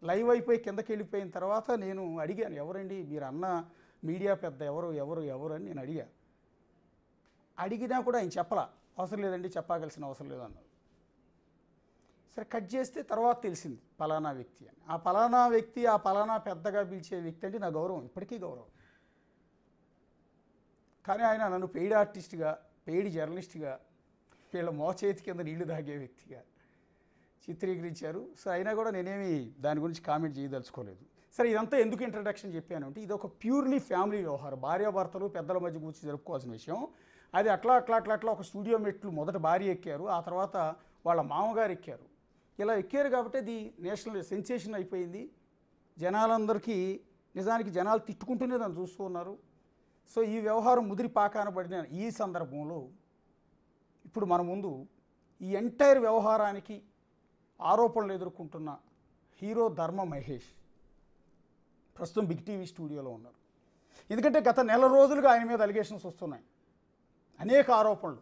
Live అయిపోయి కిందకి వెళ్ళిపోయిన తర్వాత నేను అడిగాను, ఎవరండి మీరు అన్న మీడియా పెద్ద ఎవరు అని నేను అడిగినా కూడా ఆయన చెప్పలా, అవసరం లేదండి చెప్పాల్సిన అవసరం లేదు అన్నారు. సరే కట్ చేస్తే తర్వాత తెలిసింది పలానా వ్యక్తి అని. ఆ పలానా వ్యక్తి, ఆ పలానా పెద్దగా పిలిచే వ్యక్తి అంటే నా గౌరవం, ఇప్పటికీ గౌరవం. కానీ ఆయన నన్ను పెయిడ్ ఆర్టిస్ట్గా, పెయిడ్ జర్నలిస్ట్గా, వీళ్ళ మోచేతి కింద నీళ్లు తాగే వ్యక్తిగా చిత్రీకరించారు. సో అయినా కూడా నేనేమి దాని గురించి కామెంట్ చేయదలుచుకోలేదు. సరే ఇదంతా ఎందుకు ఇంట్రడక్షన్ చెప్పాను అంటే, ఇది ఒక ప్యూర్లీ ఫ్యామిలీ వ్యవహారం, భార్యాభర్తలు పెద్దల మధ్య కూర్చొని జరుపుకోవాల్సిన విషయం. అది అట్లా ఒక స్టూడియో మెట్లు మొదట భార్య ఎక్కారు, ఆ తర్వాత వాళ్ళ మామగారు ఎక్కారు. ఇలా ఎక్కారు కాబట్టి అది నేషనల్ సెన్సేషన్ అయిపోయింది. జనాలందరికీ నిజానికి జనాలు తిట్టుకుంటూనే దాన్ని చూస్తూ ఉన్నారు. సో ఈ వ్యవహారం ముదిరి పాకాన పడిన ఈ సందర్భంలో ఇప్పుడు మన ముందు ఈ ఎంటైర్ వ్యవహారానికి ఆరోపణలు ఎదుర్కొంటున్న హీరో ధర్మ మహేష్ ప్రస్తుతం బిగ్ టీవీ స్టూడియోలో ఉన్నారు. ఎందుకంటే గత నెల రోజులుగా ఆయన మీద అలిగేషన్స్ వస్తున్నాయి, అనేక ఆరోపణలు.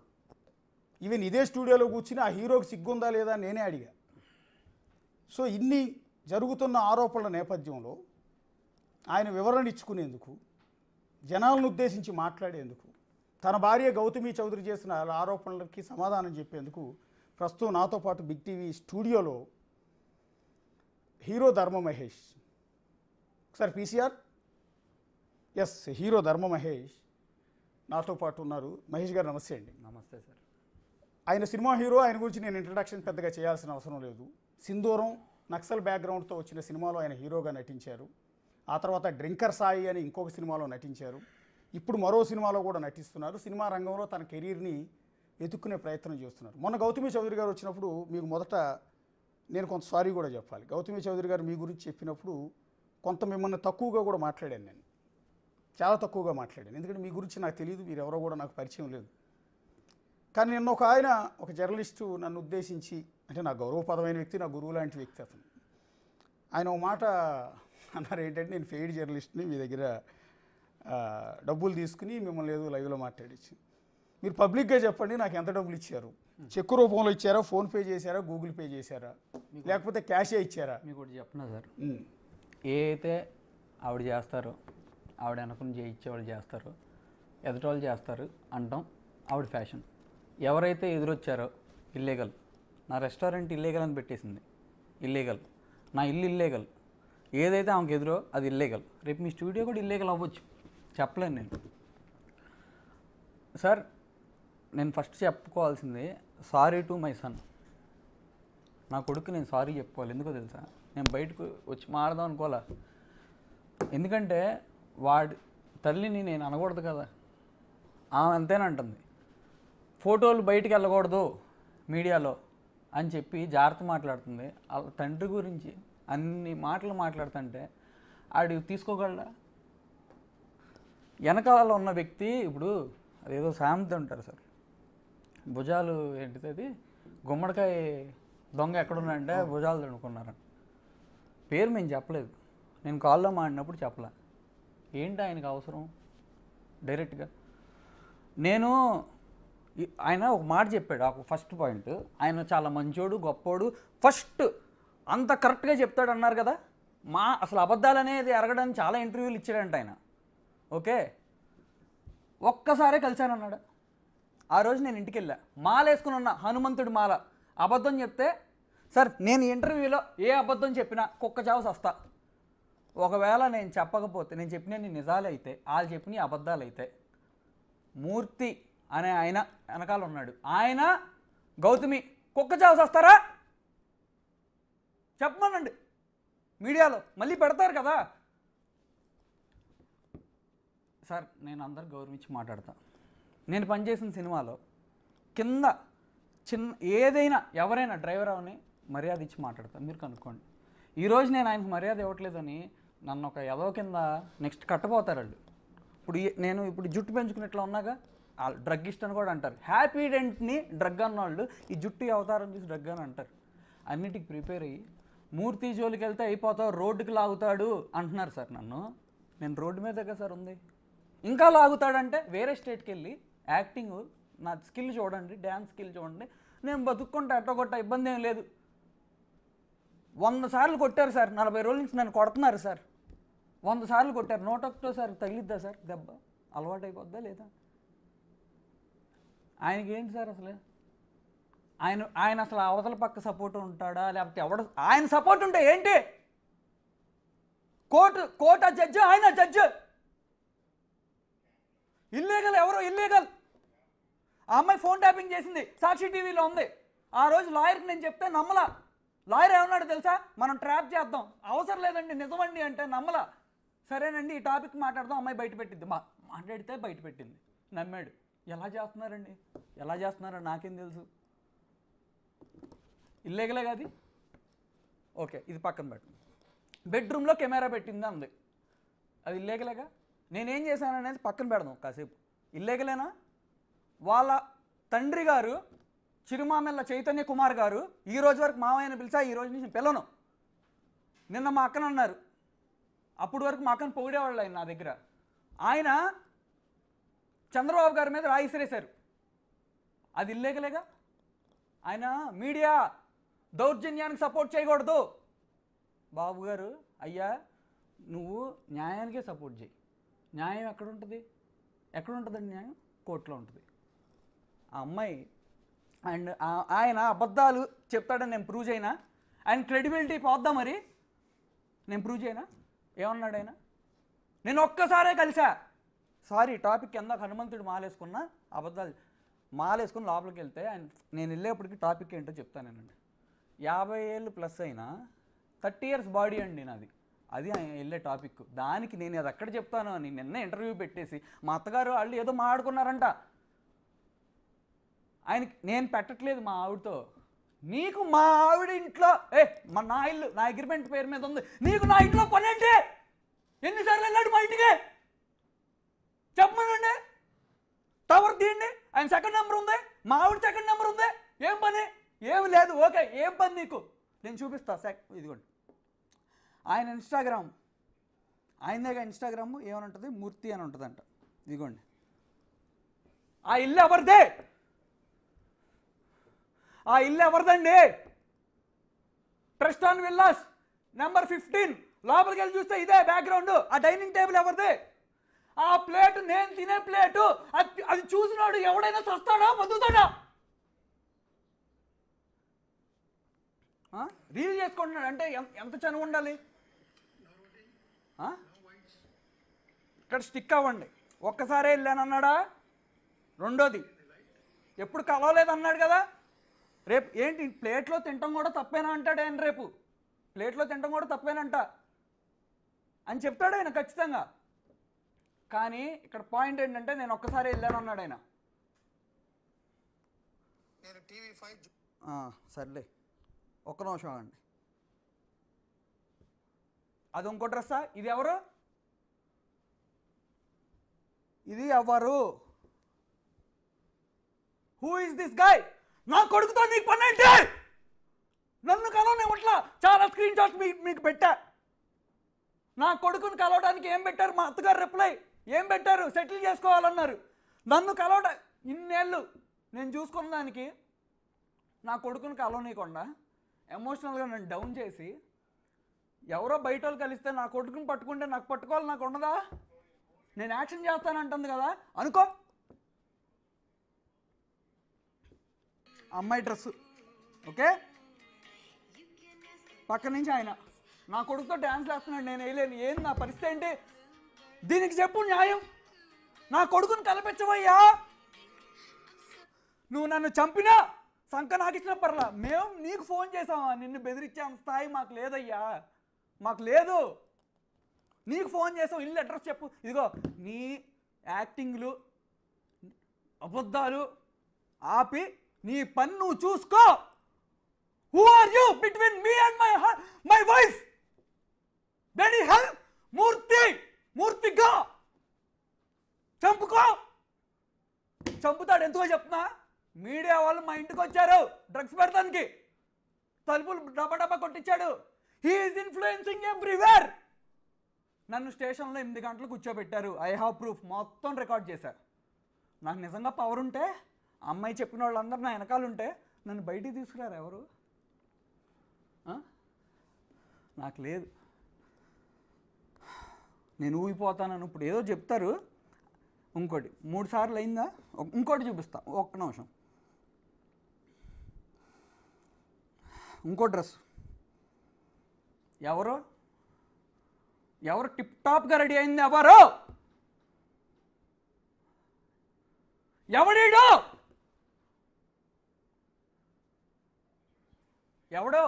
ఈవెన్ ఇదే స్టూడియోలో కూర్చుని ఆ హీరోకి సిగ్గుందా లేదా నేనే అడిగా. సో ఇన్ని జరుగుతున్న ఆరోపణల నేపథ్యంలో ఆయన వివరణ ఇచ్చుకునేందుకు, జనాలను ఉద్దేశించి మాట్లాడేందుకు, తన భార్య గౌతమి చౌదరి చేసిన ఆరోపణలకి సమాధానం చెప్పేందుకు ప్రస్తుతం నాతో పాటు బిగ్ టీవీ స్టూడియోలో హీరో ధర్మ మహేష్. ఒకసారి పీసీఆర్, ఎస్, హీరో ధర్మ మహేష్ నాతో పాటు ఉన్నారు. మహేష్ గారు నమస్తే అండి. నమస్తే సార్. ఆయన సినిమా హీరో, ఆయన గురించి నేను ఇంట్రడక్షన్ పెద్దగా చేయాల్సిన అవసరం లేదు. సింధూరం నక్సల్ బ్యాక్గ్రౌండ్తో వచ్చిన సినిమాలో ఆయన హీరోగా నటించారు. ఆ తర్వాత డ్రింకర్ సాయి అని ఇంకొక సినిమాలో నటించారు. ఇప్పుడు మరో సినిమాలో కూడా నటిస్తున్నారు. సినిమా రంగంలో తన కెరీర్ని వెతుక్కునే ప్రయత్నం చేస్తున్నారు. మొన్న గౌతమి చౌదరి గారు వచ్చినప్పుడు మీకు మొదట నేను కొంత సారీ కూడా చెప్పాలి. గౌతమి చౌదరి గారు మీ గురించి చెప్పినప్పుడు కొంత మిమ్మల్ని తక్కువగా కూడా మాట్లాడాను, నేను చాలా తక్కువగా మాట్లాడాను. ఎందుకంటే మీ గురించి నాకు తెలియదు, మీరు ఎవరో కూడా నాకు పరిచయం లేదు. కానీ నిన్న ఒక జర్నలిస్టు నన్ను ఉద్దేశించి, అంటే నా గౌరవపదమైన వ్యక్తి, నా గురువు లాంటి వ్యక్తి అతను, ఆయన ఒక మాట అన్నారు. ఏంటంటే, నేను పెయిడ్ జర్నలిస్ట్ని, మీ దగ్గర డబ్బులు తీసుకుని మిమ్మల్ని ఏదో లైవ్లో మాట్లాడించి, మీరు పబ్లిక్గా చెప్పండి నాకు ఎంత డబ్బులు ఇచ్చారు, చెక్ రూపంలో ఇచ్చారా, ఫోన్పే చేశారా, గూగుల్ పే చేశారా, లేకపోతే క్యాషే ఇచ్చారా? మీకు ఒకటి చెప్పనా సార్, ఏ అయితే ఆవిడ చేస్తారో, ఆవిడ అనుకుని చేయించేవాళ్ళు చేస్తారు, ఎదుటోళ్ళు చేస్తారు అంటాం ఆవిడ ఫ్యాషన్. ఎవరైతే ఎదురొచ్చారో ఇల్లీగల్, నా రెస్టారెంట్ ఇల్లీగల్ అని పెట్టేసింది, ఇల్లీగల్, నా ఇల్లు ఇల్లీగల్, ఏదైతే ఆమెకు ఎదురో అది ఇల్లీగల్. రేపు మీ స్టూడియో కూడా ఇల్లీగల్ అవ్వచ్చు, చెప్పలేను నేను. సార్ నేను ఫస్ట్ చెప్పుకోవాల్సింది సారీ టు మై సన్. నా కొడుకు నేను సారీ చెప్పుకోవాలి. ఎందుకో తెలుసా, నేను బయటకు వచ్చి మాడదాం అనుకోవాలా. ఎందుకంటే వాడి తల్లిని నేను అనకూడదు కదా, ఆమె అంతేనంటుంది. ఫోటోలు బయటికి వెళ్ళకూడదు మీడియాలో అని చెప్పి జాగ్రత్త మాట్లాడుతుంది. వాళ్ళ తండ్రి గురించి అన్ని మాటలు మాట్లాడుతుంటే ఆడి తీసుకోగలడా? వెనకాల ఉన్న వ్యక్తి, ఇప్పుడు అదేదో సామెత ఉంటారు సార్, భుజాలు ఏంటిది అది, గుమ్మడికాయ దొంగ ఎక్కడున్నాడంటే భుజాలు తడుకున్నారని. పేరు మేము చెప్పలేదు, నేను కాల్లో మాడినప్పుడు చెప్పలే. ఏంటి ఆయనకు అవసరం డైరెక్ట్గా? నేను ఆయన ఒక మాట చెప్పాడు, ఒక ఫస్ట్ పాయింట్, ఆయన చాలా మంచోడు గొప్పోడు, ఫస్ట్ అంత కరెక్ట్గా చెప్తాడు అన్నారు కదా. అసలు అబద్ధాలు అనేది ఎరగడానికి చాలా ఇంటర్వ్యూలు ఇచ్చాడంట ఆయన. ఓకే, ఒక్కసారే కలిశానన్నాడు. ఆ రోజు నేను ఇంటికి వెళ్ళా, మాల వేసుకుని ఉన్నా, హనుమంతుడి మాల. అబద్ధం చెప్తే సార్ నేను ఇంటర్వ్యూలో ఏ అబద్ధం చెప్పినా కుక్క చావు వస్తా. ఒకవేళ నేను చెప్పకపోతే, నేను చెప్పినవి నిజాలు అయితే, వాళ్ళు చెప్పినవి అబద్ధాలు అయితే, మూర్తి అనే ఆయన వెనకాల ఉన్నాడు, ఆయన గౌతమి కుక్క చావు వస్తారా చెప్పమనండి, మీడియాలో మళ్ళీ పెడతారు కదా. సార్ నేను అందరు గౌరవించి మాట్లాడతా. నేను పనిచేసిన సినిమాలో కింద చిన్న ఏదైనా ఎవరైనా డ్రైవర్ అవని మర్యాద ఇచ్చి మాట్లాడతాను, మీరు కనుక్కోండి. ఈరోజు నేను ఆయనకు మర్యాద ఇవ్వట్లేదని నన్ను ఒక ఎదవ కింద నెక్స్ట్ కట్టపోతారు వాళ్ళు. ఇప్పుడు జుట్టు పెంచుకున్నట్లు ఉన్నాగా, డ్రగ్ ఇష్టని కూడా అంటారు. హ్యాపీ డెంట్ని డ్రగ్ అన్నవాళ్ళు ఈ జుట్టు అవతారం చూసి డ్రగ్ అని అంటారు. అన్నిటికి ప్రిపేర్ అయ్యి మూర్తి జోలికి వెళ్తే అయిపోతావు, రోడ్డుకి లాగుతాడు అంటున్నారు సార్ నన్ను. నేను రోడ్డు మీద దగ్గర సార్ ఉంది, ఇంకా లాగుతాడంటే వేరే స్టేట్కి వెళ్ళి యాక్టింగ్ నా స్కిల్ చూడండి, డ్యాన్స్ స్కిల్ చూడండి, నేను బతుక్కుంటా, ఎట్టగొట్ట ఇబ్బంది ఏం లేదు. 100 సార్లు కొట్టారు సార్, 40 రోజుల నుంచి నన్ను కొడుతున్నారు సార్. 100 సార్లు కొట్టారు, 101 తగిలిద్దా సార్ దెబ్బ? అలవాటు అయిపోద్దా లేదా? ఆయనకి ఏంటి సార్ అసలు? ఆయన అసలు అవతల పక్క సపోర్ట్ ఉంటాడా లేకపోతే ఎవడ? ఆయన సపోర్ట్ ఉంటే ఏంటి? కోర్టు జడ్జి, ఆయన జడ్జి. ఇల్లీగల్, ఎవరో ఇల్లీగల్. ఆ అమ్మాయి ఫోన్ ట్యాపింగ్ చేసింది, సాక్షి టీవీలో ఉంది. ఆ రోజు లాయర్కి నేను చెప్తే నమ్మలా. లాయర్ ఏమన్నాడు తెలుసా? మనం ట్రాప్ చేద్దాం, అవసరం లేదండి నిజమండి అంటే నమ్మలా. సరేనండి ఈ టాపిక్ మాట్లాడదాం, అమ్మాయి బయట పెట్టింది. మాట్లాడితే బయట పెట్టింది, నమ్మాడు. ఎలా చేస్తున్నారండి? ఎలా చేస్తున్నారో నాకేం తెలుసు. ఇల్లీగలే కాదు. ఓకే, ఇది పక్కన పెట్టు. బెడ్రూమ్లో కెమెరా పెట్టిందా ఉంది, అది ఇల్లీగలేగా. నేనేం చేశాను అనేది పక్కన పెడదాం కాసేపు. ఇల్లీగలేనా? వాళ్ళ తండ్రి గారు చిరుమామెల్ల చైతన్య కుమార్ గారు ఈ రోజు వరకు మావయ్యని పిలిచా, ఈ రోజు నుంచి పిల్లను. నిన్న మా అక్కన అన్నారు, అప్పుడు వరకు మా అక్కను పొగిడేవాళ్ళు ఆయన నా దగ్గర. ఆయన చంద్రబాబు గారి మీద రాయి విసిరేశారు, అది ఇల్లీగలేగా. ఆయన మీడియా దౌర్జన్యానికి సపోర్ట్ చేయకూడదు. బాబు గారు, అయ్యా నువ్వు న్యాయానికే సపోర్ట్ చేయి. న్యాయం ఎక్కడ ఉంటుంది? ఎక్కడ ఉంటుందండి న్యాయం? కోర్టులో ఉంటుంది. ఆ అమ్మాయి అండ్ ఆయన అబద్ధాలు చెప్తాడని నేను ప్రూవ్ చేయనా? ఆయన క్రెడిబిలిటీ పోద్దా మరి? నేను ప్రూవ్ చేయనా? ఏమన్నాడు ఆయన? నేను ఒక్కసారే కలిసా. సారీ, టాపిక్ కింద హనుమంతుడు మాలేసుకున్నా, అబద్ధాలు మాలేసుకుని లోపలికి వెళ్తే ఆయన నేను వెళ్ళేప్పటికి టాపిక్ ఏంటో చెప్తానేనండి. 50 ఏళ్ళు ప్లస్ అయినా 30 years బాడీ అండి నాది. అది ఆయన వెళ్ళే టాపిక్. దానికి నేను అది ఎక్కడ చెప్తాను అని నిన్న ఇంటర్వ్యూ పెట్టేసి మా అత్తగారు వాళ్ళు ఏదో మాట్లాడుకున్నారంట. ఆయనకి నేను పెట్టట్లేదు మా ఆవిడతో. నీకు మా ఆవిడ ఇంట్లో నా ఇల్లు నా అగ్రిమెంట్ పేరు మీద ఉంది, నీకు నా ఇంట్లో పని ఏంటి? ఎన్నిసార్లు వెళ్ళాడు మా ఇంటికి? చెప్పమనండి. టవర్ తీయండి, ఆయన సెకండ్ నెంబర్ ఉంది, మా ఆవిడ సెకండ్ నెంబర్ ఉంది. ఏం పని? ఏమి లేదు. ఓకే, ఏం పని నీకు? నేను చూపిస్తా. ఇదిగోండి ఆయన ఇన్స్టాగ్రామ్, ఆయనదేగా ఇన్స్టాగ్రామ్. ఏమని ఉంటుంది? మూర్తి అని ఉంటుందంట. ఇదిగోండి, ఆ ఇల్లు ఎవరిదే? ఆ ఇల్లు ఎవరిదండి? ప్రెస్టాన్ విల్లాస్ నెంబర్ 15. లోపలికి వెళ్ళి చూస్తే ఇదే బ్యాక్గ్రౌండ్. ఆ డైనింగ్ టేబుల్ ఎవరిది? ఆ ప్లేటు నేను తినే ప్లేటు. అది చూసినాడు ఎవడైనా చస్తాడా బతుకుతాడా? రీల్ చేసుకుంటున్నాడు అంటే ఎంత చనువు ఉండాలి? ఇక్కడ స్టిక్ అవ్వండి. ఒక్కసారే వెళ్ళానన్నాడా? రెండోది, ఎప్పుడు కలవలేదన్నాడు కదా. రేపు ఏంటి ప్లేట్లో తినటం కూడా తప్పేనా అంటాడు ఆయన. రేపు ప్లేట్లో తినటం కూడా తప్పేనంట అని చెప్తాడు ఆయన ఖచ్చితంగా. కానీ ఇక్కడ పాయింట్ ఏంటంటే నేను ఒక్కసారి వెళ్ళాను అన్నాడు ఆయన. సర్లే, ఒక్క నిమిషం అండి. అది ఇంకో డ్రెస్సా? ఇది ఎవరు? ఇది ఎవరు? Who is this guy? నా కొడుకుతో నీకు పని ఏంటి? నన్ను కలవనివ్వట్లా. చాలా స్క్రీన్ షాట్స్ మీకు పెట్టా. నా కొడుకుని కలవడానికి ఏం పెట్టారు? మా అత్తగారు రిప్లై ఏం పెట్టారు? సెటిల్ చేసుకోవాలన్నారు. నన్ను కలవడం ఇన్నేళ్ళు నేను చూసుకున్న దానికి నా కొడుకుని కలవనీయకుండా ఎమోషనల్గా నన్ను డౌన్ చేసి ఎవరో బయట వాళ్ళు కలిస్తే నా కొడుకుని పట్టుకుంటే నాకు పట్టుకోవాలి నాకు ఉండదా? నేను యాక్షన్ చేస్తానంటుంది కదా అనుకో. అమ్మాయి డ్రెస్సు ఓకే, పక్క నుంచి ఆయన నా కొడుకుతో డ్యాన్స్ వేస్తున్నాడు, నేను వేయలేను. ఏంది నా పరిస్థితి ఏంటి? దీనికి చెప్పు న్యాయం. నా కొడుకుని కల్పించవయ్యా. నువ్వు నన్ను చంపినా సంక నాకు ఇచ్చిన పర్లా, మేము నీకు ఫోన్ చేసామా? నిన్ను బెదిరించే స్థాయి మాకు లేదయ్యా, మాకు లేదు. నీకు ఫోన్ చేసాం, ఇల్లు అడ్రస్ చెప్పు. ఇదిగో నీ యాక్టింగ్లు అబద్ధాలు ఆపి నీ పని నువ్వు చూసుకో. Who are you between me and my wife? Then you help మూర్తిగా చంపుకో. చంపుతాడు. ఎందుకో చెప్తున్నా, మీడియా వాళ్ళు మా ఇంటికి వచ్చారు డ్రగ్స్ పెడతానికి, తలుపులు డబ్బా కొట్టించాడు. He is influencing everywhere. నన్ను స్టేషన్లో 8 గంటలు కూర్చోబెట్టారు. ఐ హ్యావ్ ప్రూఫ్, మొత్తం రికార్డ్ చేశారు. నాకు నిజంగా పవర్ ఉంటే, అమ్మాయి చెప్పిన వాళ్ళందరూ నా వెనకాల ఉంటే నన్ను బయటికి తీసుకురారు ఎవరు? నాకు లేదు. నేను ఊగిపోతానని ఇప్పుడు ఏదో చెప్తారు. ఇంకోటి 3 సార్లు అయిందా, ఇంకోటి చూపిస్తా ఒక్క నిమిషం. ఇంకో డ్రెస్ ఎవరు టిప్ టాప్గా రెడీ అయింది? ఎవడీడు? ఎవడో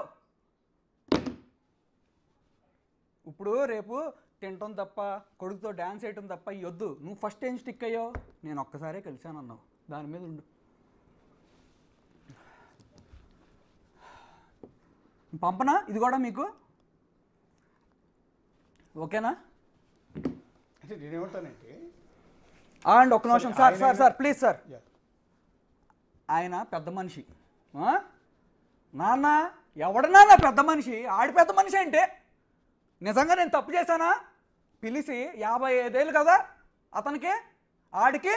ఇప్పుడు రేపు తినటం తప్ప, కొడుకుతో డ్యాన్స్ వేయటం తప్ప ఇవద్దు. నువ్వు ఫస్ట్ ఏం స్టిక్ అయ్యావు? నేను ఒక్కసారే కలిశానన్నావు, దాని మీద ఉండు. పంపనా ఇది కూడా మీకు? ఓకేనా? అంటే నేనేమంటానంటే అండ్ ఒక్క నిమిషం సార్ ప్లీజ్ సార్. ఆయన పెద్ద మనిషి. నాన్న ఎవడన్నా పెద్ద మనిషి? ఆడి పెద్ద మనిషి అంటే నిజంగా నేను తప్పు చేశానా? పిలిచి 55 ఏళ్ళు కదా అతనికి, ఆడికి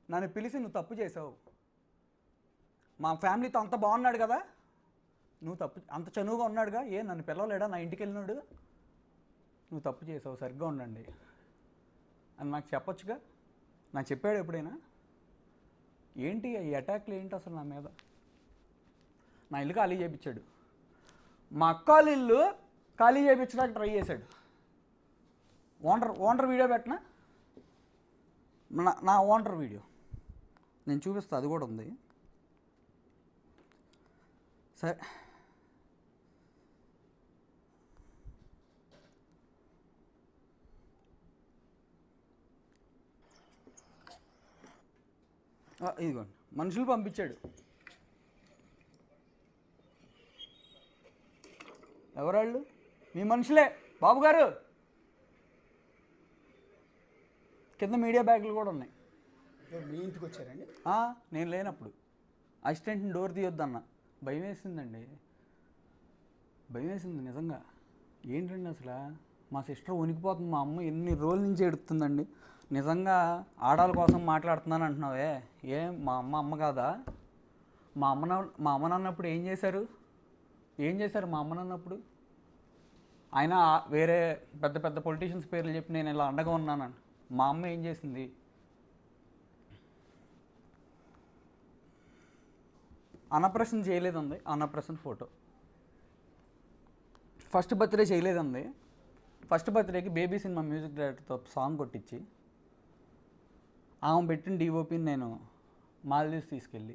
నన్ను పిలిచి నువ్వు తప్పు చేసావు, మా ఫ్యామిలీతో అంత బాగున్నాడు కదా, నువ్వు తప్పు, అంత చనువుగా ఉన్నాడుగా, నన్ను పిలవలేడా నా ఇంటికి వెళ్ళినాడు, నువ్వు తప్పు చేసావు, సరిగ్గా ఉండండి అని నాకు చెప్పొచ్చుగా. నాకు చెప్పాడు ఎప్పుడైనా? ఏంటి ఈ అటాక్లు ఏంటి అసలు నా మీద? నా ఇల్లు ఖాళీ చేయించాడు, మా అక్క వాళ్ళ ఇల్లు ఖాళీ చేయించడానికి ట్రై చేశాడు. ఓనర్ వీడియో పెట్టినా, నా ఓనర్ వీడియో నేను చూపిస్తా, అది కూడా ఉంది. సరే ఇదిగోండి, మనుషులు పంపించాడు. ఎవరాళ్ళు? మీ మనుషులే బాబు గారు. కింద మీడియా బ్యాగులు కూడా ఉన్నాయి. మీ ఇంటికి వచ్చారండి? నేను లేనప్పుడు అసిస్టెంట్ని డోర్ తీయొద్దన్న. భయం వేసిందండి, భయం వేసింది నిజంగా. ఏంటండి అసలు మా సిస్టర్ వణికిపోతుంది, మా అమ్మ ఎన్ని రోజుల నుంచి ఎడుతుందండి. నిజంగా ఆడాల కోసం మాట్లాడుతున్నాను అంటున్నావే, మా అమ్మ కాదా? మా అమ్మ నాన్నప్పుడు ఏం చేశారు మా అమ్మ నాన్నప్పుడు? ఆయన వేరే పెద్ద పెద్ద పొలిటీషియన్స్ పేర్లు చెప్పి నేను ఇలా అండగా ఉన్నాను. మా అమ్మ ఏం చేసింది? అన్నప్రసన్న చేయలేదండి, అన్నప్రసన్న ఫోటో. ఫస్ట్ బర్త్డే చేయలేదండి. ఫస్ట్ బర్త్డేకి బేబీ సినిమా మ్యూజిక్ డైరెక్టర్తో సాంగ్ కొట్టించి ఆమె పెట్టిన డిఓపిని నేను మాల్దీవ్స్ తీసుకెళ్ళి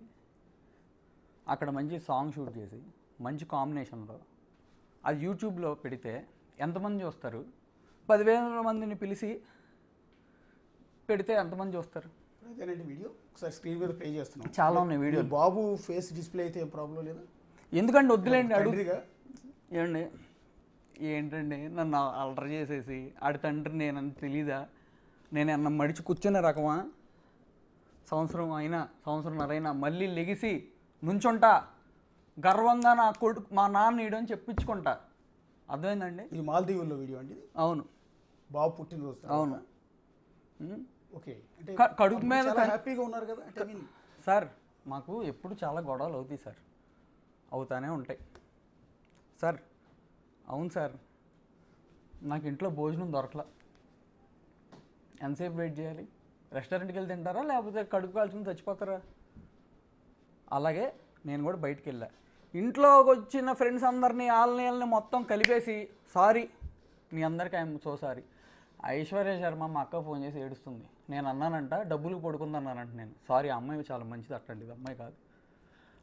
అక్కడ మంచి సాంగ్ షూట్ చేసి మంచి కాంబినేషన్లో అది యూట్యూబ్లో పెడితే ఎంతమంది చూస్తారు? 10,000 మందిని పిలిచి పెడితే ఎంతమంది చూస్తారు? అదేనండి వీడియో ఒకసారి స్క్రీన్ మీద ప్లే చేస్తున్నాం. చాలా ఉన్నాయి వీడియో. బాబు ఫేస్ డిస్ప్లే అయితే ఏం ప్రాబ్లం లేదా? ఎందుకంటే వద్దులేండి, అడుగుగా ఏమండి. ఏంటండి నన్ను అల్లరి చేసేసి ఆడి తండ్రి నేనని తెలీదా? నేను అన్న మడిచి కూర్చునే రకమా? సంవత్సరంన్నరైనా మళ్ళీ లెగిసి నుంచుంటా, గర్వంగా నా కొడుకు మా నాన్న ఈడని చెప్పించుకుంటా. అర్థమైందండి? ఇది మాల్దీవుల్లో వీడియో అండి? అవును. బాబు పుట్టినరోజు. అవును. ఓకే, అంటే కడుపు మీద హ్యాపీగా ఉన్నారు కదా? సార్ మాకు ఎప్పుడు చాలా గొడవలు అవుతాయి సార్, అవుతానే ఉంటాయి సార్. అవును సార్, నాకు ఇంట్లో భోజనం దొరకలా, ఎంతసేపు వెయిట్ చేయాలి? రెస్టారెంట్కి వెళ్ళి తింటారా లేకపోతే కడుపు కాల్చుకుని చచ్చిపోతారా? అలాగే నేను కూడా బయటికి వెళ్ళా, ఇంట్లోకి వచ్చిన ఫ్రెండ్స్ అందరినీ వాళ్ళని మొత్తం కలిపేసి సారీ మీ అందరికీ I'm so sorry. Aishwarya Sharma మా అక్క ఫోన్ చేసి ఏడుస్తుంది. నేను అన్నానంట డబ్బులు పడుకుందన్నానంట. నేను సారీ, ఆ అమ్మాయి చాలా మంచిది, అట్లాంటిది అమ్మాయి కాదు.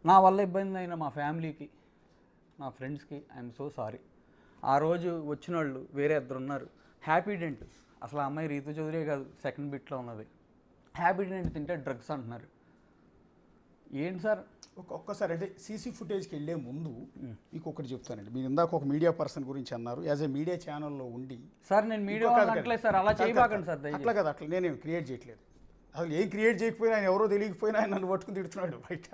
నా వల్ల ఇబ్బంది అయిన మా ఫ్యామిలీకి, నా ఫ్రెండ్స్కి ఐఎమ్ సో సారీ. ఆ రోజు వచ్చిన వాళ్ళు వేరే 2 ఉన్నారు. హ్యాపీ డెంట్, అసలు ఆ అమ్మాయి రీతు చౌదరి కాదు, సెకండ్ బిట్లో ఉన్నది. హ్యాపీ డెంట్ తింటే డ్రగ్స్ అంటున్నారు. ఏంటి సార్? ఒక్కసారి అంటే సీసీ ఫుటేజ్కి వెళ్ళే ముందు మీకు ఒకటి చెప్తానండి. మీరు ఇందాక ఒక మీడియా పర్సన్ గురించి అన్నారు. యాజ్ ఏ మీడియా ఛానల్లో ఉండి సార్ నేను మీడియా అనట్లేదు సార్, అలా చేయబాకండి సార్. అట్లా కదా, అట్లా నేనేం క్రియేట్ చేయట్లేదు. అసలు ఏం క్రియేట్ చేయకపోయినా ఆయన ఎవరో తెలియకపోయినా ఆయన నన్ను పట్టుకుని తిడుతున్నాడు బయట.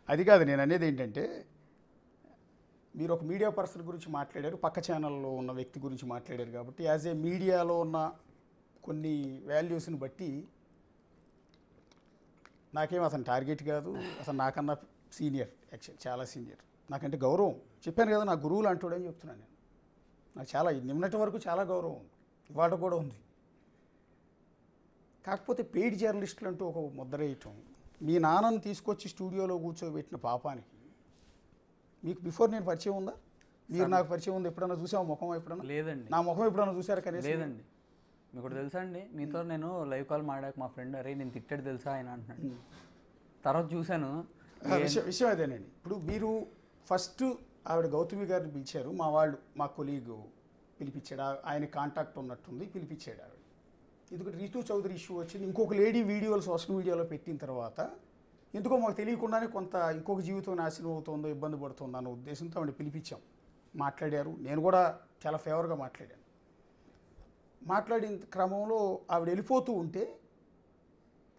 అది కాదు నేను అనేది. ఏంటంటే మీరు ఒక మీడియా పర్సన్ గురించి మాట్లాడారు, పక్క ఛానల్లో ఉన్న వ్యక్తి గురించి మాట్లాడారు. కాబట్టి యాజ్ ఏ మీడియాలో ఉన్న కొన్ని వాల్యూస్ని బట్టి నాకేం అతను టార్గెట్ కాదు, అసలు నాకన్నా సీనియర్, యాక్చువల్ చాలా సీనియర్, నాకంటే గౌరవం. చెప్పాను కదా, నా గురువులు అంటాడని చెప్తున్నాను నేను. నాకు చాలా నిన్నటి వరకు చాలా గౌరవం ఉంది, ఇవాళ కూడా ఉంది. కాకపోతే పెయిడ్ జర్నలిస్టులు అంటూ ఒక ముద్ర వేయటం, మీ నాన్నని తీసుకొచ్చి స్టూడియోలో కూర్చోబెట్టిన పాపానికి మీకు బిఫోర్ నేను పరిచయం ఉందా? మీరు నాకు పరిచయం ఉంది? ఎప్పుడన్నా చూసాము ముఖం? ఎప్పుడన్నా లేదండి. నా ముఖం ఎప్పుడన్నా చూసారు? కనీసం లేదండి. మీకు తెలుసా అండి, మీతో నేను లైవ్ కాల్ మాడాక మా ఫ్రెండ్ అరే నేను తిట్టాడు తెలుసా ఆయన అంటున్నాడు. తర్వాత చూశాను. విషయం అదేనండి. ఇప్పుడు మీరు ఫస్ట్ ఆవిడ గౌతమి గారిని పిలిచారు, మా వాళ్ళు మా కొలీగ్ పిలిపించాడు, ఆయన కాంటాక్ట్ ఉన్నట్టుంది, పిలిపించాడు ఆవిడ. ఎందుకంటే రీతూ చౌదరి ఇష్యూ వచ్చింది, ఇంకొక లేడీ వీడియోలు సోషల్ మీడియాలో పెట్టిన తర్వాత ఎందుకో మాకు తెలియకుండానే కొంత ఇంకొక జీవితం నాశనం అవుతుందో, ఇబ్బంది పడుతుందో అన్న ఉద్దేశంతో ఆవిడ పిలిపించాం. మాట్లాడారు, నేను కూడా చాలా ఫేవర్గా మాట్లాడాను. మాట్లాడిన క్రమంలో ఆవిడ వెళ్ళిపోతూ ఉంటే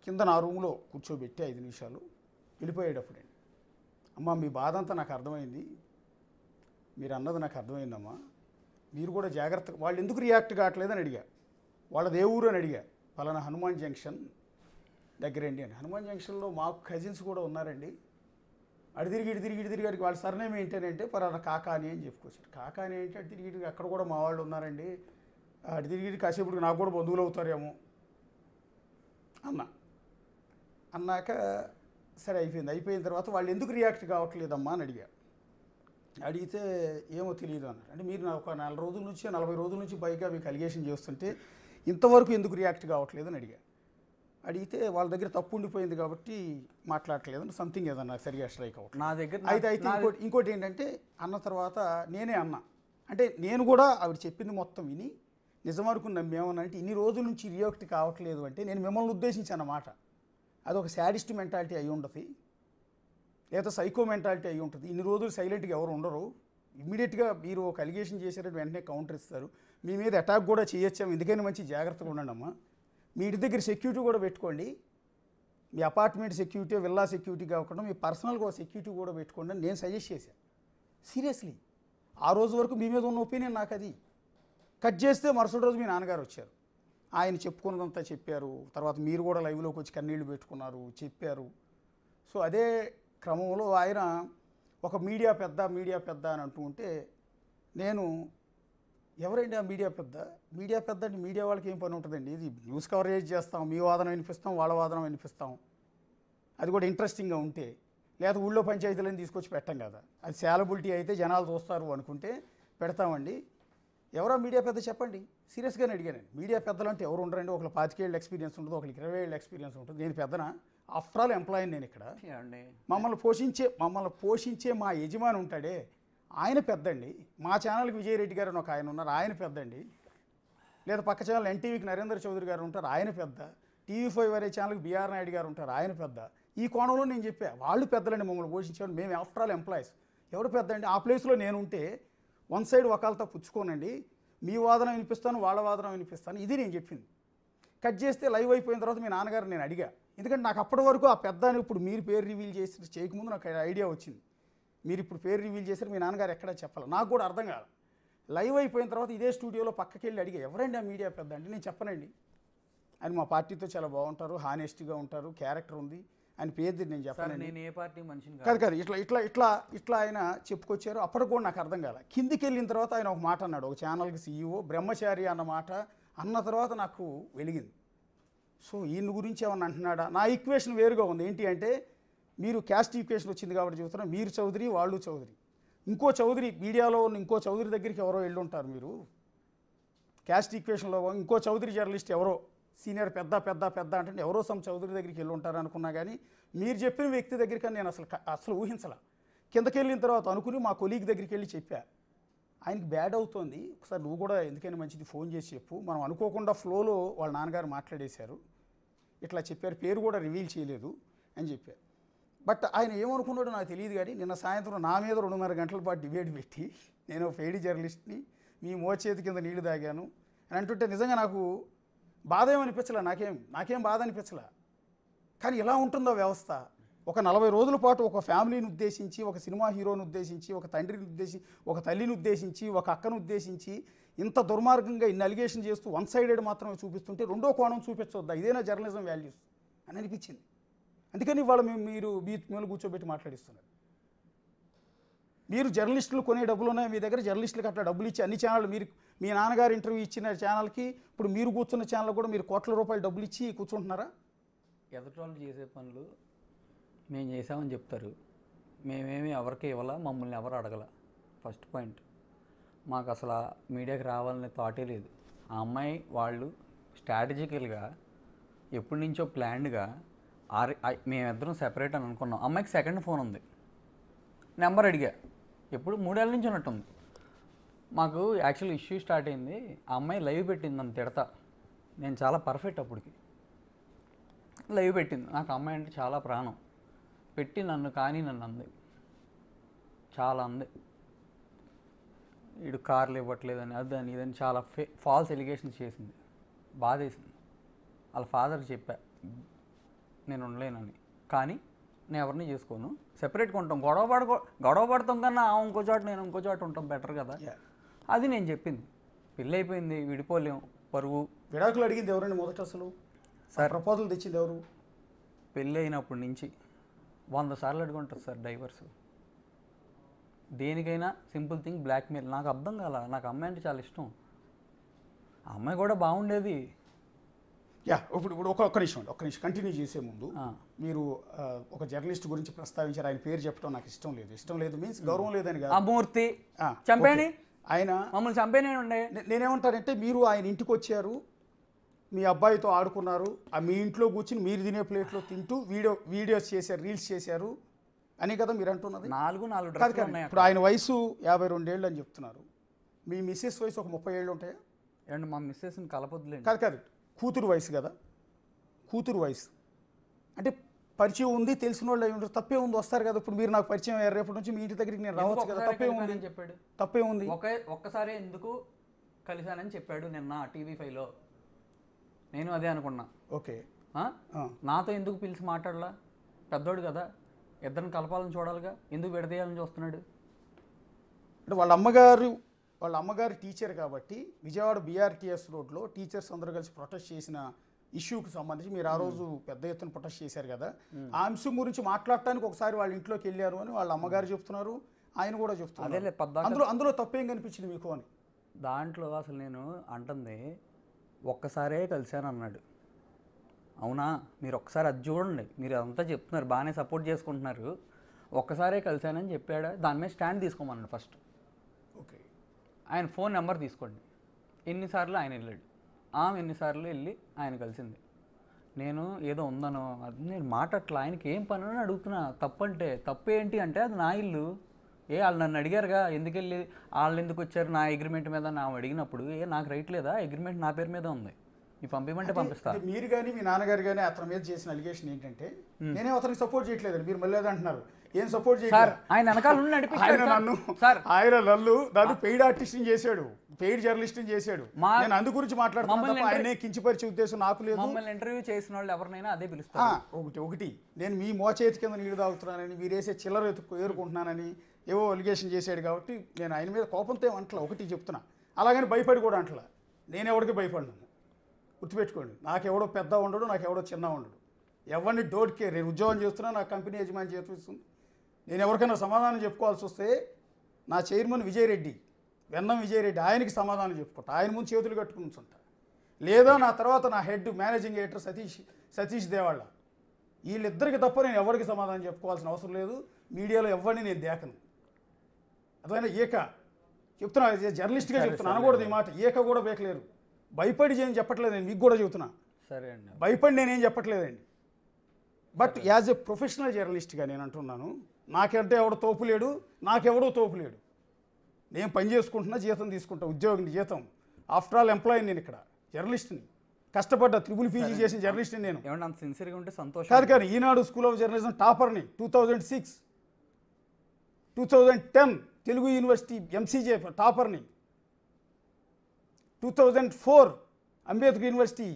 కింద నా రూమ్లో కూర్చోబెట్టి 5 నిమిషాలు వెళ్ళిపోయేటప్పుడండి, అమ్మ మీ బాధ అంతా నాకు అర్థమైంది, మీరు అన్నది నాకు అర్థమైందమ్మా, మీరు కూడా జాగ్రత్తగా, వాళ్ళు ఎందుకు రియాక్ట్ కావట్లేదని అడిగా. వాళ్ళది ఏ ఊరు అని అడిగా. పలానా హనుమాన్ జంక్షన్ దగ్గరండి అని. హనుమాన్ జంక్షన్లో మాకు కజిన్స్ కూడా ఉన్నారండి, అటు తిరిగి వాళ్ళ సర్నేమ్ ఏంటంటే పలానా కాకాని అని చెప్పుకొచ్చారు. కాకాని ఏంటి? అటు తిరిగి అక్కడ కూడా మా వాళ్ళు ఉన్నారండి, అటు తిరిగి కాసేపుడికి నాకు కూడా బంధువులు అవుతారేమో అన్నాక సరే అయిపోయిన తర్వాత వాళ్ళు ఎందుకు రియాక్ట్ కావట్లేదమ్మా అని అడిగితే ఏమో తెలియదు అన్నారు. అంటే మీరు ఒక 40 రోజుల నుంచి 40 రోజుల నుంచి పైగా మీకు అలిగేషన్ చేస్తుంటే ఇంతవరకు ఎందుకు రియాక్ట్ కావట్లేదు అని అడిగితే వాళ్ళ దగ్గర తప్పు ఉండిపోయింది కాబట్టి మాట్లాడట్లేదని సంథింగ్ ఏదన్నా సరిగా స్ట్రైక్ అవుట్ నా దగ్గర. అయితే ఇంకోటి ఏంటంటే అన్న తర్వాత నేనే అన్నా, అంటే నేను కూడా ఆవిడ చెప్పింది మొత్తం విని నిజం అనుకుని నమ్మేమనంటే ఇన్ని రోజుల నుంచి రియాక్ట్ కావట్లేదు అంటే నేను మిమ్మల్ని ఉద్దేశించి అన్నమాట. అదొక శాడిస్ట్ మెంటాలిటీ అయి ఉంటుంది, లేదా సైకో మెంటాలిటీ అయి ఉంటుంది. ఇన్ని రోజులు సైలెంట్గా ఎవరు ఉండరు, ఇమ్మీడియట్గా మీరు ఒక అలిగేషన్ చేశారంటే వెంటనే కౌంటర్ ఇస్తారు, మీ మీద అటాక్ కూడా చేయొచ్చాము, ఎందుకని మంచి జాగ్రత్తగా ఉండండి అమ్మా, మీ ఇంటి దగ్గర సెక్యూరిటీ కూడా పెట్టుకోండి, మీ అపార్ట్మెంట్ సెక్యూరిటీ విల్లా సెక్యూరిటీ కాకుండా మీ పర్సనల్గా సెక్యూరిటీ కూడా పెట్టుకోండి అని నేను సజెస్ట్ చేశాను. సీరియస్లీ ఆ రోజు వరకు మీ మీద ఉన్న ఒపీనియన్ నాకు అది. కట్ చేస్తే మరుసటి రోజు మీ నాన్నగారు వచ్చారు, ఆయన చెప్పుకున్నదంతా చెప్పారు, తర్వాత మీరు కూడా లైవ్లోకి వచ్చి కన్నీళ్ళు పెట్టుకున్నారు, చెప్పారు. సో అదే క్రమంలో ఆయన ఒక మీడియా పెద్ద అని అంటూ ఉంటే నేను ఎవరండి ఆ మీడియా పెద్ద అంటే మీడియా వాళ్ళకి ఏం పని ఉంటుందండి, ఇది న్యూస్ కవరేజ్ చేస్తాం, మీ వాదన వినిపిస్తాం, వాళ్ళ వాదన వినిపిస్తాం, అది కూడా ఇంట్రెస్టింగ్గా ఉంటే, లేదా ఊళ్ళో పంచాయతీలను తీసుకొచ్చి పెట్టాం కదా, అది సేలబిలిటీ అయితే జనాలు చూస్తారు అనుకుంటే పెడతామండి. ఎవరో మీడియా పెద్ద చెప్పండి, సీరియస్గానే అడిగాను. మీడియా పెద్దలు అంటే ఎవరు ఉండరండి, ఒకళ్ళు 25 ఏళ్ళ ఎక్స్పీరియన్స్ ఉంటుంది, ఒకరికి 20 ఏళ్ళ ఎక్స్పీరియన్స్ ఉంటుంది, నేను పెద్దనా? ఆఫ్టర్ ఆల్ ఎంప్లాయీ నేను ఇక్కడ. మమ్మల్ని పోషించే మా యజమాని ఉంటాడే ఆయన పెద్దండి. మా ఛానల్కి విజయరెడ్డి గారు అని ఒక ఆయన ఉన్నారు, ఆయన పెద్దండి. లేదా పక్క ఛానల్ ఎన్టీవీకి నరేంద్ర చౌదరి గారు ఉంటారు, ఆయన పెద్ద. TV5 అనే ఛానల్కి బిఆర్ నాయుడు గారు ఉంటారు, ఆయన పెద్ద. ఈ కోణంలో నేను చెప్పా, వాళ్ళు పెద్దలండి మమ్మల్ని పోషించారు, మేము ఆఫ్టర్ ఆల్ ఎంప్లాయీస్. ఎవరు పెద్దండి? ఆ ప్లేస్లో నేను ఉంటే వన్ సైడ్ ఒకళ్ళతో పుచ్చుకోనండి, మీ వాదన వినిపిస్తాను, వాళ్ళ వాదన వినిపిస్తాను, ఇది నేను చెప్పింది. కట్ చేస్తే లైవ్ అయిపోయిన తర్వాత మీ నాన్నగారు నేను అడిగా, ఎందుకంటే నాకు అప్పటి వరకు ఆ పెద్ద అని ఇప్పుడు మీరు పేరు రివీల్ చేసి చేయకముందు నాకు ఐడియా వచ్చింది, మీరు ఇప్పుడు పేరు రివీల్ చేశారు, మీ నాన్నగారు ఎక్కడా చెప్పాలి, నాకు కూడా అర్థం కాదు. లైవ్ అయిపోయిన తర్వాత ఇదే స్టూడియోలో పక్కకి వెళ్ళి అడిగా, ఎవరండి ఆ మీడియా పెద్ద అంటే, నేను చెప్పనండి, ఆయన మా పార్టీతో చాలా బాగుంటారు, హానెస్ట్గా ఉంటారు, క్యారెక్టర్ ఉంది, ఆయన పేరు నేను చెప్పాను. నేను ఏ పార్టీ మనిషిని కాదు ఇట్లా ఆయన చెప్పుకొచ్చారు. అప్పటికి కూడా నాకు అర్థం కాలే. కిందికి వెళ్ళిన తర్వాత ఆయన ఒక మాట అన్నాడు, ఒక ఛానల్కి CEO బ్రహ్మచారి అన్న మాట అన్న తర్వాత నాకు వెలిగింది. సో ఈయన గురించి ఏమన్నా అంటున్నాడా? నా ఈక్వేషన్ వేరుగా ఉంది. ఏంటి అంటే, మీరు క్యాస్ట్ ఈక్వేషన్ వచ్చింది కాబట్టి చెబుతున్నా, మీరు చౌదరి, వాళ్ళు చౌదరి, ఇంకో చౌదరి మీడియాలో ఉన్న ఇంకో చౌదరి దగ్గరికి ఎవరో వెళ్ళి ఉంటారు. మీరు క్యాస్ట్ ఈక్వేషన్లో ఇంకో చౌదరి జర్నలిస్ట్ ఎవరో సీనియర్ పెద్ద అంటే ఎవరో సమ్ చౌదరి దగ్గరికి వెళ్ళి ఉంటారు అనుకున్నా, కానీ మీరు చెప్పిన వ్యక్తి దగ్గరికి నేను అసలు ఊహించలా. కిందకి వెళ్ళిన తర్వాత అనుకుని మా కొలీగ్ దగ్గరికి వెళ్ళి చెప్పా, ఆయనకి బ్యాడ్ అవుతోంది, ఒకసారి నువ్వు కూడా ఎందుకైనా మంచిది ఫోన్ చేసి చెప్పు. మనం అనుకోకుండా ఫ్లోలో వాళ్ళ నాన్నగారు మాట్లాడేశారు, ఇట్లా చెప్పారు, పేరు కూడా రివీల్ చేయలేదు అని చెప్పారు. బట్ ఆయన ఏమనుకున్నాడో నాకు తెలియదు, కానీ నిన్న సాయంత్రం నా మీద 2.5 గంటల పాటు డిబేట్ పెట్టి, నేను పెయిడ్ జర్నలిస్ట్ని, మీ మోచేతి కింద నీళ్లు తాగాను అని అంటుంటే నిజంగా నాకు బాధ ఏమనిపించలే, నాకేం బాధ అనిపించలే. కానీ ఎలా ఉంటుందో వ్యవస్థ, ఒక 40 రోజుల పాటు ఒక ఫ్యామిలీని ఉద్దేశించి, ఒక సినిమా హీరోని ఉద్దేశించి, ఒక తండ్రిని ఉద్దేశించి, ఒక తల్లిని ఉద్దేశించి, ఒక అక్కను ఉద్దేశించి ఇంత దుర్మార్గంగా ఇన్ని అలిగేషన్ చేస్తూ వన్ సైడెడ్ మాత్రమే చూపిస్తుంటే రెండో కోణం చూపించొద్దా? ఇదేనా జర్నలిజం వాల్యూస్ అని అనిపించింది. అందుకని ఇవాళ మీరు కూర్చోబెట్టి మాట్లాడిస్తున్నారు. మీరు జర్నలిస్టులు కొనే డబ్బులు ఉన్నాయి మీ దగ్గర, జర్నలిస్టులకు అట్లా డబ్బులు ఇచ్చి అన్ని ఛానళ్ళు మీరు మీ నాన్నగారు ఇంటర్వ్యూ ఇచ్చిన ఛానల్కి ఇప్పుడు మీరు కూర్చున్న ఛానల్ కూడా మీరు కోట్ల రూపాయలు డబ్బులు ఇచ్చి కూర్చుంటున్నారా? ఎదుటి చేసే పనులు మేము చేసామని చెప్తారు, మేమేమి ఎవరికి ఇవ్వాలా, మమ్మల్ని ఎవరు అడగల. ఫస్ట్ పాయింట్, మాకు అసలు మీడియాకి రావాలనే థాటే లేదు. ఆ అమ్మాయి వాళ్ళు స్ట్రాటజికల్గా ఎప్పటి నుంచో ప్లాన్డ్గా మేమిద్దరం సెపరేట్ అని అనుకున్నాం. అమ్మాయికి సెకండ్ ఫోన్ ఉంది, నెంబర్ అడిగా, ఎప్పుడు 3 ఏళ్ళ నుంచి ఉన్నట్టుంది. మాకు యాక్చువల్ ఇష్యూ స్టార్ట్ అయింది, ఆ అమ్మాయి లైవ్ పెట్టింది నన్ను తిడతా. నేను చాలా పర్ఫెక్ట్ అప్పటికి. లైవ్ పెట్టింది, నాకు అమ్మాయి అంటే చాలా ప్రాణం. పెట్టి నన్ను అంది, చాలా అంది. వీడు కార్లు ఇవ్వట్లేదని అదని ఇదని చాలా ఫాల్స్ ఎలిగేషన్స్ చేసింది. బాధేసింది. వాళ్ళ ఫాదర్కి చెప్పా నేను ఉండలేనని, కానీ నేను ఎవరిని చేసుకోను, సెపరేట్గా ఉంటాం, గొడవ పడతాం కన్నా ఇంకో చోట నేను ఇంకో చోట ఉంటాం బెటర్ కదా, అది నేను చెప్పింది. పెళ్ళి అయిపోయింది, విడిపోలేం, పరువు. విడాకులు అడిగింది ఎవరండి మొదట? అసలు సార్ ప్రపోజల్ తెచ్చింది ఎవరు? పెళ్ళి అయినప్పటి నుంచి 100 సార్లు అడుగుంటుంది సార్ డైవర్స్. దేనికైనా సింపుల్ థింగ్ బ్లాక్మెయిల్. నాకు అర్థం కాల, నాకు అమ్మాయి అంటే చాలా ఇష్టం, ఆ అమ్మాయి కూడా బాగుండేది. ఇప్పుడు ఒక్క నిమిషం కంటిన్యూ చేసే ముందు మీరు ఒక జర్నలిస్ట్ గురించి ప్రస్తావించారు, ఆయన పేరు చెప్పడం నాకు ఇష్టం లేదు మీన్స్ గౌరవం లేదని కాదు. మూర్తి చంపేని, ఆయన మమ్మల్ని చంపేనే ఉండే. నేనేమంటానంటే మీరు ఆయన ఇంటికి వచ్చారు, మీ అబ్బాయితో ఆడుకున్నారు, మీ ఇంట్లో కూర్చుని మీరు తినే ప్లేట్లో తింటూ వీడియోస్ చేశారు, రీల్స్ చేశారు అని కదా మీరు అంటున్నది. 4 ఇప్పుడు ఆయన వయసు 52 ఏళ్ళు అని చెప్తున్నారు, మీ మిస్సెస్ వయసు ఒక 30 ఏళ్ళు ఉంటాయా? ఏమంటే మా మిస్సెస్ని కలపొద్దులేండి. కాదు కూతురు వయసు కదా, కూతురు వయసు అంటే పరిచయం ఉంది, తెలిసిన వాళ్ళు ఉంటారు, తప్పే ఉంది, వస్తారు కదా. ఇప్పుడు మీరు నాకు పరిచయం అయ్యారు, రేపటి నుంచి మీ ఇంటి దగ్గరికి నేను రావచ్చు కదా, తప్పే ఉంది అని చెప్పాడు. తప్పే ఉంది, ఒక్కసారి ఎందుకు కలిశానని చెప్పాడు నిన్న TV5లో. నేను అదే అనుకున్నా. ఓకే, నాతో ఎందుకు పిలిచి మాట్లాడలా? పెద్దోడు కదా, ఇద్దరిని కలపాలని చూడాలిగా, ఎందుకు విడదీయాలని చూస్తున్నాడు? అంటే వాళ్ళ అమ్మగారు టీచర్ కాబట్టి విజయవాడ BRTS రోడ్లో టీచర్స్ అందరూ కలిసి ప్రొటెస్ట్ చేసిన ఇష్యూకి సంబంధించి మీరు ఆ రోజు పెద్ద ఎత్తున ప్రొటెస్ట్ చేశారు కదా, ఆ అంశం గురించి మాట్లాడటానికి ఒకసారి వాళ్ళ ఇంట్లోకి వెళ్ళారు అని వాళ్ళ అమ్మగారు చెప్తున్నారు, ఆయన కూడా చెప్తున్నారు. అందులో తప్పేం కనిపించింది మీకు అని? దాంట్లో అసలు నేను అంటుంది ఒక్కసారే కలిశాను అన్నాడు. అవునా, మీరు ఒక్కసారి అది చూడండి, మీరు అదంతా చెప్తున్నారు, బాగానే సపోర్ట్ చేసుకుంటున్నారు, ఒక్కసారే కలిశానని చెప్పాడా, దాని మీద స్టాండ్ తీసుకోమన్నాడు ఫస్ట్. ఓకే, ఆయన ఫోన్ నెంబర్ తీసుకోండి, ఎన్నిసార్లు ఆయన వెళ్ళాడు, ఎన్నిసార్లు వెళ్ళి ఆయన కలిసింది. నేను ఏదో ఉందనో అది నేను మాట్లాడట్లా, ఆయనకి ఏం పని అని అడుగుతున్నా. తప్పంటే తప్పేంటి అంటే అది నా ఇల్లు, వాళ్ళు నన్ను అడిగారుగా ఎందుకు వెళ్ళి వాళ్ళు ఎందుకు వచ్చారు నా అగ్రిమెంట్ మీద నా అడిగినప్పుడు, నాకు రైట్ లేదా? అగ్రిమెంట్ నా పేరు మీద ఉంది, మీ పంపించమంటే పంపిస్తా. మీరు కానీ మీ నాన్నగారు కానీ అతని మీద చేసిన అలిగేషన్ ఏంటంటే నేనే అతనికి సపోర్ట్ చేయట్లేదు, మీరు మళ్ళీ అంటున్నారు. ఏం సపోర్ట్ చేయట్లేదు, ఆయన వెనకాల నన్ను పెయిడ్ ఆర్టిస్ట్ చేశాడు, పెయిడ్ జర్నలిస్ట్ చేశాడు. నేను అందు గురించి మాట్లాడుతున్నాను, ఆయనే కించపరిచే ఉద్దేశం నాకు లేదు. మమ్మల్ని ఇంటర్వ్యూ చేసిన వాళ్ళు ఎవరినైనా అదే పిలుస్తారు. ఒకటి నేను మీ మోచేతి కింద నీళ్ళు తాగుతున్నానని, మీరేసే చిల్లర ఏరుకుంటున్నానని ఏవో అలిగేషన్ చేశాడు కాబట్టి నేను ఆయన మీద కోపంతో అంటలా, ఒకటి చెప్తున్నా. అలాగని భయపడి కూడా అంటలా, నేను ఎవరికి భయపడినాను గుర్తుపెట్టుకోండి. నాకెవడో పెద్ద ఉండడు, నాకెవడో చిన్న ఉండడు, ఎవరిని డోంట్ కేర్. నేను ఉద్యోగం చేస్తున్నా, నా కంపెనీ యజమాని చేస్తుంది. నేను ఎవరికైనా సమాధానం చెప్పుకోవాల్సి వస్తే నా చైర్మన్ విజయరెడ్డి, వెన్నం విజయరెడ్డి, ఆయనకి సమాధానం చెప్పుకుంటా, ఆయన ముందు చేతులు కట్టుకుని ఉంచుంటా. లేదా నా తర్వాత నా హెడ్ మేనేజింగ్ ఎడిటర్ సతీష్ దేవాళ్ళ, వీళ్ళిద్దరికి తప్ప నేను ఎవరికి సమాధానం చెప్పుకోవాల్సిన అవసరం లేదు. మీడియాలో ఎవరిని నేను దేకను. అదైనా చెప్తున్నా, జర్నలిస్ట్గా చెప్తున్నా, అనకూడదు ఈ మాట. కూడా బేకలేరు, భయపడి చేయని చెప్పట్లేదు, నేను మీకు కూడా చెబుతున్నా. సరే అండి, భయపడి నేనేం చెప్పట్లేదండి. బట్ యాజ్ ఎ ప్రొఫెషనల్ జర్నలిస్ట్గా నేను అంటున్నాను, నాకంటే ఎవడో తోపులేడు, నాకెవడో తోపులేడు. నేను పని చేసుకుంటున్నా, జీతం తీసుకుంటా, ఉద్యోగిని జీతం. ఆఫ్టర్ ఆల్ ఎంప్లాయీ, నేను ఇక్కడ జర్నలిస్ట్ని, కష్టపడ్డా, ట్రిపుల్ PG చేసిన జర్నలిస్ట్ని నేను. ఏమన్నా సిన్సియర్గా ఉంటే సంతోషం. కానీ ఈనాడు స్కూల్ ఆఫ్ జర్నలిజం టాపర్ని 2006, 2010 తెలుగు యూనివర్సిటీ MCJ టాపర్ని, 2004 Ambedkar university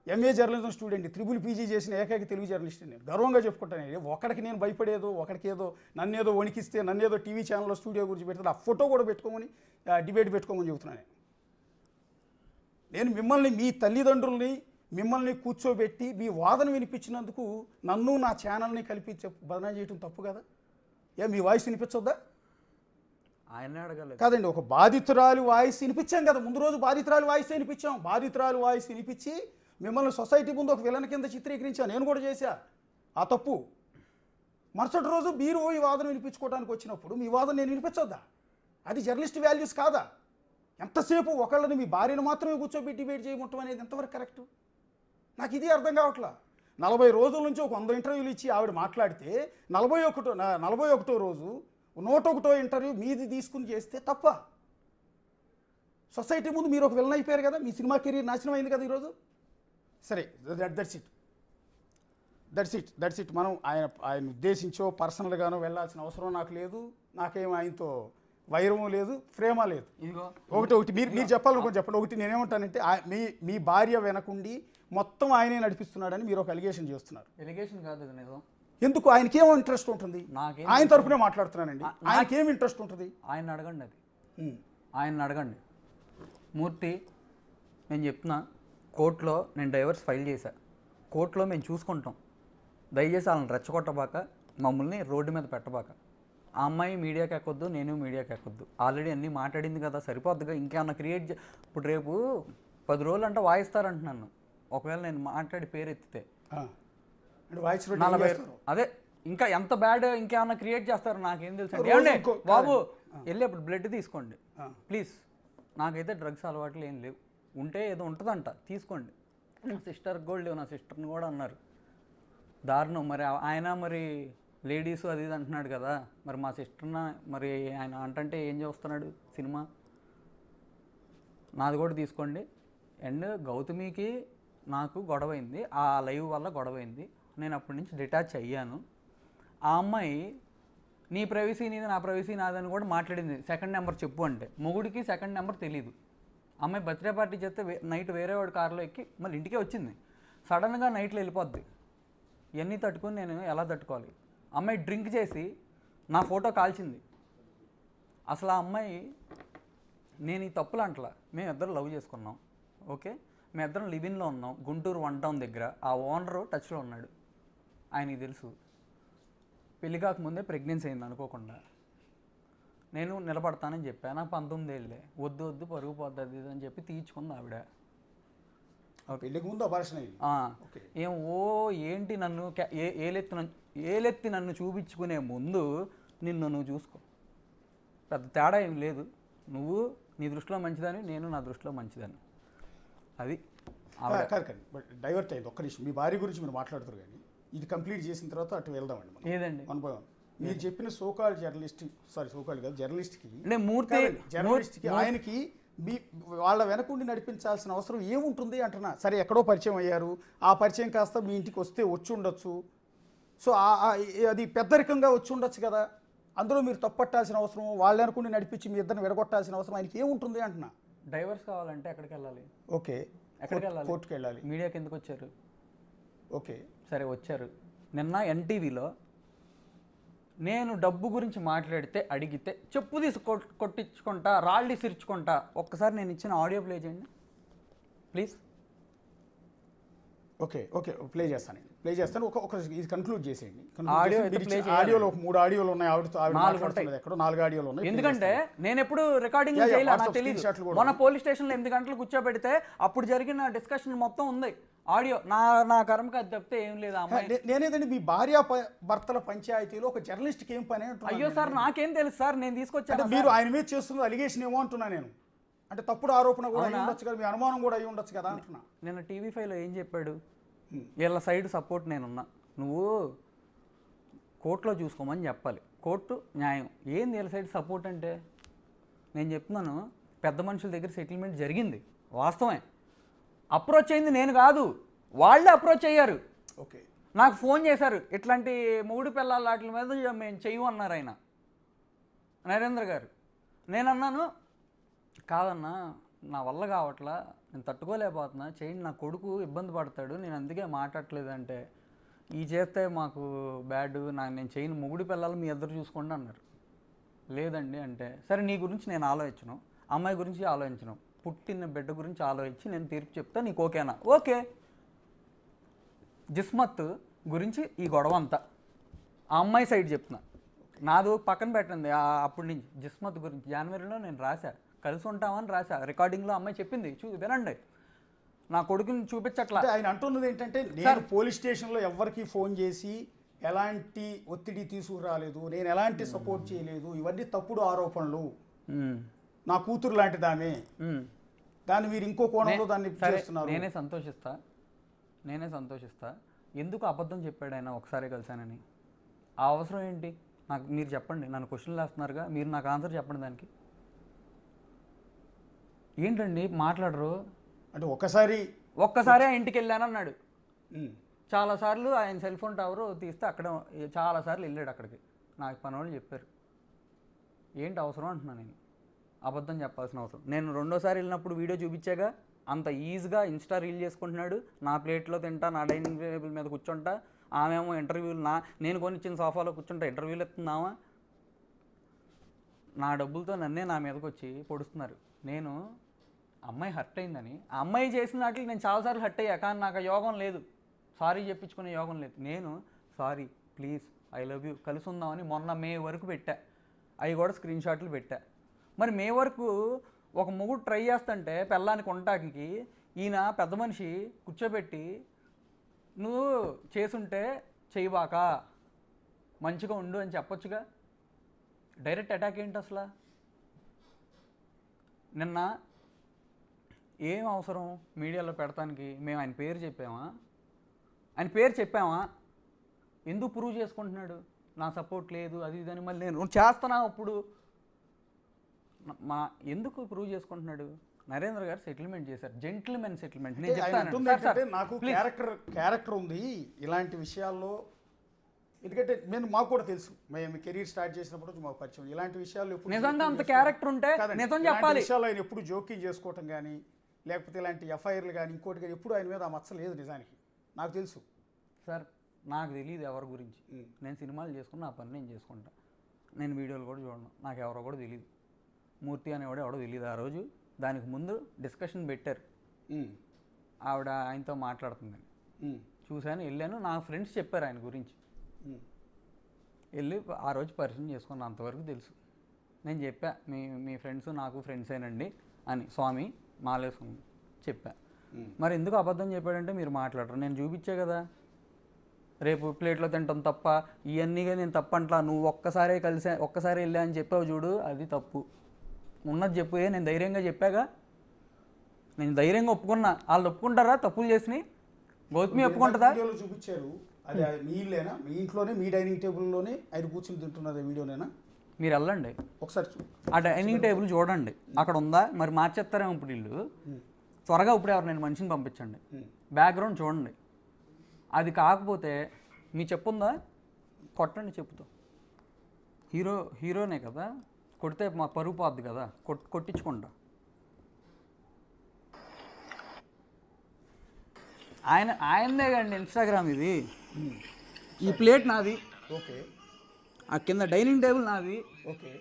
MA journalism student, triple PG చేసిన ఏకైక తెలుగు జర్నలిస్ట్ నేను గర్వంగా చెప్పుకుంటాను. ఒకడికి నేను భయపడేదో, ఒకడికి ఏదో నన్నేదో వణికిస్తే, నన్నేదో టీవీ ఛానల్లో స్టూడియో గురించి పెడితే ఆ ఫోటో కూడా పెట్టుకోమని, డిబేట్ పెట్టుకోమని చెబుతున్నాను. నేను మిమ్మల్ని, మీ తల్లిదండ్రుల్ని మిమ్మల్ని కూర్చోబెట్టి మీ వాదన వినిపించినందుకు నన్ను నా ఛానల్ని కలిపి బదనాం చేయటం తప్పు కదా? మీ వాయిస్ వినిపించొద్దా? ఆయనే అడగలేదు. కాదండి, ఒక బాధితురాలు వాయిస్ వినిపించాం కదా, ముందు రోజు బాధితురాలు వాయిస్ వినిపించాం. బాధితురాలు వాయిస్ వినిపించి మిమ్మల్ని సొసైటీ ముందు ఒక విలన్ కింద చిత్రీకరించాను. నేను కూడా చేశా ఆ తప్పు. మరుసటి రోజు మీరు ఈ వాదన వినిపించుకోవడానికి వచ్చినప్పుడు మీ వాదన నేను వినిపించొద్దా? అది జర్నలిస్ట్ వాల్యూస్ కాదా? ఎంతసేపు ఒకళ్ళని, మీ భార్యను మాత్రమే కూర్చోబెట్టి డిబేట్ చేయమంటాం అనేది ఎంతవరకు కరెక్టు? నాకు ఇది అర్థం కావట్లా. 40 రోజుల నుంచి ఒక 100 ఇంటర్వ్యూలు ఇచ్చి ఆవిడ మాట్లాడితే 41వ రోజు 101వ ఇంటర్వ్యూ మీది తీసుకుని చేస్తే తప్ప? సొసైటీ ముందు మీరు ఒక విలన్ అయిపోయారు కదా, మీ సినిమా కెరీర్ నాశనం అయింది కదా ఈరోజు. సరే, దట్స్ ఇట్. మనం ఆయన ఉద్దేశించో పర్సనల్గానో వెళ్ళాల్సిన అవసరం నాకు లేదు. నాకేం ఆయనతో వైరము లేదు, ప్రేమ లేదు. ఒకటి మీరు చెప్పాలనుకోని చెప్పండి. ఒకటి నేనేమంటానంటే, మీ భార్య వెనకుండి మొత్తం ఆయనే నడిపిస్తున్నాడని మీరు ఒక అలిగేషన్ చేస్తున్నారు. ఎలిగేషన్ కాదు, నిజం. ఎందుకు? ఆయనకేమో ఇంట్రెస్ట్ ఉంటుంది. ఆయన తరపునే మాట్లాడుతున్నానండి. ఆయనకేం ఇంట్రెస్ట్ ఉంటుంది? ఆయన అడగండి. అది ఆయన అడగండి. మూర్తి, నేను చెప్తున్నా, కోర్టులో నేను డైవర్స్ ఫైల్ చేశా. కోర్టులో మేము చూసుకుంటాం. దయచేసి వాళ్ళని రెచ్చగొట్టబాక, మమ్మల్ని రోడ్డు మీద పెట్టబాక. ఆ అమ్మాయి మీడియాకి ఎక్కొద్దు, నేను మీడియాకి ఎక్కొద్దు. ఆల్రెడీ అన్నీ మాట్లాడింది కదా, సరిపోద్దుగా. ఇంకేమన్నా క్రియేట్ ఇప్పుడు రేపు 10 రోజులు అంటే వాయిస్తారంటున్నాను. ఒకవేళ నేను మాట్లాడి పేరు ఎత్తితే అదే ఇంకా ఎంత బ్యాడ్, ఇంకేమన్నా క్రియేట్ చేస్తారు నాకేం తెలుసు. ఏమండి బాబు, వెళ్ళి అప్పుడు బ్లడ్ తీసుకోండి ప్లీజ్. నాకైతే డ్రగ్స్ అలవాట్లు ఏం లేవు. ఉంటే ఏదో ఉంటుందంట, తీసుకోండి. సిస్టర్కి కూడా లేవు, నా సిస్టర్ని కూడా అన్నారు. దారుణం. మరి ఆయన మరి లేడీస్ అది ఇది అంటున్నాడు కదా, మరి మా సిస్టర్న మరి ఆయన అంటే ఏం చేస్తున్నాడు సినిమా? నాది కూడా తీసుకోండి. అండ్ గౌతమికి నాకు గొడవైంది, ఆ లైవ్ వల్ల గొడవైంది. నేను అప్పటి నుంచి డిటాచ్ అయ్యాను. ఆ అమ్మాయి నీ ప్రైవసీ నీది, నా ప్రైవసీ నాదని కూడా మాట్లాడింది. సెకండ్ నెంబర్ చెప్పు అంటే, మొగుడికి సెకండ్ నెంబర్ తెలీదు. అమ్మాయి బర్త్డే పార్టీ చేస్తే నైట్ వేరే వాడి కారులో ఎక్కి మళ్ళీ ఇంటికే వచ్చింది. సడన్గా నైట్లో వెళ్ళిపోద్ది. ఇవన్నీ తట్టుకొని నేను ఎలా తట్టుకోవాలి? అమ్మాయి డ్రింక్ చేసి నా ఫోటో కాల్చింది. అసలు ఆ అమ్మాయి, నేను ఈ తప్పులు అంటలా, మేము ఇద్దరు లవ్ చేసుకున్నాం, ఓకే, మేము ఇద్దరం లివిన్లో ఉన్నాం గుంటూరు 1 టౌన్ దగ్గర. ఆ ఓనరు టచ్లో ఉన్నాడు, ఆయనకి తెలుసు. పెళ్లి కాకముందే ప్రెగ్నెన్సీ అయింది అనుకోకుండా. నేను నిలబడతానని చెప్పాను. నాకు 19 ఏళ్ళే. వద్దు పరుగు పోద్ది అని చెప్పి తీర్చుకుంది ఆవిడ. పెళ్ళికి ముందు అపార్షన్ అయింది. ఏం ఏంటి నన్ను ఏలెత్తి నన్ను చూపించుకునే ముందు నువ్వు చూసుకో. పెద్ద తేడా ఏం లేదు. నువ్వు నీ దృష్టిలో మంచిదని, నేను నా దృష్టిలో మంచిదని. అది బట్ డైవర్ట్ అయింది. ఒక్క నిమిషం, మీ భార్య గురించి మీరు మాట్లాడుతారు కానీ ఇది కంప్లీట్ చేసిన తర్వాత అటు వెళ్దామండి. ఏదండి మీరు చెప్పిన సోకాల్ జర్నలిస్ట్, సోకాల్ కాదు, జర్నలిస్ట్కి ఆయనకి మీ వాళ్ళ వెనకుండి నడిపించాల్సిన అవసరం ఏముంటుంది అంటున్నా. సరే, ఎక్కడో పరిచయం అయ్యారు, ఆ పరిచయం కాస్త మీ ఇంటికి వస్తే వచ్చి ఉండొచ్చు. సో అది పెద్దరికంగా వచ్చి ఉండొచ్చు కదా. అందులో మీరు తప్పట్టాల్సిన అవసరం, వాళ్ళ వెనకుండి నడిపించి మీ ఇద్దరిని విడగొట్టాల్సిన అవసరం ఆయనకి ఏముంటుంది అంటున్నా. డైవర్స్ కావాలంటే ఎక్కడికి వెళ్ళాలి? ఓకే, ఎక్కడికి వెళ్ళాలి? కోర్టుకి వెళ్ళాలి. మీడియాకి ఎందుకు వచ్చారు? ఓకే, సరే వచ్చారు. నిన్న ఎన్టీవీలో నేను డబ్బు గురించి మాట్లాడితే, అడిగితే చెప్పు తీసి కొట్టించుకుంటా, రాళ్ళు సిరుచుకుంటా. ఒక్కసారి నేను ఇచ్చిన ఆడియో ప్లే చేయండి ప్లీజ్. ఓకే ప్లే చేస్తాను. ఒక ఇది కన్క్లూడ్ చేసేయండి. ఆడియోలో ఒక 3 ఆడియోలు ఉన్నాయి. ఎక్కడో 4 ఆడియోలు ఉన్నాయి. ఎందుకంటే నేను ఎప్పుడు రికార్డింగ్ చేయలేదు, నాకు తెలియదు. మొన్న పోలీస్ స్టేషన్లో 8 గంటలు కూర్చోబెడితే అప్పుడు జరిగిన డిస్కషన్ మొత్తం ఉంది ఆడియో. నా కర్మకి అది తప్పితే ఏం లేదు. నేనేదండి, మీ భార్య భర్తల పంచాయతీలో ఒక జర్నలిస్ట్కి ఏం పని? అయ్యో సార్, నాకేం తెలుసు సార్, నేను తీసుకొచ్చాను. మీరు ఆయన మీద చేస్తున్న అలిగేషన్ ఏమో అంటున్నా నేను. అంటే తప్పుడు ఆరోపణ కూడా అయి ఉండొచ్చు కదా, మీ అనుమానం కూడా అయి ఉండొచ్చు కదా అంటున్నా. నేను TV5లో ఏం చెప్పాడు? వీళ్ళ సైడ్ సపోర్ట్ నేనున్నా, నువ్వు కోర్టులో చూసుకోమని చెప్పాలి. కోర్టు న్యాయం ఏంది? వీళ్ళ సైడ్ సపోర్ట్ అంటే నేను చెప్తున్నాను, పెద్ద మనుషుల దగ్గర సెటిల్మెంట్ జరిగింది, వాస్తవమే. అప్రోచ్ అయింది నేను కాదు, వాళ్ళే అప్రోచ్ అయ్యారు. ఓకే, నాకు ఫోన్ చేశారు, ఇట్లాంటి మూడు పిల్లల వాటి మీద మేము చెయ్యమన్నారు ఆయన, నరేంద్ర గారు. నేనన్నాను, కాదన్నా నా వల్ల కావట్లా, నేను తట్టుకోలేకపోతున్నా, చేయండి, నా కొడుకు ఇబ్బంది పడతాడు, నేను అందుకే మాట్లాడట్లేదు. అంటే ఈ చేస్తే మాకు బ్యాడ్, నేను చేయను, మొగుడి పిల్లలు మీ ఇద్దరు చూసుకోండి అన్నారు. లేదండి అంటే, సరే నీ గురించి నేను ఆలోచించను, అమ్మాయి గురించి ఆలోచించను, పుట్టిన బిడ్డ గురించి ఆలోచించి నేను తీర్పు చెప్తా, నీకు ఓకేనా? ఓకే. జిస్మత్ గురించి ఈ గొడవ అంతా ఆ అమ్మాయి సైడ్ చెప్తున్నా. నాది పక్కన పెట్టండి అప్పటి నుంచి జిస్మత్ గురించి జనవరిలో నేను రాశా, కలిసి ఉంటామని రాశా. రికార్డింగ్లో అమ్మాయి చెప్పింది, వినండి. నా కొడుకుని చూపించట్లా. అంటే ఆయన అంటున్నది ఏంటంటే, నేను పోలీస్ స్టేషన్లో ఎవరికి ఫోన్ చేసి ఎలాంటి ఒత్తిడి తీసుకురాలేదు, నేను ఎలాంటి సపోర్ట్ చేయలేదు, ఇవన్నీ తప్పుడు ఆరోపణలు, నా కూతురు లాంటిది ఆమె, దాన్ని మీరు ఇంకో కోణంలో దాన్ని చేస్తున్నారు. నేనే సంతోషిస్తా. ఎందుకు అబద్ధం చెప్పాడు ఆయన ఒకసారి కలిశానని? ఆ అవసరం ఏంటి నాకు? మీరు చెప్పండి. నన్ను క్వశ్చన్లు వేస్తున్నారుగా, మీరు నాకు ఆన్సర్ చెప్పండి దానికి. ఏంటండి మాట్లాడరు? అంటే ఒక్కసారి ఆ ఇంటికి వెళ్ళానన్నాడు. చాలాసార్లు ఆయన సెల్ ఫోన్ టవర్ తీస్తే అక్కడ చాలాసార్లు వెళ్ళాడు అక్కడికి. నాకు పని వాళ్ళు చెప్పారు. ఏంటి అవసరం అంటున్నా నేను. అబద్ధం చెప్పాల్సిన అవసరం. నేను రెండోసారి వెళ్ళినప్పుడు వీడియో చూపించాగా, అంత ఈజీగా ఇన్స్టా రీల్ చేసుకుంటున్నాడు. నా ప్లేట్లో తింటా, నా డైనింగ్ టేబుల్ మీద కూర్చుంటా, ఆమెమో ఇంటర్వ్యూలు నేను కొనిచ్చిన సోఫాలో కూర్చుంటా ఇంటర్వ్యూలు ఎత్తున్నావా? నా డబ్బులతో నన్నే నా మీదకి వచ్చి పొడుస్తున్నారు. నేను అమ్మాయి హర్ట్ అయిందని, ఆ అమ్మాయి చేసిన వాటికి నేను చాలాసార్లు హర్ట్ అయ్యా, కానీ నాకు ఆ యోగం లేదు, సారీ చెప్పించుకునే యోగం లేదు. నేను sorry, please, I love you, కలిసి ఉందామని మొన్న మే వరకు పెట్టా. అవి కూడా స్క్రీన్ షాట్లు పెట్టా. మరి మే వరకు ఒక మొగుడు ట్రై చేస్తుంటే పెళ్ళానికి ఉండటానికి ఈయన పెద్ద మనిషి కూర్చోబెట్టి, నువ్వు చేసుంటే చేయబాక, మంచిగా ఉండు అని చెప్పొచ్చుగా. డైరెక్ట్ అటాక్ ఏంటి అసలు? నిన్న ఏం అవసరం మీడియాలో పెడతానికి? మేము ఆయన పేరు చెప్పామా? ఎందుకు ప్రూవ్ చేసుకుంటున్నాడు నా సపోర్ట్ లేదు అది ఇదని? మళ్ళీ నేను చేస్తున్నా అప్పుడు ఎందుకు ప్రూవ్ చేసుకుంటున్నాడు? నరేంద్ర గారు సెటిల్మెంట్ చేశారు, జెంటిల్మెన్ సెటిల్మెంట్. నేను చెప్తాను, నాకు క్యారెక్టర్ ఉంది ఇలాంటి విషయాల్లో. ఎందుకంటే మాకు కూడా తెలుసు, మేము కెరీర్ స్టార్ట్ చేసినప్పుడు మాకు పరిచయం. ఇలాంటి విషయాల్లో నిజంగా అంత క్యారెక్టర్ ఉంటే నిజం చెప్పాలి. విషయాల్లో ఆయన ఎప్పుడు జోక్యం చేసుకోవటం కానీ, లేకపోతే ఇలాంటి ఎఫ్ఐఆర్లు కానీ ఇంకోటి కానీ ఎప్పుడు ఆయన మీద ఆ మచ్చ లేదు. నిజానికి నాకు తెలుసు సార్, నాకు తెలియదు ఎవరి గురించి. నేను సినిమాలు చేసుకుని నా పని నేను చేసుకుంటా. నేను వీడియోలు కూడా చూడను, నాకు ఎవరో కూడా తెలియదు. మూర్తి అనేవాడు ఎవడో తెలియదు. ఆ రోజు దానికి ముందు డిస్కషన్ పెట్టారు, ఆవిడ ఆయనతో మాట్లాడుతుందని చూశాను, వెళ్ళాను. నా ఫ్రెండ్స్ చెప్పారు ఆయన గురించి, వెళ్ళి ఆ రోజు పరిచయం చేసుకున్నాను. అంతవరకు తెలుసు. నేను చెప్పా, మీ ఫ్రెండ్స్ నాకు ఫ్రెండ్సేనండి అని, స్వామి మాలేసుకుని చెప్పా. మరి ఎందుకు అబద్ధం చెప్పాడంటే మీరు మాట్లాడరు. నేను చూపించే కదా, రేపు ప్లేట్లో తింటాం తప్ప, ఇవన్నీగా నేను తప్పంట్లా. నువ్వు ఒక్కసారి వెళ్ళా అని చెప్పావు చూడు, అది తప్పు. ఉన్నది చెప్పు. నేను ధైర్యంగా చెప్పాగా, నేను ధైర్యంగా ఒప్పుకున్నా. వాళ్ళు ఒప్పుకుంటారా తప్పులు చేసినాయి? గౌతమి ఒప్పుకుంటుందా? చూపించారు, అది మీ ఇల్లేనా? మీ ఇంట్లోనే, మీ డైనింగ్ టేబుల్లోనే ఆయన కూర్చుని తింటున్నది వీడియోనేనా? మీరు వెళ్ళండి ఒకసారి, ఆ డైనింగ్ టేబుల్ చూడండి, అక్కడ ఉందా? మరి మార్చేస్తారేమో ఇప్పుడు ఇల్లు. త్వరగా ఇప్పుడు ఎవరు నేను మనిషిని పంపించండి, బ్యాక్గ్రౌండ్ చూడండి. అది కాకపోతే మీ చెప్పుందా? కొట్టండి చెప్పుతో. హీరోనే కదా, కొడితే మా పరుగు పోద్ది కదా, కొట్టించుకుంటా. ఆయనదే కండి ఇన్స్టాగ్రామ్ ఇది. ఈ ప్లేట్ నాది, ఓకే. ఆ కింద డైనింగ్ టేబుల్ నాది, ఓకే.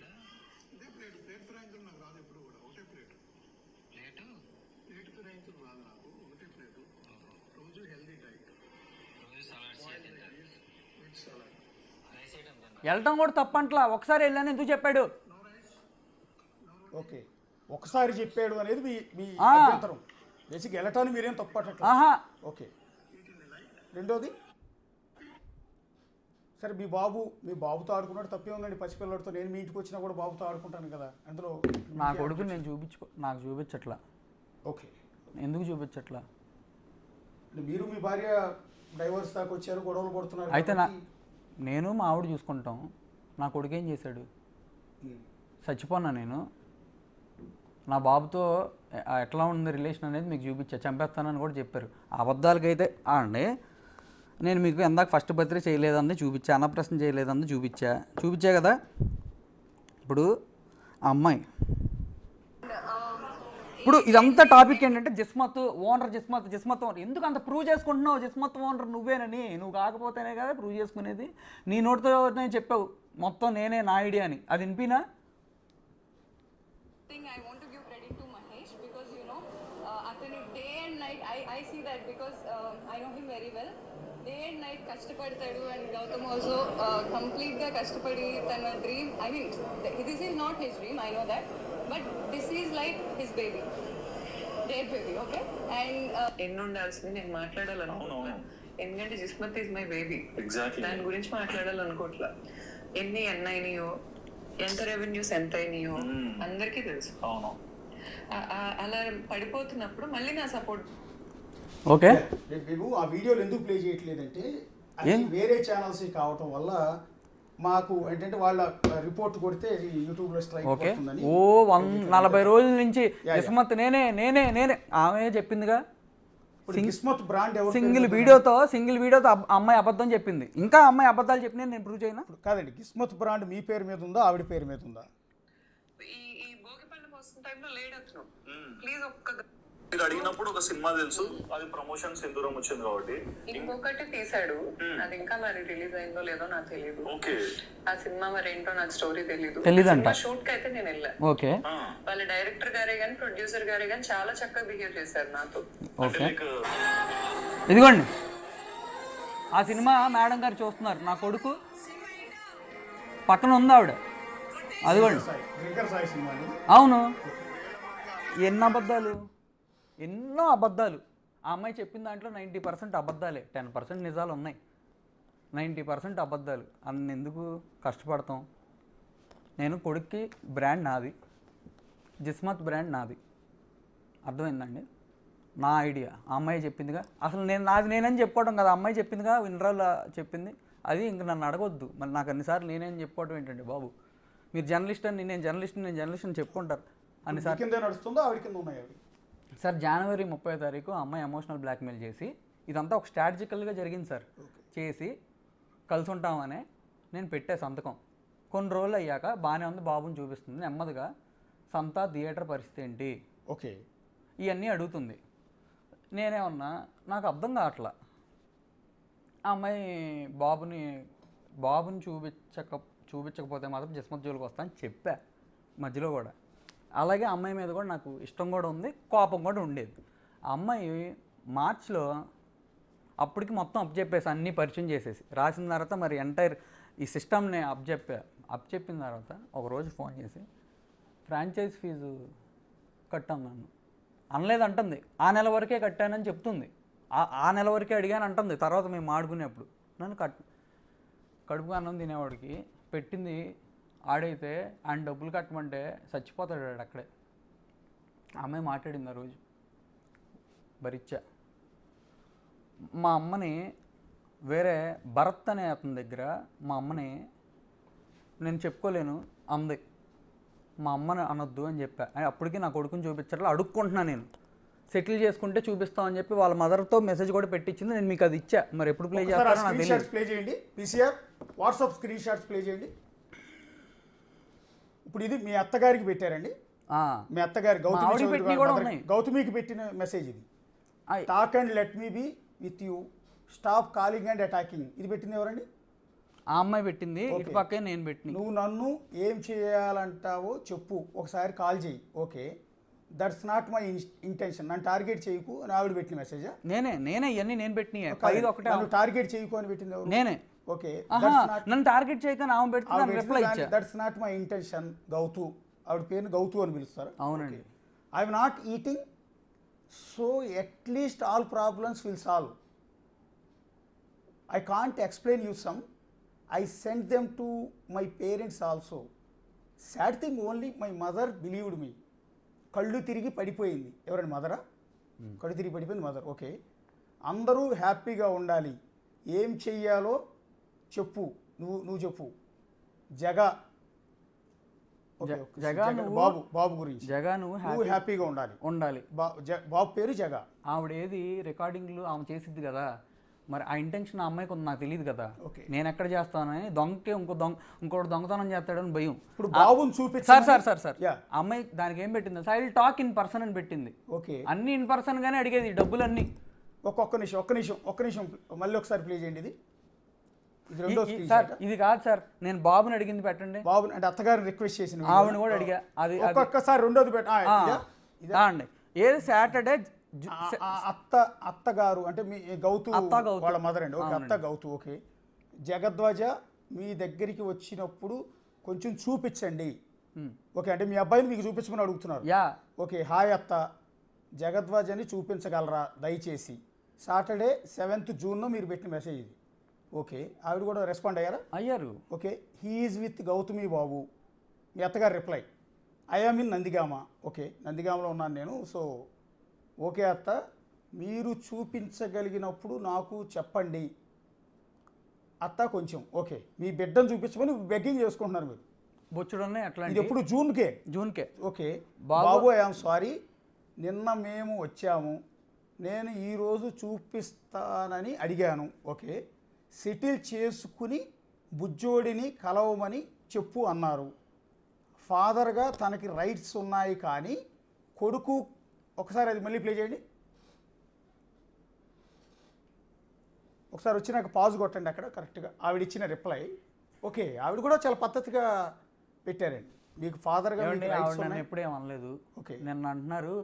వెళ్ళటం కూడా తప్పంట్లా. ఒకసారి వెళ్ళాను ఎందుకు చెప్పాడు? ఓకే, ఒకసారి చెప్పాడు అనేది మీ అభ్యంతరం. బేసిక్ వెళ్ళటాన్ని మీరేం తప్పట్లా. ఓకే. రెండోది, సరే మీ బాబుతో ఆడుకున్నాడు, తప్పే ఉందండి. పసిపిల్లడితో నేను మీ ఇంటికి వచ్చినా కూడా బాబుతో ఆడుకుంటాను కదా, అందులో నా కొడుకు నేను నాకు చూపించట్లా. ఓకే, ఎందుకు చూపించట్లా? మీరు మీ భార్య డైవర్స్ దాకా వచ్చారు, గొడవలు పడుతున్నారు. అయితే నేను మా ఆవిడ చూసుకుంటాం. నా కొడుకు ఏం చేశాడు? చచ్చిపోన్నా నేను. నా బాబుతో ఎట్లా ఉంది రిలేషన్ అనేది మీకు చూపించా, చంపేస్తానని కూడా చెప్పారు. అబద్ధాలకైతే అండి నేను మీకు ఎందాక ఫస్ట్ బర్త్డే చేయలేదంది చూపించా, అన్నప్రశ్న చేయలేదంది చూపించా కదా. ఇప్పుడు ఆ అమ్మాయి, ఇప్పుడు ఇదంతా టాపిక్ ఏంటంటే జిస్మత్ ఓనర్, జిస్మత్ ఓనర్. ఎందుకు అంత ప్రూవ్ చేసుకుంటున్నావు? జిస్మత్ ఓనర్ నువ్వేనని. నువ్వు కాకపోతేనే కదా ప్రూవ్ చేసుకునేది. నీ నోటితో నేను చెప్పావు మొత్తం నేనే, నా ఐడియా అని. అది వినిపినా? డే అండ్ నైట్ కష్టపడతాడు అండ్ గౌతమ్ ఆల్సో కంప్లీట్గా కష్టపడి తన dream I mean this is not his dream I know that but this is like his baby there baby okay and ఎన్ని ఉండాల్సింది నేను మాట్లాడాలనుకుంటున్నాను ఎందుకంటే జిస్మత్ ఈజ్ మై బేబీ ఎగ్జాక్ట్లీ దాని గురించి మాట్లాడాలనుకోవట్లా ఎన్ని అయినాయో ఎంత రెవెన్యూస్ ఎంత అయినాయో అందరికీ తెలుసు అవును అలా పడిపోతున్నప్పుడు మళ్ళీ నా సపోర్ట్ ఓకే మేము ఆ వీడియోలు ఎందుకు ప్లే చేయట్లేదంటే అది వేరే ఛానల్స్ కావటం వల్ల మాకు ఏంటంటే వాళ్ళ రిపోర్ట్ కొడితే యూట్యూబ్లో స్ట్రైక్ ఓకే అవుతుందని ఓ 40 రోజుల నుంచి కిస్మత్ నేనే నేనే నేనే ఆమె చెప్పిందిగా కిస్మత్ బ్రాండ్ ఎవరు సింగిల్ వీడియోతో అమ్మాయి అబద్ధం చెప్పింది ఇంకా అమ్మాయి అబద్ధాలు చెప్పిన నేను ప్రూవ్ చేయనా కాదండి కిస్మత్ బ్రాండ్ మీ పేరు మీద ఉందా ఆవిడ పేరు మీద ఉందా ఈ భోగి పండుగ వస్తున్న టైంలో లేడు అతను ప్లీజ్ ఒక్క మీరు అడిగినప్పుడు ఒక సినిమా తెలుసు అది ప్రమోషన్ సింధూరం వచ్చింది కాబట్టి ఇంకొకటి తీసాడు అది ఇంకా మరి రిలీజ్ అయిందో లేదో నాకు తెలియదు ఓకే ఆ సినిమా మరి ఏంటో నాకు స్టోరీ తెలియదు తెలీదంట. షూట్ కి అయితే నేను వెళ్ళా ఓకే వాళ్ళ డైరెక్టర్ గారే గానీ ప్రొడ్యూసర్ గారే గానీ చాలా చక్కగా బిహేవ్ చేశారు నాతో ఓకే లైక్ ఇదిగోండి ఆ సినిమా మేడం గారు చూస్తున్నారు నా కొడుకు పక్కన ఉంది ఆవిడ అదిగోండి డ్రింకర్ సాయి సినిమా అండి. అవును ఎన్నో అబద్ధాలు ఆ అమ్మాయి చెప్పిన దాంట్లో 90% అబద్ధాలే 10% నిజాలు ఉన్నాయి 90% అబద్ధాలు అన్నెందుకు కష్టపడతాం నేను కొడుక్కి బ్రాండ్ నాది జిస్మత్ బ్రాండ్ నాది అర్థమైందండి నా ఐడియా ఆ అమ్మాయి చెప్పిందిగా అసలు నేనని చెప్పుకోవడం కదా అమ్మాయి చెప్పిందిగా వినరాల చెప్పింది అది ఇంక నన్ను అడగొద్దు మరి నాకు అన్నిసార్లు నేనేం చెప్పుకోవడం ఏంటండి బాబు మీరు జర్నలిస్ట్ అని నేను జర్నలిస్ట్ అని చెప్పుకుంటారు అన్నిసార్లు కింద నడుస్తుందో ఆవిడ కింద ఉన్నాయి అవి సార్ జనవరి 30వ తారీఖు అమ్మాయి ఎమోషనల్ బ్లాక్మెయిల్ చేసి ఇదంతా ఒక స్ట్రాటజికల్గా జరిగింది సార్ చేసి కలిసి ఉంటామనే నేను పెట్టే సంతకం కొన్ని రోజులు అయ్యాక బాగానే ఉంది బాబుని చూపిస్తుంది నెమ్మదిగా సంతా థియేటర్ పరిస్థితి ఏంటి ఓకే ఇవన్నీ అడుగుతుంది నేనేమన్నా నాకు అర్థం కావట్లా ఆ అమ్మాయి బాబుని చూపించకపోతే మాత్రం జిస్మత్ జోలికి వస్తా అని చెప్పా మధ్యలో కూడా అలాగే అమ్మాయి మీద కూడా నాకు ఇష్టం కూడా ఉంది కోపం కూడా ఉండేది ఆ అమ్మాయి మార్చ్లో అప్పటికి మొత్తం అప్పచెప్పేసి అన్నీ పరిచయం చేసేసి రాసిన తర్వాత మరి ఎంటైర్ ఈ సిస్టమ్ని అప్పచెప్పిన తర్వాత ఒకరోజు ఫోన్ చేసి ఫ్రాంచైజ్ ఫీజు కట్టాను నన్ను అనలేదంటుంది ఆ నెల వరకే కట్టానని చెప్తుంది ఆ నెల వరకే అడిగాను అంటుంది తర్వాత మేము ఆడుకునేప్పుడు నన్ను కడుపు అన్నం తినేవాడికి పెట్టింది ఆడైతే ఆయన డబ్బులు కట్టమంటే చచ్చిపోతాడు వాడు అక్కడే అమ్మాయి మాట్లాడింది ఆ రోజు భరిచ్చా మా అమ్మని వేరే భరత్ అనే అతని దగ్గర మా అమ్మని నేను చెప్పుకోలేను అంది మా అమ్మని అనొద్దు అని చెప్పా అప్పటికి నా కొడుకుని చూపించట్లా అడుక్కుంటున్నా నేను సెటిల్ చేసుకుంటే చూపిస్తామని చెప్పి వాళ్ళ మదర్తో మెసేజ్ కూడా పెట్టించింది నేను మీకు అది ఇచ్చా మరి ఎప్పుడు ప్లే చేస్తారో నాకు తెలియదు ప్లే చేయండి PCR WhatsApp screen shots play చేయండి ఇప్పుడు ఇది మీ అత్తగారికి పెట్టారండి మీ అత్తగారి గౌతమికి పెట్టిన మెసేజ్ ఇది talk and let me be with you stop calling and attacking ఇది పెట్టింది ఎవరండి ఆ అమ్మాయి పెట్టింది ఇటు పక్కే నేను పెట్టింది నువ్వు నన్ను ఏం చేయాలంటావో చెప్పు ఒకసారి కాల్ చేయి okay that's not my intention నన్ను టార్గెట్ చేయకు అని ఆవిడ పెట్టిన మెసేజా నేనే ఇవన్నీ నేను పెట్టిన టార్గెట్ చేయకు అని పెట్టింది ఎవరు నేనే ఓకే నన్ను టార్గెట్ చేయకని ఆమె పెడుతుంది రిప్లై ఇచ్చా that's not my intention Gautu ఆవిడ పేరుని గౌతు అని పిలుస్తారు అవునండి I'm not eating so at least all problems will solve I can't explain you some I send them to my parents also sad thing only my mother believed me కళ్ళు తిరిగి పడిపోయింది ఎవరండి మదరా కళ్ళు తిరిగి పడిపోయింది మదర్ ఓకే అందరూ హ్యాపీగా ఉండాలి ఏం చెయ్యాలో చెప్పు నువ్వు చెప్పు జగా బాబు గురించి జగా నువ్వు హ్యాపీగా ఉండాలి బాబు పేరు జగా ఆవిడ ఏది రికార్డింగ్లు ఆమె చేసిద్ది కదా మరి ఆ ఇంటెన్షన్ ఆ అమ్మాయికి ఉంది నాకు తెలియదు కదా నేను ఎక్కడ చేస్తానని దొంగకే ఇంకోటి దొంగతనం చేస్తాడని భయం ఇప్పుడు బాబుని చూపి సార్ అమ్మాయి దానికి ఏం పెట్టింది I will talk in person అని పెట్టింది ఓకే అన్ని ఇన్ పర్సన్ గానే అడిగేది డబ్బులు అన్ని ఒక్క నిమిషం మళ్ళీ ఒకసారి ప్లే చేయండి ఇది సార్ ఇది కాదు సార్ నేను బాబుని అడిగింది పెట్టండి బాబుని అంటే అత్తగారిని రిక్వెస్ట్ చేసిన ఆవిడ కూడా అడిగా అది ఒక్కొక్కసారి రెండోది అండి ఏది సాటర్డే అత్తగారు అంటే మీ గౌతు అత్త గౌతు. వాళ్ళ మదర్ అండి. ఓకే, అత్త గౌతు. ఓకే, జగద్వాజ మీ దగ్గరికి వచ్చినప్పుడు కొంచెం చూపించండి. ఓకే, అంటే మీ అబ్బాయిని మీకు చూపించమని అడుగుతున్నారు. యా ఓకే, హాయ్ అత్త, జగద్వాజని చూపించగలరా దయచేసి? సాటర్డే 7th జూన్లో మీరు పెట్టిన మెసేజ్ ఇది. ఓకే, ఆవిడ కూడా రెస్పాండ్ అయ్యారు. Okay, he is with Gautami Babu. మీ అత్తగారు reply, I am in Nandigama. Okay, నందిగామలో ఉన్నాను నేను. సో ఓకే అత్త, మీరు చూపించగలిగినప్పుడు నాకు చెప్పండి అత్త కొంచెం. ఓకే, మీ బిడ్డను చూపించమని బెగ్గింగ్ చేసుకుంటున్నారు మీరు. బొచ్చుడున్నాయి అట్లా. ఇది ఎప్పుడు జూన్కే. ఓకే, బాబు ఐ ఆమ్ సారీ, నిన్న మేము వచ్చాము, నేను ఈరోజు చూపిస్తానని అడిగాను. ఓకే, సెటిల్ చేసుకుని బుజ్జోడిని కలవమని చెప్పు అన్నారు. ఫాదర్గా తనకి రైట్స్ ఉన్నాయి కానీ కొడుకు. ఒకసారి అది మళ్ళీ ప్లే చేయండి. ఒకసారి వచ్చి నాకు పాజ్ కొట్టండి అక్కడ కరెక్ట్గా ఆవిడ ఇచ్చిన రిప్లై. ఓకే, ఆవిడ కూడా చాలా పద్ధతిగా పెట్టారండి. మీకు ఫాదర్గా నన్ను ఎప్పుడేం అనలేదు. ఓకే, నిన్న అంటున్నారు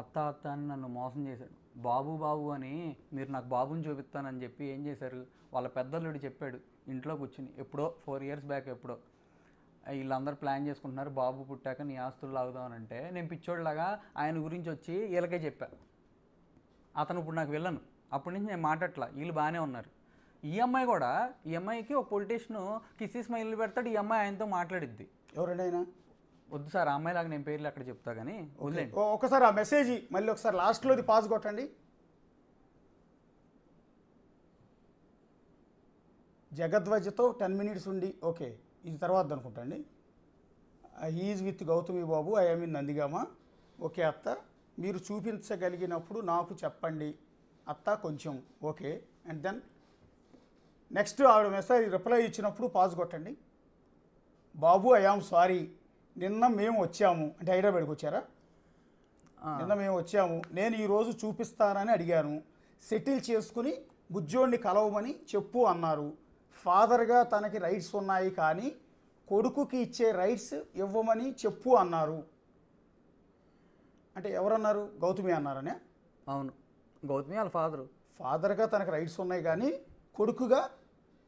అత్త అత్త అని నన్ను మోసం చేశాడు, బాబు బాబు అని మీరు నాకు బాబుని చూపిస్తానని చెప్పి ఏం చేశారు, వాళ్ళ పెద్దల్లుడు చెప్పాడు ఇంట్లో కూర్చుని. ఎప్పుడో 4 years బ్యాక్ ఎప్పుడో వీళ్ళందరూ ప్లాన్ చేసుకుంటున్నారు బాబు పుట్టాక నీ ఆస్తులు లాగుదామనంటే నేను పిచ్చోడ్లాగా ఆయన గురించి వచ్చి వీళ్ళకే చెప్పాను. అతను ఇప్పుడు నాకు వెళ్ళను. అప్పటి నుంచి నేను మాట్లాడట్లా, వీళ్ళు బాగానే ఉన్నారు. ఈ అమ్మాయి కూడా, ఈ అమ్మాయికి ఒక పొలిటీషియన్ కిసి స్మైల్ పెడతాడు, ఈ అమ్మాయి ఆయనతో మాట్లాడిద్ది. ఎవరండి ఆయన? వద్దు సార్, ఆ అమ్మాయి లాగా నేను పేర్లు అక్కడ చెప్తా కానీ వదిలేండి. ఒకసారి ఆ మెసేజ్ మళ్ళీ ఒకసారి లాస్ట్లోది పాజ్ కొట్టండి. జగద్వజతో 10 minutes ఉండి. ఓకే, ఇది తర్వాత అనుకుంటండి. He is with Gautami Babu, I am in Nandigama. Okay అత్త, మీరు చూపించగలిగినప్పుడు నాకు చెప్పండి అత్త కొంచెం. ఓకే, అండ్ దెన్ నెక్స్ట్ ఆవిడ మెసేజ్ రిప్లై ఇచ్చినప్పుడు పాజ్ కొట్టండి. బాబు ఐ ఆమ్ సారీ, నిన్న మేము వచ్చాము, అంటే హైదరాబాద్కి వచ్చారా? నిన్న మేము వచ్చాము, నేను ఈరోజు చూపిస్తానని అడిగాను. సెటిల్ చేసుకుని బుజ్జోడిని కలవమని చెప్పు అన్నారు. ఫాదర్గా తనకి రైట్స్ ఉన్నాయి కానీ కొడుకుకి ఇచ్చే రైట్స్ ఇవ్వమని చెప్పు అన్నారు. అంటే ఎవరన్నారు? గౌతమి అన్నారనే. అవును, గౌతమి వాళ్ళ ఫాదర్గా తనకు రైట్స్ ఉన్నాయి కానీ కొడుకుగా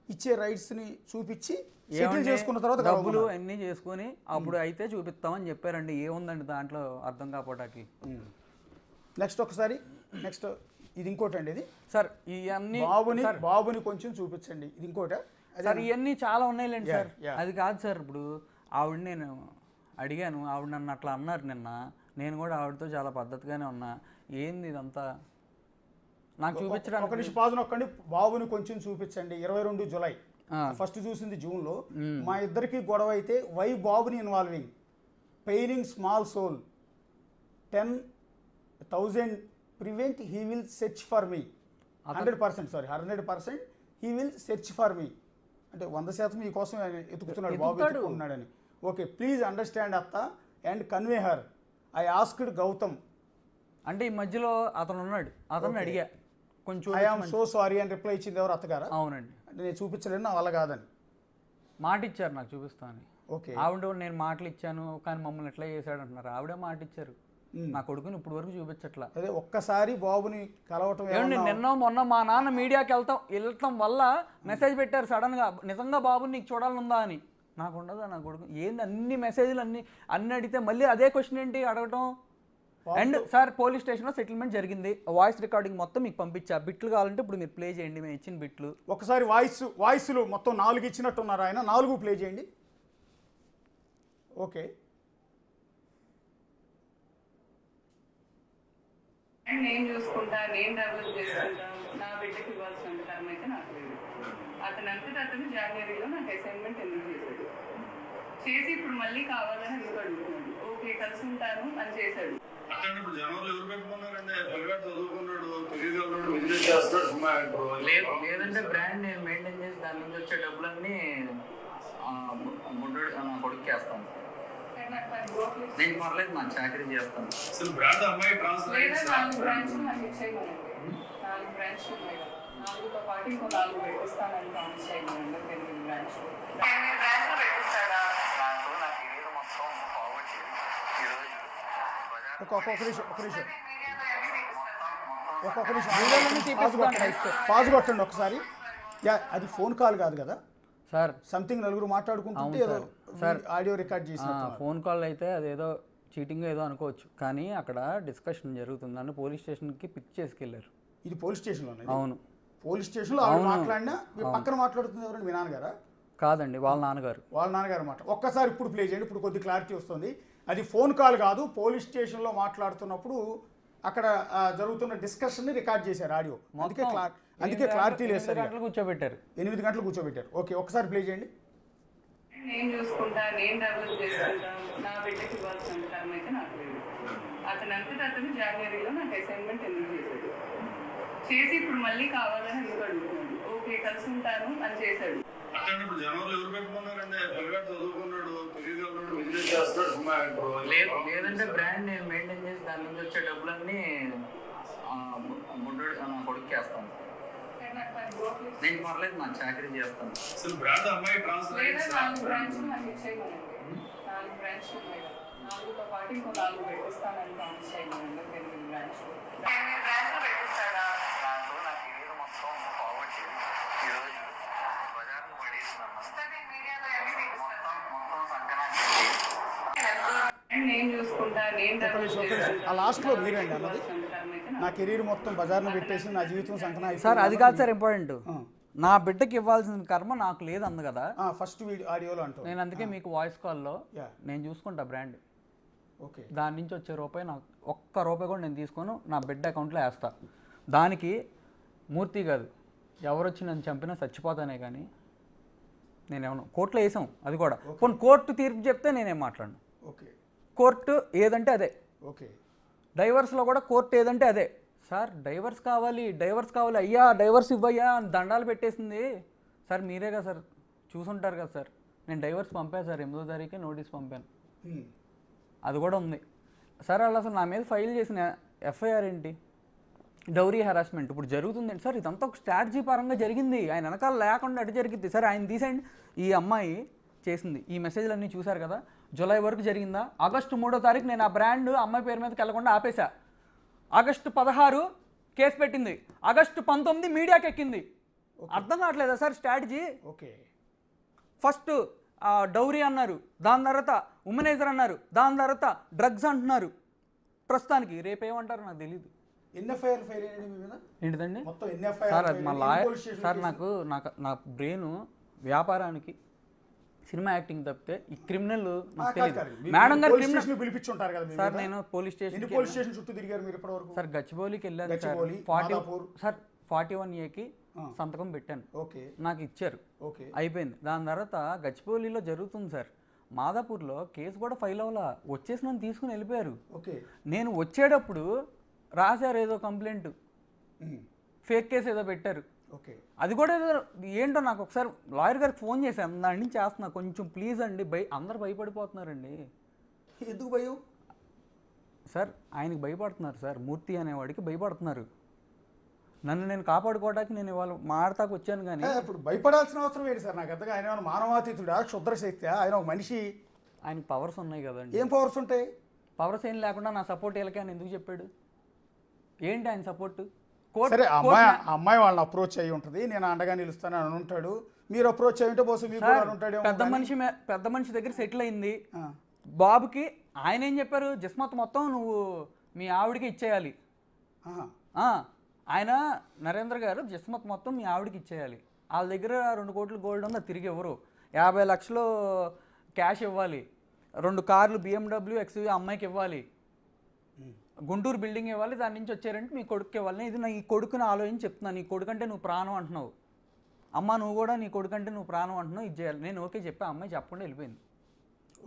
ఇచ్చే రైట్స్ని చూపించి సెటిల్ చేసుకున్న తర్వాత డబ్బులు అన్నీ చేసుకొని అప్పుడు అయితే చూపిస్తామని చెప్పారండి. ఏముందండి దాంట్లో అర్థం కాపోటానికి. నెక్స్ట్ ఒకసారి నెక్స్ట్ ఇది ఇంకోటి అండి. ఇది సార్ ఇవన్నీ బాబుని కొంచెం చూపించండి. ఇది ఇంకోట సార్, ఇవన్నీ చాలా ఉన్నాయిలేండి సార్. అది కాదు సార్, ఇప్పుడు ఆవిడ నేను అడిగాను, ఆవిడ నన్ను అట్లా అన్నారు నిన్న. నేను కూడా ఆవిడతో చాలా పద్ధతిగానే ఉన్నా. ఏంది ఇదంతా నాకు చూపించడానికి? ఒక నిమిషం పాజు నొక్కండి. బాబుని కొంచెం చూపించండి. 22 జూలై ఫస్ట్ చూసింది జూన్లో. మా ఇద్దరికి గొడవ అయితే వై బాబుని involving, paining small soul, 10,000 prevent, he will search for me 100%. He will search for me అంటే 100% మీకోసం ఎతుకుతున్నాడు, బాబు ఎత్తుకున్నాడని. Okay, please understand atta and convey her. I asked Gautam. అంటే ఈ మధ్యలో అతను ఉన్నాడు, అతను అడిగా కొంచెం ఐ ఆమ్ సో సారీ అని రిప్లై ఇచ్చింది ఎవరు? అత్తగారా? అవునండి. అంటే నేను చూపించలేను, నా వల్ల కాదని మాట ఇచ్చారు నాకు చూపిస్తాను. ఓకే, ఆవిడ నేను మాటలు ఇచ్చాను కానీ మమ్మల్ని ఎట్లా చేశాడు అంటున్నారు. ఆవిడే మాట ఇచ్చారు, నా కొడుకుని ఇప్పుడు వరకు చూపించట్లా. అదే ఒక్కసారి బాబుని కలవటం. నిన్న మొన్న మా నాన్న మీడియాకి వెళ్తాం వల్ల మెసేజ్ పెట్టారు సడన్గా, నిజంగా బాబుని నీకు చూడాలనుందా అని. నాకు ఉండదా నా కొడుకు? ఏంది అన్ని మెసేజ్లు అన్ని అడిగితే మళ్ళీ అదే క్వశ్చన్ ఏంటి అడగటం? అండ్ సార్ పోలీస్ స్టేషన్లో సెటిల్మెంట్ జరిగింది, వాయిస్ రికార్డింగ్ మొత్తం మీకు పంపించా. బిట్లు కావాలంటే ఇప్పుడు మీరు ప్లే చేయండి, మేము ఇచ్చిన బిట్లు. ఒకసారి వాయిస్లు మొత్తం 4 ఇచ్చినట్టున్నారు ఆయన, 4 ప్లే చేయండి. ఓకే, నేను చూసుకుంటా, నేను డెవలప్ చేసుకుంటా, నా బిడ్డకి ఇవ్వాల్సిన టర్మ్ అయితే నాకు లేదు. అతను జనవరిలో నాకు అసైన్మెంట్ ఎందుకు చేశాడు, చేసి ఇప్పుడు మళ్ళీ కావాలని ఎందుకు అడుగుతున్నాడు. ఓకే కలిసి ఉంటాను అని చేశాడు. లేదంటే బ్రాండ్ నేను మెయింటైన్ చేసి దాని నుంచి వచ్చే డబ్బులన్నీ బుడ్డోడు నా కొడుకు వేస్తాను. నేను పర్లేదు, నా చాకరీ చేస్తాను. 4 బ్రాంచ్లు నాకు ఇచ్చేయమనండి. 4 బ్రాంచ్లు ఉన్నాయి కదా, 4తో పాటు ఇంకో 4 పెట్టిస్తానని ప్రామిస్ చేయమనండి. 8 బ్రాంచ్లు పెట్టిస్తాడా? ఒక నిమిషం ఒక్కొక్క వీడియోలోనే నిమిషం తీపిస్తాను ఇస్తే. పాజ్ కొట్టండి ఒకసారి. యా, అది ఫోన్ కాల్ కాదు కదా, సార్ సంథింగ్ నలుగురు మాట్లాడుకుంటుంటే ఏదో ఆడియో రికార్డ్ చేసిన ఫోన్ కాల్ అయితే అదేదో చీటింగ్ ఏదో అనుకోవచ్చు, కానీ అక్కడ డిస్కషన్ జరుగుతుంది. నన్ను పోలీస్ స్టేషన్కి పిక్ చేసుకెళ్ళారు. ఇది పోలీస్ స్టేషన్లో? అవును, పోలీస్ స్టేషన్లో ఆవిడ మాట్లాడినా మీ పక్కన మాట్లాడుతుంది ఎవరండి? మీ నాన్నగారా? కాదండి, వాళ్ళ నాన్నగారు. వాళ్ళ నాన్నగారు మాట ఒక్కసారి ఇప్పుడు ప్లే చేయండి, ఇప్పుడు కొద్ది క్లారిటీ వస్తుంది. అది ఫోన్ కాల్ కాదు, పోలీస్ స్టేషన్లో మాట్లాడుతున్నప్పుడు అక్కడ జరుగుతున్న డిస్కషన్ని రికార్డ్ చేశారు ఆడియో. అందుకే క్లారిటీ లేదు సార్. 8 గంటలు కూర్చోబెట్టారు. 8 గంటలు కూర్చోబెట్టారు. ఓకే, ఒకసారి ప్లే చేయండి. నేను చూసుకుంటా, నేను డెవలప్ చేసుకుంటా, నా బిడ్డకి ఇవ్వాల్సిన టైం అయితే నాకు లేదు. అతను జనవరిలో నాకు అసైన్మెంట్ ఎందుకు చేశాడు, చేసి ఇప్పుడు మళ్ళీ కావాలని ఎందుకు అడుగుతున్నాడు. ఓకే కలిసి ఉంటాను అని చేశాడు. ఇప్పుడు జనంలో ఎవరు పెట్టుకున్నారంటే పిల్లగాడు చదువుకున్నాడు, తెలియదు బిజినెస్ చేస్తాడు. లేదంటే బ్రాండ్ నేను మెయింటైన్ చేసి దాని నుంచి వచ్చే డబ్బులన్నీ బుడ్డోడు నా కొడుకు వేస్తాను. నేను పర్లేదు, నా చాకరీ చేస్తాను. అసలు బ్రాండ్ అమ్మాయి లేదా 4 బ్రాంచ్లు నాకు ఇచ్చేయమనండి. 4 బ్రాంచ్లు ఉన్నాయి కదా, 4తో పాటు ఇంకో 4 పెట్టిస్తానని ప్రామిస్ చేయమనండి. 8 బ్రాంచ్లు. 8 బ్రాంచ్లు పెట్టిస్తాడా? నాకు ఏదో మొత్తం ఫార్వర్డ్ చేసి ఈరోజు బజార్ను పడేస్తున్నాను. మొత్తం సంక్రాంతి నేను చూసుకుంటా, నేను డెవలప్ చేసుకుంటా. ఆ లాస్ట్లో మీరండి అన్నది, నా కెరీర్ మొత్తం బజార్ను పెట్టేసి నా జీవితం సంకనా. సార్ అది కాదు సార్ ఇంపార్టెంట్, నా బిడ్డకి ఇవ్వాల్సిన కర్మ నాకు లేదు అంది కదా ఫస్ట్ ఆడియోలో అంటూ. నేను అందుకే మీకు వాయిస్ కాల్లో నేను చూసుకుంటా బ్రాండ్. ఓకే, దాని నుంచి వచ్చే రూపాయి నాకు ఒక్క రూపాయి కూడా నేను తీసుకొని నా బిడ్డ అకౌంట్లో వేస్తా. దానికి మూర్తి కాదు, ఎవరు వచ్చి నన్ను చంపినా చచ్చిపోతానే కానీ నేనేమన్నా కోర్టులో వేసాం. అది కూడా కొన్ని కోర్టు తీర్పు చెప్తే నేనేం మాట్లాడను. ఓకే, కోర్టు ఏదంటే అదే. ఓకే, డైవర్స్లో కూడా కోర్టు ఏదంటే అదే. సార్ డైవర్స్ కావాలి, డైవర్స్ కావాలి, అయ్యా డైవర్స్ ఇవ్వయ్యా అని దండాలు పెట్టేసింది. సార్ మీరే కదా సార్ చూసుంటారు కదా సార్, నేను డైవర్స్ పంపాను సార్, 8వ తారీఖే నోటీస్ పంపాను. అది కూడా ఉంది సార్. వాళ్ళు అసలు నా మీద ఫైల్ చేసిన ఎఫ్ఐఆర్ ఏంటి? డౌరీ హెరాస్మెంట్ ఇప్పుడు జరుగుతుందండి సార్. ఇదంతా ఒక స్ట్రాటజీ పరంగా జరిగింది, ఆయన వెనకాల లేకుండా అటు జరిగింది సార్. ఆయన తీసేయండి, ఈ అమ్మాయి చేసింది ఈ మెసేజ్లు అన్నీ చూశారు కదా, జూలై వరకు జరిగిందా? ఆగస్టు 3వ తారీఖు నేను ఆ బ్రాండ్ అమ్మాయి పేరు మీదకి వెళ్ళకుండా ఆపేశా. ఆగస్టు 16 కేసు పెట్టింది, ఆగస్టు 19 మీడియాకి ఎక్కింది. అర్థం కావట్లేదా sir strategy? Okay, first dowry అన్నారు, దాని తర్వాత ఉమెనైజర్ అన్నారు, దాని తర్వాత డ్రగ్స్ అంటున్నారు. ప్రస్తుతానికి రేపు ఏమంటారు నాకు తెలియదు. ఎన్ఎఫ్ఐఆర్ ఫైల్ అయ్యండి మీ మీద ఏంటిదండి మొత్తం ఎన్ఎఫ్ఐఆర్ సార్? అది మా లాయర్ సార్. నాకు నా బ్రెయిన్ వ్యాపారానికి సినిమా యాక్టింగ్ తప్పితే ఈ క్రిమినల్ నాకు తెలియదు. మేడం గారు క్రిమినల్ పిలిపించుంటారు కదా సార్. నేను పోలీస్ స్టేషన్ చుట్టూ తిరిగారు మీరు ఇప్పటివరకు? సార్ గచ్చిబౌలికి వెళ్ళాను సార్. గచ్చిబౌలి, 41A సంతకం పెట్టాను. ఓకే, నాకు ఇచ్చారు. ఓకే, అయిపోయింది. దాని తర్వాత గచ్చిబౌలిలో జరుగుతుంది సార్. మాదాపూర్లో కేసు కూడా ఫైల్ అవ్వాలా, వచ్చేసి నన్ను తీసుకుని వెళ్ళిపోయారు. ఓకే, నేను వచ్చేటప్పుడు రాశారు ఏదో కంప్లైంట్, ఫేక్ కేసు ఏదో పెట్టారు. ఓకే, అది కూడా ఏదో ఏంటో నాకు ఒకసారి లాయర్ గారికి ఫోన్ చేశాను, దాని నుంచి చేస్తున్నా కొంచెం ప్లీజ్ అండి. అందరు భయపడిపోతున్నారండి. ఎందుకు భయం సార్? ఆయనకి భయపడుతున్నారు సార్, మూర్తి అనేవాడికి భయపడుతున్నారు. నన్ను నేను కాపాడుకోవడానికి నేను ఇవాళ మాడతాకు వచ్చాను. కానీ ఇప్పుడు భయపడాల్సిన అవసరం ఏంటి సార్? నాకు అంతగా ఆయన ఏమైనా మానవాతీతుడా, క్షుద్రశక్తి? ఆయన ఒక మనిషి, ఆయనకి పవర్స్ ఉన్నాయి కదండి. ఏం పవర్స్ ఉంటాయి? పవర్స్ ఏం లేకుండా నా సపోర్ట్ వీళ్ళకి అని ఎందుకు చెప్పాడు? ఏంటి ఆయన సపోర్ట్? సరే, అమ్మాయి వాళ్ళని అప్రోచ్ అయ్యి ఉంటుంది, నేను అండగా నిలుస్తాను అని ఉంటాడు. మీరు అప్రోచ్ అయ్యి ఉంటే బహుశా మీకు ఉంటాడు. పెద్ద మనిషి దగ్గర సెటిల్ అయింది బాబుకి. ఆయన ఏం చెప్పారు? జిస్మత్ మొత్తం నువ్వు మీ ఆవిడకి ఇచ్చేయాలి. ఆయన నరేంద్ర గారు జిస్మత్ మొత్తం మీ ఆవిడకి ఇచ్చేయాలి. వాళ్ళ దగ్గర 2 కోట్ల గోల్డ్ ఉంది, తిరిగి ఇవ్వరు. 50 లక్షలు క్యాష్ ఇవ్వాలి, 2 కార్లు BMW XUV అమ్మాయికి ఇవ్వాలి, గుంటూరు బిల్డింగ్ ఇవ్వాలి, దాని నుంచి వచ్చారంటే మీ కొడుకు ఇవ్వాలి. ఇది నా ఈ కొడుకుని ఆలోచించి చెప్తున్నాను. నీ కొడుకు అంటే నువ్వు ప్రాణం అంటున్నావు, అమ్మ నువ్వు కూడా నీ కొడుకు అంటే నువ్వు ప్రాణం అంటున్నావు, ఇది చేయాలి. నేను ఓకే చెప్పా, అమ్మాయి చెప్పకుండా వెళ్ళిపోయింది.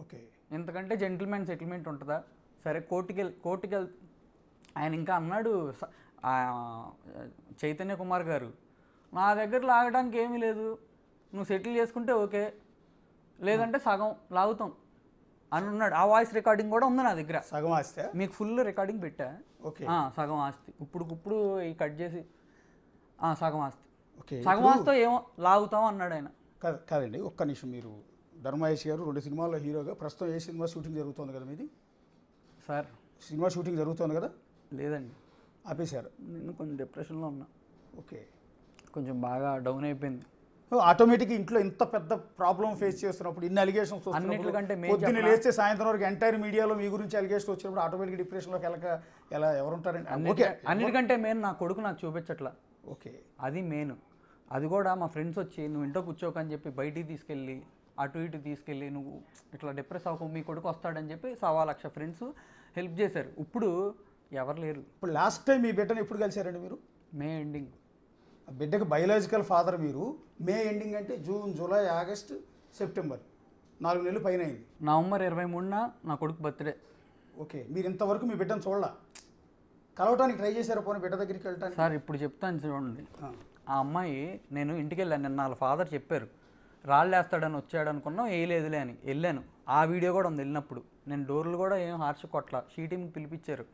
ఓకే, ఇంతకంటే జెంటిల్మెన్ సెటిల్మెంట్ ఉంటుందా? సరే కోర్టుకి ఆయన ఇంకా అన్నాడు చైతన్య కుమార్ గారు, నా దగ్గర లాగడానికి ఏమీ లేదు, నువ్వు సెటిల్ చేసుకుంటే ఓకే, లేదంటే సగం లాగుతాం అని ఉన్నాడు. ఆ వాయిస్ రికార్డింగ్ కూడా ఉంది నా దగ్గర. సగం ఆస్తి మీకు ఫుల్ రికార్డింగ్ పెట్టా. ఓకే, సగం ఆస్తి ఇప్పుడు ఈ కట్ చేసి సగం ఆస్తి, ఓకే, సగం ఆస్తితో ఏమో లాగుతాం అన్నాడు ఆయన. కాదండి, ఒక్క నిమిషం. మీరు ధర్మయేష్ గారు 2 సినిమాల్లో హీరోగా, ప్రస్తుతం ఏ సినిమా షూటింగ్ జరుగుతుంది కదా మీది? సార్ సినిమా షూటింగ్ జరుగుతుంది కదా? లేదండి. ఆపేశారు. నేను కొంచెం డిప్రెషన్లో ఉన్నా, ఓకే. కొంచెం బాగా డౌన్ అయిపోయింది. ఆటోమేటిక్గా ఇంట్లో ఇంత పెద్ద ప్రాబ్లం ఫేస్ చేస్తున్నప్పుడు ఇన్ని అలిగేషన్స్ అన్నిటికంటే main పొద్దున్న లేస్తే సాయంత్రం వరకు ఎంటైర్ మీడియాలో మీ గురించి అలిగేషన్ వచ్చినప్పుడు ఆటోమేటిక్ డిప్రెషన్లోకి ఎలా ఎవరుంటారండి? ఓకే, అన్నిటికంటే మెయిన్ నా కొడుకు నాకు చూపించట్లా, ఓకే. అది మెయిన్. అది కూడా మా ఫ్రెండ్స్ వచ్చి నువ్వు ఇంట్లో కూర్చోకని చెప్పి బయటికి తీసుకెళ్ళి అటు ఇటు తీసుకెళ్ళి నువ్వు ఇట్లా డిప్రెస్ అవ్వకు మీ కొడుకు వస్తాడని చెప్పి 1,00,000 ఫ్రెండ్స్ హెల్ప్ చేశారు. ఇప్పుడు ఎవరు లేరు. ఇప్పుడు లాస్ట్ టైం మీ బిడ్డను ఎప్పుడు కలిశారండి మీరు? May ending. బిడ్డకి బయలాజికల్ ఫాదర్ మీరు. మే ఎండింగ్ అంటే జూన్, జూలై, ఆగస్ట్, సెప్టెంబర్, 4 నెలలు పైన అయింది. నవంబర్ 23న నా కొడుకు బర్త్డే. ఓకే, మీరు ఇంతవరకు మీ బిడ్డను చూడాల, కలవటానికి ట్రై చేశారా పోనీ బిడ్డ దగ్గరికి వెళ్ళటానికి? సార్ ఇప్పుడు చెప్తాను చూడండి. ఆ అమ్మాయి నేను ఇంటికి వెళ్ళాను, నిన్న వాళ్ళ ఫాదర్ చెప్పారు రాళ్ళు వేస్తాడని వచ్చాడు అనుకున్నాం, వేయలేదులే అని వెళ్ళాను. ఆ వీడియో కూడా ఉంది. వెళ్ళినప్పుడు నేను డోర్లు కూడా ఏం హార్ష్ కొట్ల, షీటింగ్ పిలిపించారు.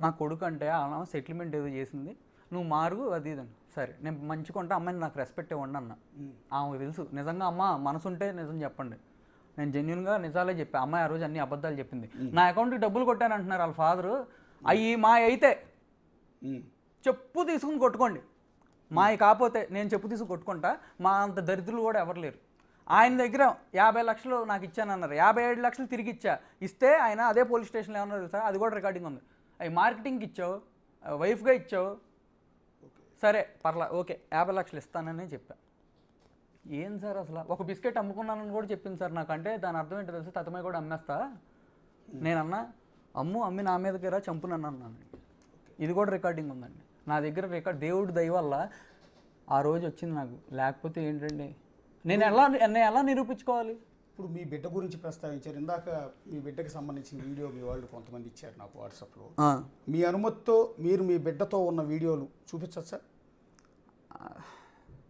నా కొడుకు అంటే అలా సెటిల్మెంట్ ఏదో చేసింది, నువ్వు మారు అది ఇదని. సరే నేను మంచిగా అమ్మాయిని నాకు రెస్పెక్ట్ ఇవ్వండి అన్న. ఆమెకు తెలుసు నిజంగా అమ్మ మనసుంటే నిజం చెప్పండి. నేను జెన్యున్గా నిజాలే చెప్పా. అమ్మాయి ఆ రోజు అన్ని అబద్ధాలు చెప్పింది. నా అకౌంట్కి డబ్బులు కొట్టాను అంటున్నారు వాళ్ళ ఫాదరు. అవి మా అయితే చెప్పు తీసుకుని కొట్టుకోండి, మావి కాకపోతే నేను చెప్పు తీసుకు కొట్టుకుంటా. మా అంత దరిద్రులు కూడా ఎవరు లేరు. ఆయన దగ్గర 50 లక్షలు నాకు ఇచ్చానన్నారు, 57 లక్షలు తిరిగి ఇస్తే ఆయన అదే పోలీస్ స్టేషన్లో ఏమన్నా తెలుసా, అది కూడా రికార్డింగ్ ఉంది. అవి మార్కెటింగ్కి ఇచ్చావు, వైఫ్గా ఇచ్చావు, సరే పర్లా ఓకే 50 లక్షలు ఇస్తానని చెప్పా. ఏం సార్ అసలు ఒక బిస్కెట్ అమ్ముకున్నానని కూడా చెప్పింది సార్. నాకంటే దాని అర్థం ఏంటో తెలుసు, తతమై కూడా అమ్మేస్తా నేనన్నా. అమ్మి నా మీదకి రా చంపునన్ను అన్నాను. ఇది కూడా రికార్డింగ్ ఉందండి నా దగ్గర. దేవుడి దయ వల్ల ఆ రోజు వచ్చింది నాకు, లేకపోతే ఏంటండి నేను ఎలా నిరూపించుకోవాలి? ఇప్పుడు మీ బిడ్డ గురించి ప్రస్తావించారు ఇందాక. మీ బిడ్డకి సంబంధించిన వీడియో మీ వాళ్ళు కొంతమంది ఇచ్చారు నాకు వాట్సాప్లో. మీ అనుమతితో మీరు మీ బిడ్డతో ఉన్న వీడియోలు చూపించచ్చా?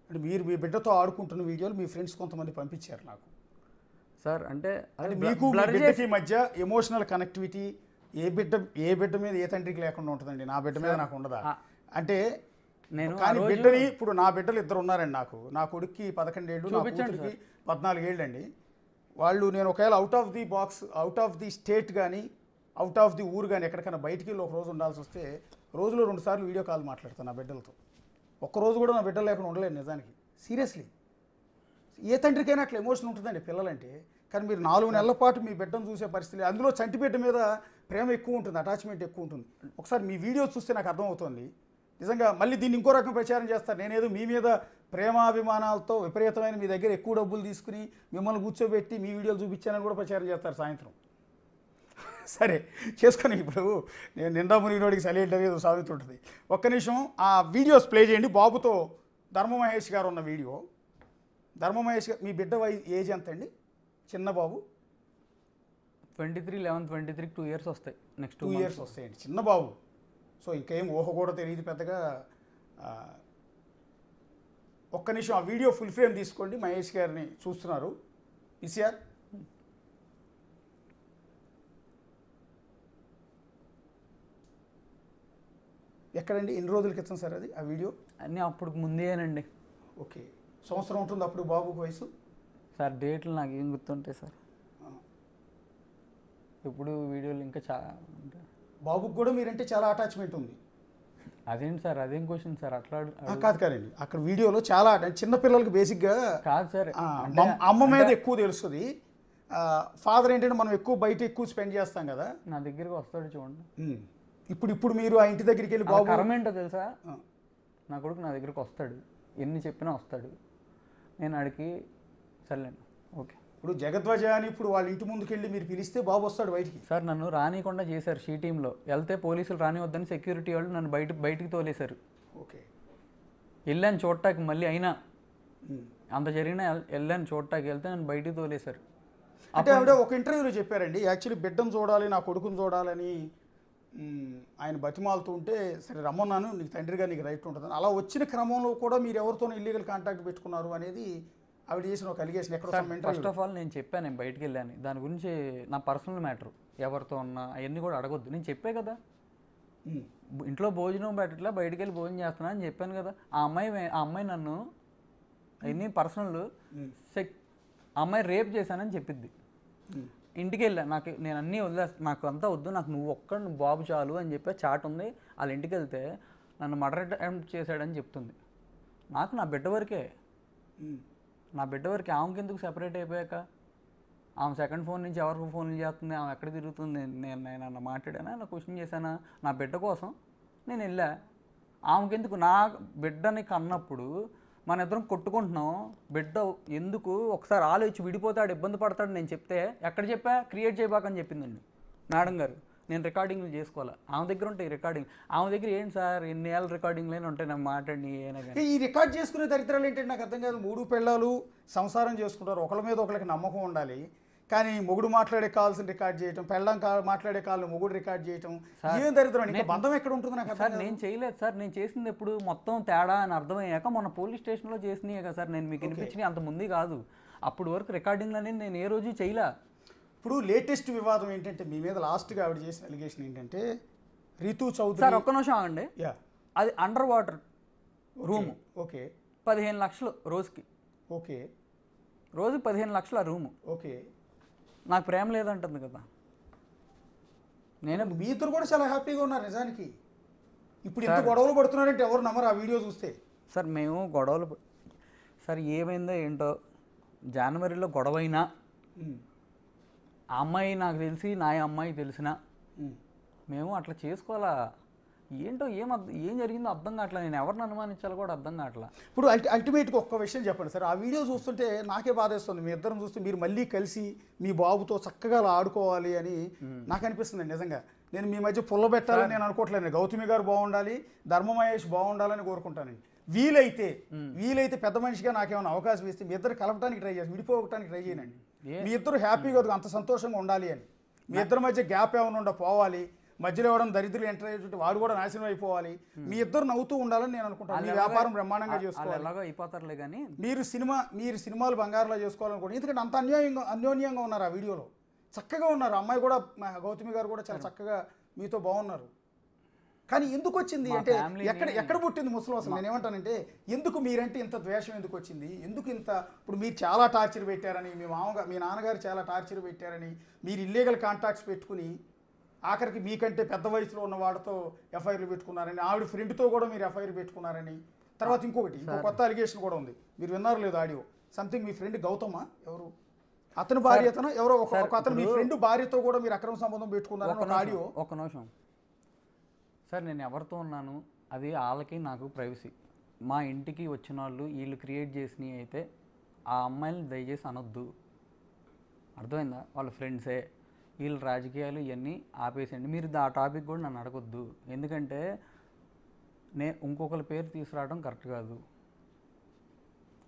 అంటే మీరు మీ బిడ్డతో ఆడుకుంటున్న వీడియోలు మీ ఫ్రెండ్స్ కొంతమంది పంపించారు నాకు సార్. అంటే మీకు మీ బిడ్డకి మధ్య ఎమోషనల్ కనెక్టివిటీ ఏ బిడ్డ మీద ఏ తండ్రికి లేకుండా ఉంటుందండి? నా బిడ్డ మీద నాకు ఉండదా? అంటే నేను కానీ బిడ్డని ఇప్పుడు నా బిడ్డలు 2 ఉన్నారండి నాకు. నా కొడుక్కి 11 ఏళ్ళు, నా కూతురికి 14 ఏళ్ళు అండి. వాళ్ళు నేను ఒకవేళ out of the box, out of the state కానీ అవుట్ ఆఫ్ ది ఊరు కానీ ఎక్కడికైనా బయటికి వెళ్ళి ఒక రోజు ఉండాల్సి వస్తే రోజులో 2 సార్లు వీడియో కాల్ మాట్లాడతాను నా బిడ్డలతో. ఒక్కరోజు కూడా నా బిడ్డలు లేకుండా ఉండలేను నిజానికి, సీరియస్లీ. ఏ తండ్రికైనా అట్లా ఎమోషన్ ఉంటుందండి పిల్లలంటే. కానీ మీరు 4 నెలల పాటు మీ బిడ్డను చూసే పరిస్థితి, అందులో చంటి బిడ్డ మీద ప్రేమ ఎక్కువ ఉంటుంది, అటాచ్మెంట్ ఎక్కువ ఉంటుంది. ఒకసారి మీ వీడియో చూస్తే నాకు అర్థమవుతుంది నిజంగా. మళ్ళీ దీన్ని ఇంకో రకం ప్రచారం చేస్తారు, నేనేదో మీ మీద ప్రేమాభిమానాలతో విపరీతమైన మీ దగ్గర ఎక్కువ డబ్బులు తీసుకుని మిమ్మల్ని కూర్చోబెట్టి మీ వీడియోలు చూపించానని కూడా ప్రచారం చేస్తారు సాయంత్రం. సరే చేసుకొని ఇప్పుడు నేను నిండా మునిగినోడికి సలైట్ అనేది సామెత ఉంటుంది. ఒక్క నిమిషం ఆ వీడియోస్ ప్లే చేయండి. బాబుతో ధర్మ మహేష్ గారు ఉన్న వీడియో. ధర్మ మహేష్ గారు మీ బిడ్డ ఏజ్ ఎంత అండి? చిన్న బాబు 23, 11, 23 2 ఇయర్స్ వస్తాయి. నెక్స్ట్ 2 ఇయర్స్ వస్తాయండి, చిన్న బాబు. సో ఇంకేం ఊహ కూడా తెలియదు పెద్దగా. ఒక్క నిమిషం ఆ వీడియో ఫుల్ ఫ్రేమ్ తీసుకోండి. మహేష్ గారిని చూస్తున్నారు ఈసీఆర్. ఎక్కడండి, ఎన్ని రోజుల క్రితం సార్ అది ఆ వీడియో? అన్నీ అప్పుడు ముందేనండి. ఓకే, సంవత్సరం ఉంటుంది అప్పుడు బాబుకు వయసు? సార్ డేట్లు నాకు ఏం గుర్తుంటాయి సార్. ఇప్పుడు వీడియోలు ఇంకా చాలా. బాబుకు కూడా మీరంటే చాలా అటాచ్మెంట్ ఉంది. అదేంటి సార్, అదేం క్వశ్చన్ సార్? అట్లా కాదండి, అక్కడ వీడియోలో చాలా చిన్నపిల్లలకి బేసిక్గా కాదు సార్, అమ్మ మీద ఎక్కువ తెలుస్తుంది. ఫాదర్ ఏంటంటే మనం ఎక్కువ ఎక్కువ స్పెండ్ చేస్తాం కదా. నా దగ్గరికి వస్తాడు చూడండి. ఇప్పుడు మీరు ఆ ఇంటి దగ్గరికి వెళ్ళి బాబు కర్మ ఏంటో తెలుసా, నా కొడుకు నా దగ్గరికి వస్తాడు, ఎన్ని చెప్పినా వస్తాడు. నేను అడిగి సర్లేండి ఓకే. ఇప్పుడు జగద్వజ అని ఇప్పుడు వాళ్ళ ఇంటి ముందుకు వెళ్ళి మీరు పిలిస్తే బాబు వస్తాడు బయటికి. సార్ నన్ను రానికుండా చేశారు. షీ టీంలో వెళ్తే పోలీసులు రానివద్దని సెక్యూరిటీ వాళ్ళు నన్ను బయటికి తోలేశారు. ఓకే, వెళ్ళాను చూడటానికి, మళ్ళీ అయినా అంత జరిగినా వెళ్ళాను చూడటానికి, వెళ్తే నన్ను బయటికి తోలేశారు. అంటే ఆవిడ ఒక ఇంటర్వ్యూలో చెప్పారండి, యాక్చువల్లీ బిడ్డను చూడాలి, నా కొడుకుని చూడాలని ఆయన బతిమాలుతూ ఉంటే సరే రమ్మన్నాను, నీకు తండ్రిగా నీకు రైట్ ఉంటుందని. అలా వచ్చిన క్రమంలో కూడా మీరు ఎవరితోనూ ఇల్లీగల్ కాంటాక్ట్ పెట్టుకున్నారు అనేది ఆవిడ చేసిన ఒక అలిగేషన్. ఎక్కడ ఫస్ట్ ఆఫ్ ఆల్ నేను చెప్పాను, నేను బయటికి వెళ్ళాను, దాని గురించి నా పర్సనల్ మ్యాటర్ ఎవరితో ఉన్నా అవన్నీ కూడా అడగొద్దు. నేను చెప్పే కదా, ఇంట్లో భోజనం పెట్టట్లా బయటికి వెళ్ళి భోజనం చేస్తున్నా అని చెప్పాను కదా. ఆ అమ్మాయి నన్ను అవన్నీ పర్సనల్ ఆ అమ్మాయి రేప్ చేశానని చెప్పిద్ది. ఇంటికి వెళ్ళా, నేను అన్నీ వదిలేస్తాను, నాకు అంతా వద్దు, నాకు నువ్వు బాబు చాలు అని చెప్పి చాట్ ఉంది. వాళ్ళ ఇంటికి వెళ్తే నన్ను మర్డర్ అటెంప్ట్ చేశాడని చెప్తుంది. నాకు నా బిడ్డ వరకే, ఆమెకి ఎందుకు సెపరేట్ అయిపోయాక, ఆమె సెకండ్ ఫోన్ నుంచి ఎవరికి ఫోన్లు చేస్తుంది, ఆమె ఎక్కడ తిరుగుతుంది, నేను అన్న మాట్లాడానా, నా క్వశ్చన్ చేశానా? నా బిడ్డ కోసం నేను వెళ్ళా. ఆమెకెందుకు? నా బిడ్డని కన్నప్పుడు మన ఇద్దరం కొట్టుకుంటున్నాం, బిడ్డ ఎందుకు ఒకసారి ఆలోచించి విడిపోతాడు, ఇబ్బంది పడతాడు నేను చెప్తే, ఎక్కడ చెప్పా? క్రియేట్ చేయబాకని చెప్పిందండి మేడం గారు. నేను రికార్డింగ్లు చేసుకోవాలి, ఆమె దగ్గర ఉంటాయి రికార్డింగ్. ఆమె దగ్గర ఏంటి సార్ ఎన్ని ఏళ్ళ రికార్డింగ్లు ఉంటాయి, నాకు మాట్లాడి ఏమైనా కానీ. ఈ రికార్డ్ చేసుకునే దరిద్రాలు ఏంటంటే నాకు అర్థం కాదు. 3 పిల్లలు సంసారం చేసుకుంటారు, ఒకళ్ళ మీద ఒకరికి నమ్మకం ఉండాలి, కానీ మొగుడు మాట్లాడే కాల్స్ని రికార్డ్ చేయటం, పెళ్ళం మాట్లాడే కాల్ని మొగుడు రికార్డ్ చేయటం, ఏం దరిద్రం. ఇంకా బంధం ఎక్కడ ఉంటుంది నాకు సార్? నేను చేయలేదు సార్, నేను చేసింది ఎప్పుడు మొత్తం తేడా అని అర్థమయ్యాక మొన్న పోలీస్ స్టేషన్లో చేసినాయి కదా సార్. నేను మీకు వినిపించినవి అంత ముందు కాదు, అప్పుడు వరకు రికార్డింగ్లు అనేది నేను ఏ రోజు చేయలే. ఇప్పుడు లేటెస్ట్ వివాదం ఏంటంటే మీ మీద లాస్ట్గా ఆవిడ చేసిన అలిగేషన్ ఏంటంటే రితు చౌదరి. సార్ ఒక్క నిమిషం ఆగండి. అది అండర్ వాటర్ రూము. ఓకే. 15 లక్షలు రోజుకి. ఓకే. రోజు 15 లక్షలు ఆ రూము. ఓకే. నాకు ప్రేమ లేదంటుంది కదా. నేను మీ ఇద్దరు కూడా చాలా హ్యాపీగా ఉన్నారు నిజానికి. ఇప్పుడు ఇంత గొడవలు పడుతున్నారంటే ఎవరు నమ్మరు ఆ వీడియో చూస్తే. సార్ మేము గొడవలు సార్ ఏమైందో ఏంటో, జనవరిలో గొడవైనా ఆ అమ్మాయి నాకు తెలిసి నా అమ్మాయి తెలిసిన మేము అట్లా చేసుకోవాలా ఏంటో, ఏం జరిగిందో అర్థం కావట్లా. నేను ఎవరిని అనుమానించాలో కూడా అర్థం కావట్లా. ఇప్పుడు అల్టిమేట్గా ఒక్క విషయం చెప్పండి సార్, ఆ వీడియో చూస్తుంటే నాకే బాధేస్తుంది. మీ ఇద్దరం చూస్తే మీరు మళ్ళీ కలిసి మీ బాబుతో చక్కగా అలా ఆడుకోవాలి అని నాకు అనిపిస్తుంది నిజంగా. నేను మీ మధ్య పుల్ల పెట్టాలని నేను అనుకోవట్లేదు. గౌతమి గారు బాగుండాలి, ధర్మ మహేష్ బాగుండాలని కోరుకుంటానండి. వీలైతే పెద్ద మనిషిగా నాకేమైనా అవకాశం ఇస్తే మీ ఇద్దరు కలపడానికి ట్రై చేసి, విడిపోవడానికి ట్రై చేయనండి. మీ ఇద్దరు హ్యాపీగా అంత సంతోషంగా ఉండాలి అని. మీ ఇద్దరి మధ్య గ్యాప్ ఏమైనా పోవాలి, మధ్యలో ఇవ్వడం దరిద్రులు ఎంటర్ అయ్యేటువంటి వాడు కూడా నాశనం అయిపోవాలి. మీ ఇద్దరు నవ్వుతూ ఉండాలని నేను అనుకుంటాను. మీ వ్యాపారం బ్రహ్మాండంగా అయిపోతారులే కానీ మీరు సినిమాలు బంగారులో చేసుకోవాలనుకోండి. ఎందుకంటే అంత అన్యోన్యంగా ఉన్నారు ఆ వీడియోలో, చక్కగా ఉన్నారు. అమ్మాయి కూడా, గౌతమి గారు కూడా చాలా చక్కగా మీతో బాగున్నారు. కానీ ఎందుకు వచ్చింది అంటే ఎక్కడ పుట్టింది ముసలు? అసలు నేను ఏమంటానంటే ఎందుకు మీరంటే ఇంత ద్వేషం ఎందుకు వచ్చింది? ఎందుకు ఇంత? ఇప్పుడు మీరు చాలా టార్చర్ పెట్టారని, మీ నాన్నగారు చాలా టార్చర్ పెట్టారని, మీరు ఇల్లీగల్ కాంటాక్ట్స్ పెట్టుకుని ఆఖరికి మీకంటే పెద్ద వయసులో ఉన్న వాడితో ఎఫ్ఐఆర్లు పెట్టుకున్నారని, ఆవిడ ఫ్రెండ్తో కూడా మీరు ఎఫ్ఐఆర్ పెట్టుకున్నారని. తర్వాత ఇంకో కొత్త అలిగేషన్ కూడా ఉంది, మీరు విన్నారు లేదు ఆడియో. సంథింగ్ మీ ఫ్రెండ్ గౌతమ ఎవరు, అతని భార్య అతను ఎవరో ఒక అతను మీ ఫ్రెండ్ భార్యతో కూడా మీరు అక్రమ సంబంధం పెట్టుకున్నారని ఒక ఆడియో. ఒక నిమిషం సార్, నేను ఎవరితో ఉన్నాను అది వాళ్ళకి నాకు ప్రైవసీ. మా ఇంటికి వచ్చిన వాళ్ళు వీళ్ళు క్రియేట్ చేసినవి అయితే ఆ అమ్మాయిని దయచేసి అనొద్దు, అర్థమైందా? వాళ్ళ ఫ్రెండ్సే, వీళ్ళు రాజకీయాలు ఇవన్నీ ఆపేసేయండి. మీరు ఆ టాపిక్ కూడా నన్ను అడగొద్దు, ఎందుకంటే నేను ఇంకొకరి పేరు తీసుకురావడం కరెక్ట్ కాదు.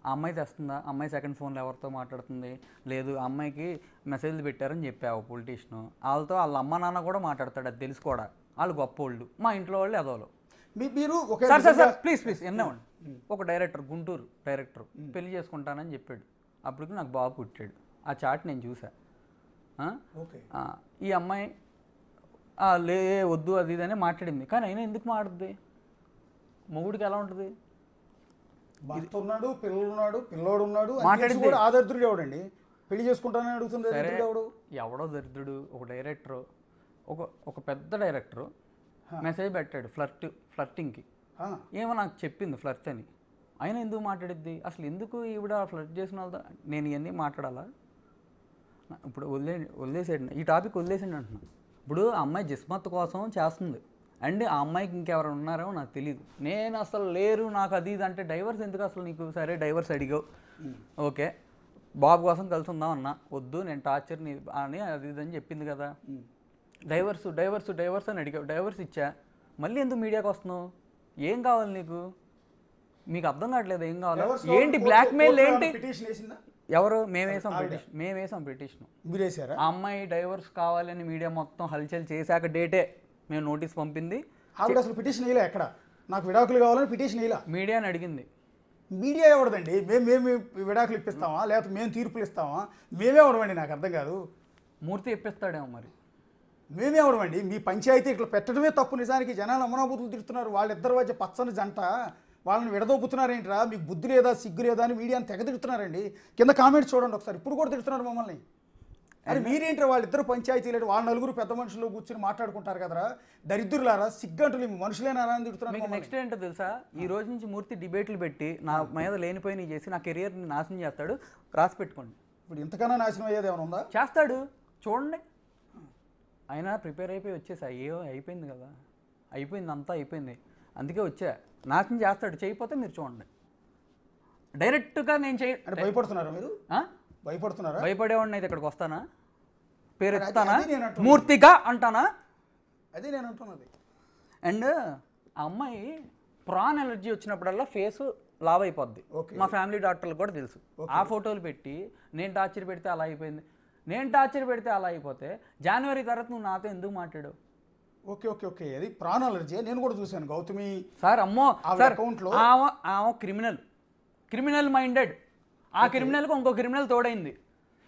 ఆ అమ్మాయి తెస్తుందా? అమ్మాయి సెకండ్ ఫోన్లో ఎవరితో మాట్లాడుతుంది? లేదు, ఆ అమ్మాయికి మెసేజ్లు పెట్టారని చెప్పావు పొలిటీషియన్, వాళ్ళతో వాళ్ళ అమ్మ నాన్న కూడా మాట్లాడతాడు, అది తెలుసు కూడా. వాళ్ళు గొప్పోళ్ళు, మా ఇంట్లో వాళ్ళు ఎదవలు. మీరు సార్ ప్లీజ్ ఎన్నవండి. ఒక డైరెక్టర్, గుంటూరు డైరెక్టర్ పెళ్లి చేసుకుంటానని చెప్పాడు. అప్పటికి నాకు బాబు పుట్టాడు. ఆ చాట్ నేను చూసా. ఈ అమ్మాయి వద్దు అది ఇదని మాట్లాడింది, కానీ అయినా ఎందుకు మాట్లాడుద్ది? మొగుడికి ఎలా ఉంటుంది? భర్త ఉన్నాడు, పిల్లోడు ఉన్నాడు, మాట్లాడింది ఆదరిద్రుడు ఎవడండి? పెళ్లి చేసుకుంటానని అడుగుతుంది ఎవడో దరిద్రుడు. ఒక డైరెక్టరు, ఒక పెద్ద డైరెక్టరు మెసేజ్ పెట్టాడు ఫ్లర్టింగ్కి. ఏమో నాకు చెప్పింది ఫ్లర్ట్ అని, అయినా ఎందుకు మాట్లాడిద్ది? అసలు ఎందుకు ఈవిడ ఫ్లర్ట్ చేసిన వాళ్ళతో నేను ఇవన్నీ మాట్లాడాలా? ఇప్పుడు వదిలేసాడు, ఈ టాపిక్ వదిలేసాడు అంటున్నాను. ఇప్పుడు ఆ అమ్మాయి జిస్మత్ కోసం చేస్తుంది అండి, ఆ అమ్మాయికి ఇంకెవరైనా ఉన్నారో నాకు తెలియదు. నేను అసలు లేరు నాకు అది ఇది అంటే డైవర్స్ ఎందుకు అసలు నీకు? సరే డైవర్స్ అడిగావు, ఓకే, బాబు కోసం కలిసి ఉందాం అన్నా, వద్దు నేను టార్చర్ని అని అది ఇది అని చెప్పింది కదా. డైవర్స్ అని అడిగావు, డైవర్స్ ఇచ్చా, మళ్ళీ ఎందుకు మీడియాకి వస్తున్నావు? ఏం కావాలి నీకు? మీకు అర్థం కావట్లేదు ఏం కావాలి? ఏంటి బ్లాక్మెయిల్ ఏంటి? ఎవరు? మేమేసాం పిటిషన్. ఆ అమ్మాయి డైవర్స్ కావాలని మీడియా మొత్తం హల్చల్ చేశాక డేటే మేము నోటీస్ పంపింది. అసలు పిటిషన్ ఇలా ఎక్కడ నాకు విడాకులు కావాలని పిటిషన్ ఇలా మీడియాని అడిగింది. మీడియా ఎవడదండి? మేము విడాకులు ఇప్పిస్తామా, లేకపోతే మేము తీర్పులు ఇస్తామా? మేమే ఎవడమండి? నాకు అర్థం కాదు. మూర్తి ఇప్పిస్తాడేమో మరి. మేమే ఎవడమండి? మీ పంచాయతీ ఇట్లా పెట్టడమే తప్పు. నిజానికి జనాలు అమరాబుద్ధులు తిడుతున్నారు, వాళ్ళిద్దరి మధ్య పచ్చని జంట, వాళ్ళని విడదొప్పుతున్నారేంట్రా? మీకు బుద్ధి లేదా, సిగ్గు లేదా అని మీడియాని తెగ తిడుతున్నారండి. కింద కామెంట్స్ చూడండి ఒకసారి, ఇప్పుడు కూడా తిడుతున్నారు మమ్మల్ని. అరే మీరేంటారు వాళ్ళిద్దరు పంచాయతీలు వాళ్ళ నలుగురు పెద్ద మనుషులు కూర్చొని మాట్లాడుకుంటారు కదరా దరిద్రులారా సిగ్గంటులు మనుషులేనా అని తిడుతున్నారు మీకు నెక్స్ట్ ఏంటో తెలుసా, ఈ రోజు నుంచి మూర్తి డిబేట్లు పెట్టి నా మీద లేనిపోయినవి చేసి నా కెరియర్ని నాశనం చేస్తాడు, రాసి పెట్టుకోండి. ఇప్పుడు ఇంతకన్నా నాశనం అయ్యేది ఏమైనా ఉందా? చేస్తాడు చూడండి. అయినా ప్రిపేర్ అయిపోయి వచ్చేసా, అయిపోయింది కదా, అయిపోయింది అంతా అయిపోయింది, అందుకే వచ్చా. నాశనం చేస్తాడు, చేయకపోతే మీరు చూడండి. డైరెక్ట్గా నేను అంటే భయపడుతున్నారా మీరు? భయపడుతున్నారా? భయపడేవాడిని అయితే ఇక్కడికి వస్తానా, పేరు ఎత్తానా, అది నేను అంటున్నా. మూర్తిగా అంటానా? అదే నేను అంటున్నది. అండ్ ఆ అమ్మాయి ప్రాన్ ఎలర్జీ వచ్చినప్పుడల్లా ఫేస్ లావ్ అయిపోద్ది. మా ఫ్యామిలీ డాక్టర్లకు కూడా తెలుసు. ఆ ఫోటోలు పెట్టి నేను టార్చర్ పెడితే అలా అయిపోయింది, నేను టార్చర్ పెడితే అలా అయిపోతే జనవరి తర్వాత నువ్వు నాతో ఎందుకు మాట్లాడావు? ఓకే ఓకే ఓకే అది ప్రాన్ అలర్జీ నేను కూడా చూశాను గౌతమి సార్. అమ్మో సార్, అకౌంట్లో ఆమె క్రిమినల్ మైండెడ్. ఆ క్రిమినల్కి ఇంకో క్రిమినల్ తోడైంది.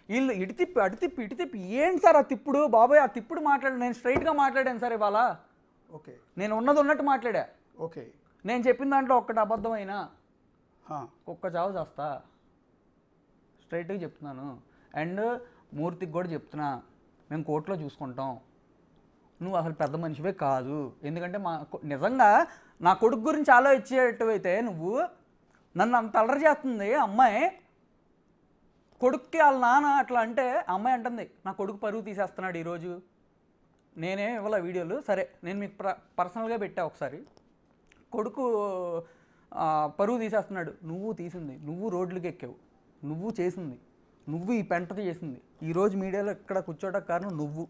వీళ్ళు ఇటు తిప్పి ఏంటి సార్ ఆ తిప్పుడు? బాబాయ్ ఆ తిప్పుడు మాట్లాడు. నేను స్ట్రైట్గా మాట్లాడాను సార్ ఇవాళ. ఓకే నేను ఉన్నది ఉన్నట్టు మాట్లాడా. ఓకే నేను చెప్పిన దాంట్లో ఒక్కటి అబద్ధమైనా ఒక్క చావు చేస్తా, స్ట్రైట్గా చెప్తున్నాను. అండ్ మూర్తికి కూడా చెప్తున్నా, మేము కోర్టులో చూసుకుంటాం, నువ్వు అసలు పెద్ద మనిషివే కాదు. ఎందుకంటే నిజంగా నా కొడుకు గురించి ఆలోచించేటైతే నువ్వు నన్ను అంత అల్లరి చేస్తుంది అమ్మాయి. కొడుక్కి వాళ్ళ నాన్న అట్లా అంటే అమ్మాయి అంటుంది నా కొడుకు పరువు తీసేస్తున్నాడు ఈరోజు. నేనే ఇవ్వాల వీడియోలు, సరే నేను మీకు పర్సనల్గా పెట్టా ఒకసారి. కొడుకు పరువు తీసేస్తున్నాడు. నువ్వు తీసింది, నువ్వు రోడ్లకి ఎక్కావు, నువ్వు చేసింది, నువ్వు ఈ పెంటతో చేసింది. ఈరోజు మీడియాలో ఇక్కడ కూర్చోడానికి కారణం నువ్వు.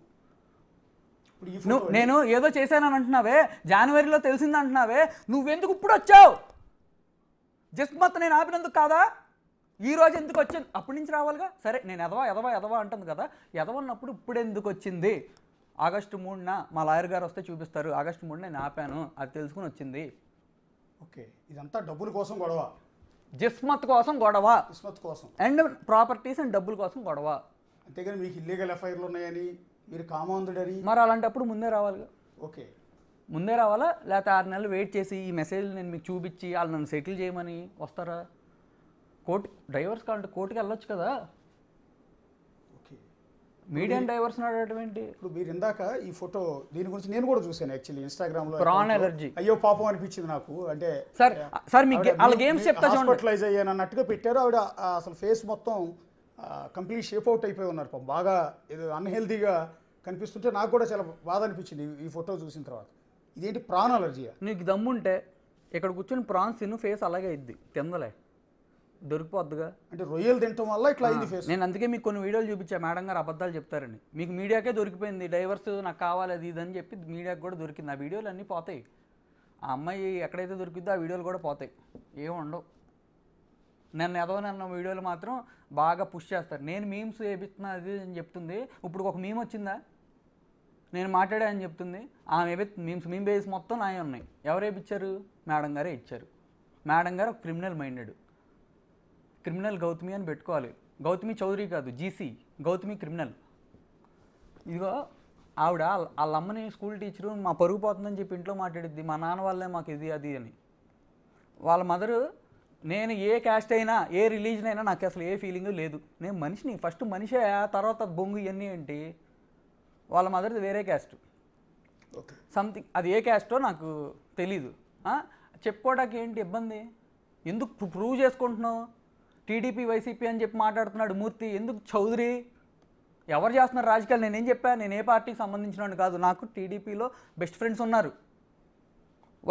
నేను ఏదో చేశానని అంటున్నావే, జనవరిలో తెలిసింది అంటున్నావే, నువ్వెందుకు ఇప్పుడు వచ్చావు? జస్ట్ మొత్తం నేను ఆపినందుకు కాదా? ఈరోజు ఎందుకు వచ్చింది? అప్పటి నుంచి రావాలిగా. సరే నేను ఎదవా అంటుంది కదా, ఎదవన్నప్పుడు ఇప్పుడు ఎందుకు వచ్చింది? ఆగస్టు 3న మా లాయర్ గారు వస్తే చూపిస్తారు. ఆగస్టు 3న నేను ఆపాను, అది తెలుసుకుని వచ్చింది. ఓకే ఇదంతా డబ్బుల కోసం గొడవ, జిస్మత్ కోసం గొడవ, జిస్మత్ కోసం అండ్ ప్రాపర్టీస్ అండ్ డబ్బుల కోసం గొడవ. అంతేగాని మీకు ఇల్లీగల్ ఎఫ్ఐఆర్లు ఉన్నాయని మీరు కామాంధుడని మరి అలాంటప్పుడు ముందే రావాలిగా. ఓకే ముందే రావాలా? లేకపోతే 6 నెలలు వెయిట్ చేసి ఈ మెసేజ్ నేను మీకు చూపించి వాళ్ళు నన్ను సెటిల్ చేయమని వస్తారా? డ్రైవర్స్ కావాలంటే కోర్టుకి వెళ్ళొచ్చు కదా. ఓకే మీడియం డ్రైవర్స్ అడగడం ఏంటి? ఇప్పుడు మీరు ఇందాక ఈ ఫోటో దీని గురించి నేను కూడా చూశాను యాక్చువల్లీ ఇన్స్టాగ్రామ్లో. Prawn allergy. అయ్యో పాపం అనిపించింది నాకు. అంటే సార్ మీకు వాళ్ళ గేమ్స్ చెప్తా చూడండి. హాస్పిటలైజ్ అయ్యాను అన్నట్టుగా పెట్టారు. ఆవిడ అసలు ఫేస్ మొత్తం కంప్లీట్ షేప్ అవుట్ అయిపోయి ఉన్నారు పాపం. బాగా ఏదో అన్హెల్దీగా కనిపిస్తుంటే నాకు కూడా చాలా బాధ అనిపించింది ఈ ఫోటో చూసిన తర్వాత. ఇదేంటి ప్రాన్ అలర్జీయా? నీకు దమ్ముంటే ఇక్కడ కూర్చొని ప్రాన్స్ తిను, ఫేస్ అలాగే అయింది, తిందలే దొరికిపోద్దుగా. అంటే రొయ్యలు తినటం వల్ల ఇట్లా అయింది ఫేస్. నేను అందుకే మీకు కొన్ని వీడియోలు చూపించా, మేడం గారు అబద్ధాలు చెప్తారని. మీకు మీడియాకే దొరికిపోయింది, డైవర్స్ నాకు కావాలి అది ఇది అని చెప్పి మీడియాకి కూడా దొరికింది. ఆ వీడియోలు అన్నీ పోతాయి. ఆ అమ్మాయి ఎక్కడైతే దొరికిద్దో ఆ వీడియోలు కూడా పోతాయి, ఏం ఉండవు. నన్ను ఎదవనన్న వీడియోలు మాత్రం బాగా పుష్ చేస్తారు. నేను మీమ్స్ వేపిస్తున్నా అది అని చెప్తుంది. ఇప్పుడు ఒక మీమ్ వచ్చిందా, నేను మాట్లాడా అని చెప్తుంది. ఆమె మీమ్ బేస్ మొత్తం నాయే ఉన్నాయి. ఎవరు వేయించారు? మేడం గారే ఇచ్చారు. మేడం గారు ఒక క్రిమినల్ గౌతమి అని పెట్టుకోవాలి. గౌతమి చౌదరి కాదు, జీసీ గౌతమి క్రిమినల్. ఇదిగో ఆవిడ వాళ్ళ అమ్మని స్కూల్ టీచరు మా పరుగు పోతుందని చెప్పి ఇంట్లో మాట్లాడిద్ది, మా నాన్న వాళ్ళే మాకు ఇది అది అని. వాళ్ళ మదరు నేను ఏ క్యాస్ట్ అయినా ఏ రిలీజన్ అయినా నాకు అసలు ఏ ఫీలింగ్ లేదు, నేను మనిషిని, ఫస్ట్ మనిషే, తర్వాత బొంగు ఇవన్నీ ఏంటి. వాళ్ళ మదర్ది వేరే క్యాస్ట్ సంథింగ్, అది ఏ క్యాస్టో నాకు తెలీదు. చెప్పుకోవడానికి ఏంటి ఇబ్బంది? ఎందుకు ప్రూవ్ చేసుకుంటున్నావు? టీడీపీ వైసీపీ అని చెప్పి మాట్లాడుతున్నాడు మూర్తి, ఎందుకు చౌదరి? ఎవరు చేస్తున్నారు రాజకీయాలు? నేనేం చెప్పా, నేను ఏ పార్టీకి సంబంధించినవాడిని కాదు. నాకు టీడీపీలో బెస్ట్ ఫ్రెండ్స్ ఉన్నారు,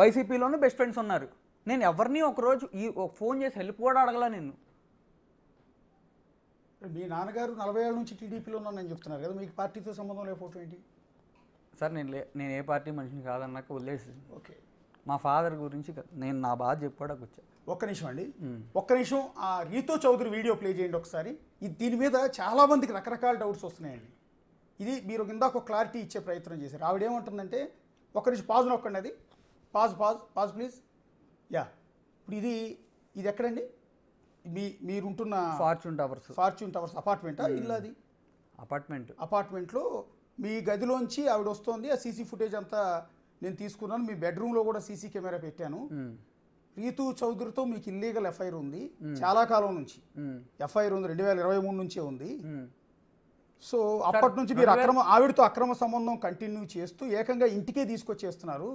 వైసీపీలోనూ బెస్ట్ ఫ్రెండ్స్ ఉన్నారు. నేను ఎవరిని ఒకరోజు ఫోన్ చేసి హెల్ప్ కూడా అడగలా. నేను మీ నాన్నగారు 40 ఏళ్ళ నుంచి టీడీపీలో ఉన్నానని చెప్తున్నారు కదా, మీకు పార్టీతో సంబంధం లేని ఫోటో ఏంటి? సార్ నేను ఏ పార్టీ మనిషిని కాదన్నాక వదిలేసి. ఓకే మా ఫాదర్ గురించి నేను నా బాధ చెప్పుకోవడానికి వచ్చా. ఒక్క నిమిషం అండి, ఒక్క నిమిషం. ఆ రీతూ చౌదరి వీడియో ప్లే చేయండి ఒకసారి. దీని మీద చాలామందికి రకరకాల డౌట్స్ వస్తున్నాయండి. ఇది మీరు ఇందాక ఒక క్లారిటీ ఇచ్చే ప్రయత్నం చేశారు. ఆవిడ ఏమంటుందంటే, ఒక్క నిమిషం పాజ్ నొక్కండి, అది పాజ్ ప్లీజ్. యా, ఇప్పుడు ఇది ఎక్కడండి? మీరుంటున్న ఫార్చ్యూన్ టవర్స్ అపార్ట్మెంటా ఇల్లు? అది అపార్ట్మెంట్లో మీ గదిలోంచి ఆవిడ వస్తుంది. ఆ సీసీ ఫుటేజ్ అంతా నేను తీసుకున్నాను. మీ బెడ్రూమ్లో కూడా సీసీ కెమెరా పెట్టాను. రీతూ చౌదరితో మీకు ఇల్లీగల్ ఎఫ్ఐఆర్ ఉంది, చాలా కాలం నుంచి ఎఫ్ఐఆర్ ఉంది, 2023 నుంచే ఉంది. సో అప్పటి నుంచి మీరు ఆవిడతో అక్రమ సంబంధం కంటిన్యూ చేస్తూ ఏకంగా ఇంటికే తీసుకొచ్చేస్తున్నారు.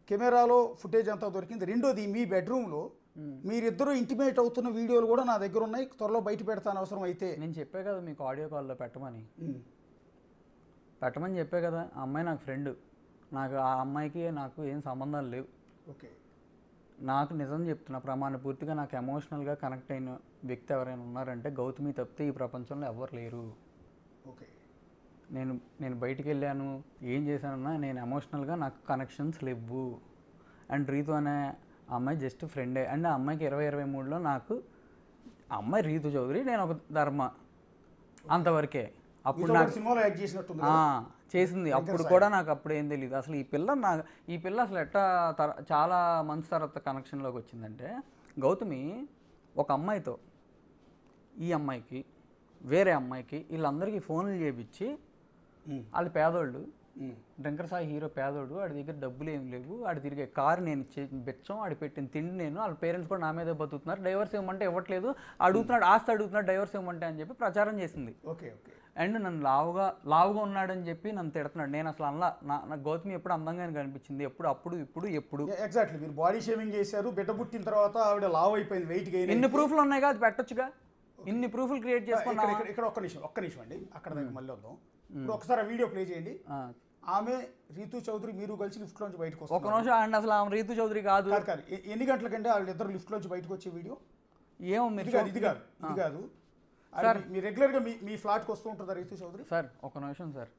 కెమెరాలో ఫుటేజ్ అంతా దొరికింది. రెండోది, మీ బెడ్రూమ్లో మీరిద్దరూ ఇంటిమేట్ అవుతున్న వీడియోలు కూడా నా దగ్గర ఉన్నాయి, త్వరలో బయట పెడతాను అవసరం అయితే. నేను చెప్పే కదా మీకు ఆడియో కాల్లో పెట్టమని చెప్పే కదా. ఆ అమ్మాయి నాకు ఫ్రెండ్, నాకు ఆ అమ్మాయికి నాకు ఏం సంబంధాలు లేవు. ఓకే, నాకు నిజం చెప్తున్నా, ప్రమాణ పూర్తిగా నాకు ఎమోషనల్గా కనెక్ట్ అయిన వ్యక్తి ఎవరైనా ఉన్నారంటే గౌతమి తప్పితే ఈ ప్రపంచంలో ఎవరు లేరు. ఓకే, నేను బయటికి వెళ్ళాను, ఏం చేశానన్నా నేను ఎమోషనల్గా నాకు కనెక్షన్స్ లేవు. అండ్ రీతు అనే అమ్మాయి జస్ట్ ఫ్రెండే. అండ్ ఆ అమ్మాయికి 2023లో నాకు అమ్మాయి రీతు చౌదరి, నేను ఒక ధర్మ, అంతవరకే. అప్పుడు నాకు సినిమాలో యాక్ట్ చేసినట్టుంది చేసింది. అప్పుడు కూడా నాకు అప్పుడు ఏం తెలియదు అసలు ఈ పిల్ల అసలు ఎట్టా చాలా మంత్స్ తర్వాత కనెక్షన్లోకి వచ్చిందంటే, గౌతమి ఒక అమ్మాయితో, ఈ అమ్మాయికి వేరే అమ్మాయికి వీళ్ళందరికీ ఫోన్లు చేయించి, వాళ్ళు పేదోళ్ళు, డ్రింకర్ సాయి హీరో పేదోడు, వాడి దగ్గర డబ్బులు ఏం లేవు, వాడి తిరిగే కారు నేను బెచ్చం, వాడి పెట్టిన తిండి నేను, వాళ్ళ పేరెంట్స్ కూడా నా మీదే బతుకుతున్నారు, డైవర్స్ ఇవ్వమంటే ఇవ్వట్లేదు, అడుగుతున్నాడు, ఆస్తి అడుగుతున్నాడు డైవర్స్ ఇవ్వమంటే అని చెప్పి ప్రచారం చేసింది. Okay okay. అండ్ నన్ను లావుగా ఉన్నాడని చెప్పి నన్ను తిడుతున్నాడు. నేను అసలు నా గౌతమి ఎప్పుడు అందంగానే కనిపించింది, ఎప్పుడు ఎగ్జాక్ట్లీ. మీరు బాడీ షేవింగ్ చేశారు, బిడ్డ పుట్టిన తర్వాత ఆవిడ లావ్ అయిపోయింది, వెయిట్ గెయిన్. ఇన్ని ప్రూఫ్లు ఉన్నాయిగా, అది పెట్టొచ్చుగా. ఇన్ని ప్రూఫ్లు క్రియేట్ చేసుకున్నా. ఇక్కడ ఒక్క నిమిషం అండి, అక్కడ దగ్గర మళ్ళీ వద్దాం. ఇప్పుడు ఒకసారి ఆ వీడియో ప్లే చేయండి. ఆమె రీతు చౌదరి మీరు కలిసి లిఫ్ట్ లోంచి బయటకు వస్తారు. ఒక నిమిషం అండి, అసలు ఆమె రీతు చౌదరి కాదు. ఎన్ని గంటలకంటే వాళ్ళిద్దరు లిఫ్ట్ లోంచి బయటకు వచ్చే వీడియో ఏమో మీరు ఇది కాదు సార్. మీ రెగ్యులర్గా మీ ఫ్లాట్కి వస్తూ ఉంటుందా రీతు చౌదరి? సార్ ఒక నిమిషం సార్,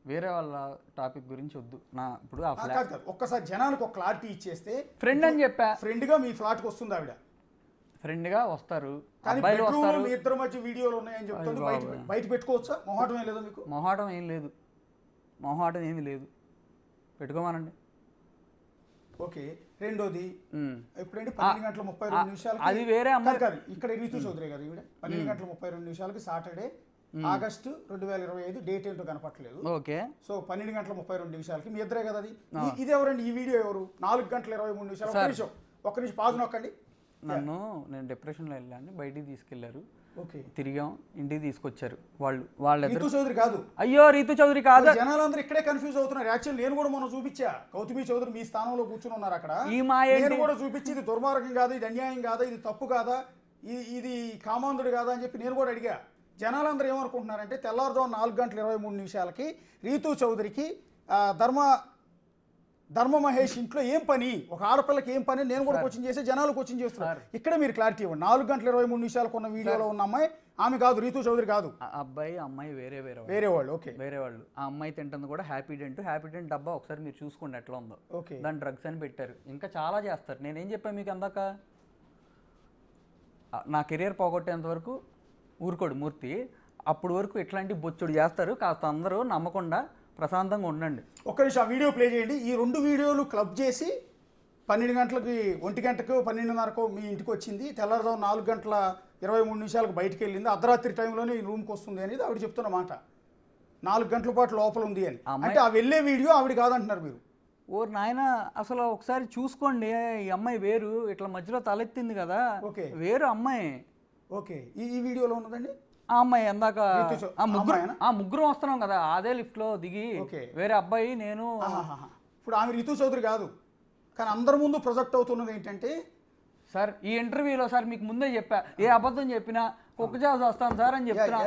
వేరే వాళ్ళ టాపిక్ గురించి వద్దు. ఇప్పుడు కాదు, ఒక్కసారి జనానికి ఒక క్లారిటీ ఇచ్చేస్తే. ఫ్రెండ్ అని చెప్పా, ఫ్రెండ్గా మీ ఫ్లాట్కి వస్తుంది ఆవిడ, ఫ్రెండ్గా వస్తారు. మీ ఇద్దరు మధ్య వీడియోలు ఉన్నాయని చెప్తుంది, బయట పెట్టుకోవచ్చా? మొహాటం ఏం లేదా మీకు? మొహాటం ఏమీ లేదు, పెట్టుకోమానండి. ఓకే. రెండోది, ఎప్పుడంటే 12:32 అది వేరే అమ్మాయి కాదు, ఇక్కడ రీతు చౌదరి గారు ఈవిడ 12:32 సాటర్డే ఆగస్టు 2025, డేట్ ఏంటో కనపట్లేదు. ఓకే. సో 12:32 మీ ఇద్దరే కదా అది. ఇది ఎవరండి? ఈ వీడియో ఎవరు? 4:23 ఒక్క నిమిషం పాజ్ నొక్కండి. నేను డిప్రెషన్లో వెళ్ళాను, బయటికి తీసుకెళ్లారు, ఓకే, తిరిగాం, ఇంటికి తీసుకొచ్చారు వాళ్ళు. రీతు చౌదరి కాదు. అయ్యో రీతు చౌదరి కాదు. జనాలందరూ ఇక్కడే కన్ఫ్యూజ్ అవుతున్నారు. యాక్చువల్ నేను కూడా మనం చూపించా, గౌతమి చౌదరి మీ స్థానంలో కూర్చుని ఉన్నారు అక్కడ. నేను కూడా చూపించి ఇది దుర్మార్గం కాదా, ఇది అన్యాయం కాదా, ఇది తప్పు కాదా, ఇది కామాంధుడు కాదా అని చెప్పి నేను కూడా అడిగా. జనాలందరూ ఏమనుకుంటున్నారంటే తెల్లారుజాము 4:23 రీతు చౌదరికి ధర్మ మహేష్ ఇంట్లో ఏం పని, ఒక ఆడపిల్లకి ఏం పని, నేను కూడా కోచింగ్ చేసి జనాలు కోచింగ్ చేస్తున్నారు. ఇక్కడ మీరు క్లారిటీ ఇవ్వండి. 4:23 ఉన్న వీడియోలో ఉన్న అమ్మాయి ఆమె కాదు, రీతు చౌదరి కాదు. అమ్మాయి వేరే వాళ్ళు. ఓకే, వేరే వాళ్ళు. ఆ అమ్మాయి తింటుంది కూడా హ్యాపీ డెంట్ డబ్బా, ఒకసారి మీరు చూసుకోండి ఎట్లా ఉందో. ఓకే, దాని డ్రగ్స్ అని పెట్టారు, ఇంకా చాలా చేస్తారు. నేనేం చెప్పాను మీకు అందాక, నా కెరియర్ పోగొట్టేంత వరకు ఊరుకోడు మూర్తి, అప్పుడు వరకు ఇట్లాంటి బొచ్చుడు చేస్తారు. కాస్త అందరూ నమ్మకుండా ప్రశాంతంగా ఉండండి. ఒక్క నిమిషం ఆ వీడియో ప్లే చేయండి. ఈ 2 వీడియోలు క్లబ్ చేసి 12 గంటలకి 1 గంటకు 12:30 మీ ఇంటికి వచ్చింది, తెల్లారుజాము 4:23 బయటికి వెళ్ళింది, అర్ధరాత్రి టైంలోనే ఈ రూమ్కి వస్తుంది అనేది ఆవిడ చెప్తున్న మాట. 4 గంటల పాటు లోపల ఉంది అని అంటే ఆ వెళ్ళే వీడియో ఆవిడ కాదంటున్నారు మీరు. ఓ నాయన, అసలు ఒకసారి చూసుకోండి, ఈ అమ్మాయి వేరు, ఇట్లా మధ్యలో తలెత్తింది కదా, వేరు అమ్మాయి. ఓకే, ఈ వీడియోలో ఉన్నదండి ఆ అమ్మాయి ఎందాక ముగ్గురు వస్తున్నాం కదా, అదే లిఫ్ట్ లో దిగి వేరే అబ్బాయి నేను. ఇప్పుడు ఆమె రీతు చౌదరి కాదు, కానీ అందరి ముందు ప్రొజెక్ట్ అవుతున్నది ఏంటంటే, సార్ ఈ ఇంటర్వ్యూలో సార్ మీకు ముందే చెప్పా, ఏ అబద్ధం చెప్పినా కుక్క చేసి వస్తాను సార్ అని చెప్తున్నా.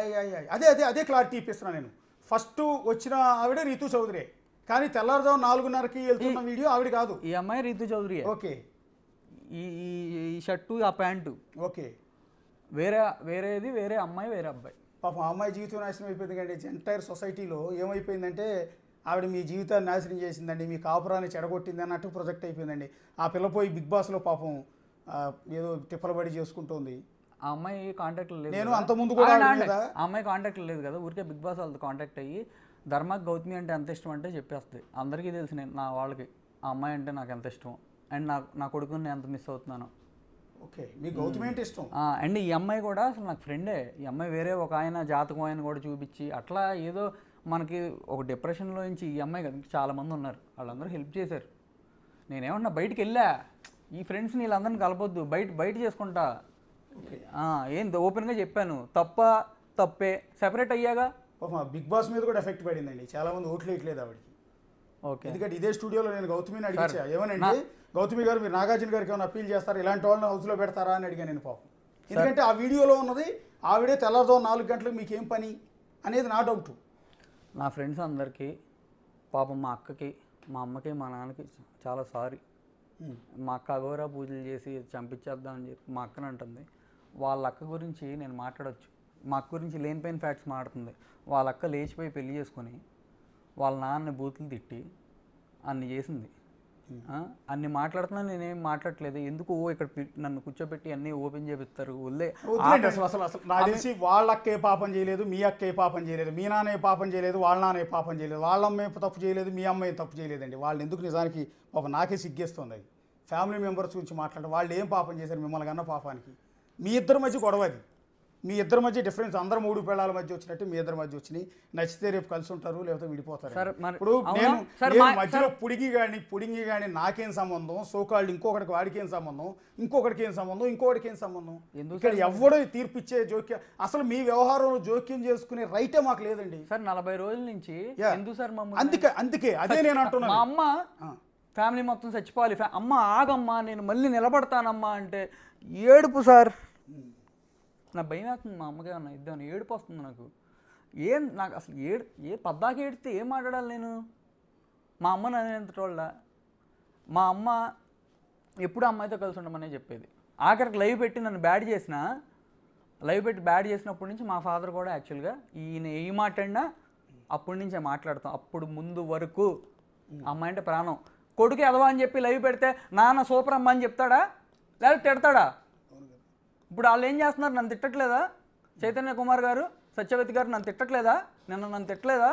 అదే క్లారిటీ ఇప్పిస్తున్నా నేను. ఫస్ట్ వచ్చిన ఆవిడ రీతు చౌదరి, కానీ తెల్లారుజాము 4:30 వెళ్తున్న వీడియో ఆవిడ కాదు, ఈ అమ్మాయి రీతు చౌదరి. ఓకే, ఈ షర్టు ఆ ప్యాంటు ఓకే, వేరే అమ్మాయి వేరే అబ్బాయి. పాపం ఆ అమ్మాయి జీవితం నాశనం అయిపోయింది కండి. ఎంటైర్ సొసైటీలో ఏమైపోయిందంటే ఆవిడ మీ జీవితాన్ని నాశనం చేసిందండి, మీ కాపురాన్ని చెడగొట్టింది అన్నట్టు ప్రొజెక్ట్ అయిపోయిందండి. ఆ పిల్ల పోయి బిగ్ బాస్లో పాపం ఏదో తిప్పలబడి చేసుకుంటుంది. ఆ అమ్మాయి కాంటాక్ట్లో లేదు, నేను అంత ముందు కూడా ఆ అమ్మాయి కాంటాక్ట్లో లేదు కదా, ఊరికే బిగ్ బాస్ వాళ్ళతో కాంటాక్ట్ అయ్యి ధర్మకి గౌతమి అంటే ఎంత ఇష్టం అంటే చెప్పేస్తుంది. అందరికీ తెలుసు నేను నా వాళ్ళకి ఆ అమ్మాయి అంటే నాకు ఎంత ఇష్టం, అండ్ నా కొడుకుని నేను ఎంత మిస్ అవుతున్నాను. ఓకే, మీ గౌతమి అంటే ఇష్టం. అండ్ ఈ అమ్మాయి కూడా అసలు నాకు ఫ్రెండే. ఈ అమ్మాయి వేరే ఒక ఆయన జాతకం ఆయన కూడా చూపించి అట్లా ఏదో మనకి ఒక డిప్రెషన్లో నుంచి ఈ అమ్మాయి కదా చాలామంది ఉన్నారు, వాళ్ళందరూ హెల్ప్ చేశారు. నేనేమన్నా బయటికి వెళ్ళా, ఈ ఫ్రెండ్స్ని వీళ్ళందరినీ కలపొద్దు, బయట చేసుకుంటా, ఏం ఓపెన్గా చెప్పాను, తప్పే సెపరేట్ అయ్యాగా పాపం బిగ్ బాస్ మీద కూడా ఎఫెక్ట్ పడిందండి, చాలా మంది ఓట్లు వేయట్లేదు ఆవిడకి. ఓకే ఎందుకంటే ఇదే స్టూడియోలో నేను గౌతమిని అడిగించా, ఏమనంటే గౌతమి గారు మీరు నాగార్జున గారికి ఏమైనా అప్పీల్ చేస్తారా, ఇలాంటి వాళ్ళని హౌస్లో పెడతారా అని అడిగాను నేను పాపం. ఎందుకంటే ఆ వీడియోలో ఉన్నది ఆవిడే తెల్లవారుదో 4 గంటలకు మీకేం పని అనేది నా డౌట్. నా ఫ్రెండ్స్ అందరికీ పాపం మా అక్కకి మా అమ్మకి మా నాన్నకి చాలా సారీ. మా అక్క అఘోరా పూజలు చేసి చంపించేద్దామని చెప్పి మా అక్కని అంటుంది. వాళ్ళ అక్క గురించి నేను మాట్లాడవచ్చు, మా అక్క గురించి లేనిపోయిన ఫ్యాక్ట్స్ మాట్లాడుతుంది. వాళ్ళ అక్క లేచిపోయి పెళ్లి చేసుకొని వాళ్ళ నాన్నని బూతులు తిట్టి అన్ని చేసింది. అన్ని మాట్లాడుతున్నా నేనేం మాట్లాడట్లేదు. ఎందుకు ఇక్కడ నన్ను కూర్చోబెట్టి అన్నీ ఓపెన్ చేపిస్తారు? అసలు నాకు తెలిసి వాళ్ళ అక్కే పాపం చేయలేదు, మీ అక్కే పాపం చేయలేదు, మీ నాన్న పాపం చేయలేదు, వాళ్ళ నాన్న పాపం చేయలేదు, వాళ్ళ అమ్మాయి తప్పు చేయలేదు, మీ అమ్మాయి తప్పు చేయలేదండి. వాళ్ళు ఎందుకు నిజానికి పాపం నాకే సిగ్గేస్తుంది. అది ఫ్యామిలీ మెంబర్స్ గురించి మాట్లాడే వాళ్ళు ఏం పాపం చేశారు మిమ్మల్ని కన్నా పాపానికి? మీ ఇద్దరి మధ్య గొడవ అది, మీ ఇద్దరి మధ్య డిఫరెన్స్. అందరు 3 పిల్లల మధ్య వచ్చినట్టు మీ ఇద్దరి మధ్య వచ్చినాయి. నచ్చితే రేపు కలిసి ఉంటారు, లేకపోతే విడిపోతారు. ఇప్పుడు నేను మధ్యలో పుడింగి కానీ నాకేం సంబంధం, సోకాళ్ళు ఇంకొకటికి వాడికి ఏం సంబంధం, ఇంకొకటికి ఏం సంబంధం, ఇంకొకటికి ఏం సంబంధం? ఇక్కడ ఎవడో తీర్పిచ్చే జోక్యం, అసలు మీ వ్యవహారంలో జోక్యం చేసుకునే రైటే మాకు లేదండి సార్. 40 రోజుల నుంచి ఎందుకు సార్ అందుకే అదే నేను అంటున్నాను. మా అమ్మ ఫ్యామిలీ మొత్తం చచ్చిపోవాలి, అమ్మ ఆగమ్మా నేను మళ్ళీ నిలబడతానమ్మా అంటే ఏడుపు సార్. నా భయం వేస్తుంది, మా అమ్మకే అన్న ఇద్దామని ఏడుపు వస్తుంది నాకు. నాకు అసలు పద్దాకి ఏడితే ఏం మాట్లాడాలి నేను? మా అమ్మ నన్ను మా అమ్మ ఎప్పుడు అమ్మాయితో కలిసి ఉండమనే చెప్పేది. ఆఖరికి లైవ్ పెట్టి నన్ను బ్యాడ్ చేసినప్పటి నుంచి మా ఫాదర్ కూడా యాక్చువల్గా ఈయన ఏ మాట్లాడినా అప్పటి నుంచే మాట్లాడతాం. అప్పుడు ముందు వరకు అమ్మాయి అంటే ప్రాణం. కొడుకు ఎదవా అని చెప్పి లైవ్ పెడితే నాన్న సూపర్ అమ్మ అని చెప్తాడా లేదా తిడతాడా? ఇప్పుడు వాళ్ళు ఏం చేస్తున్నారు? నన్ను తిట్టట్లేదా? చైతన్య కుమార్ గారు, సత్యవతి గారు నన్ను తిట్టట్లేదా? నన్ను తిట్టలేదా?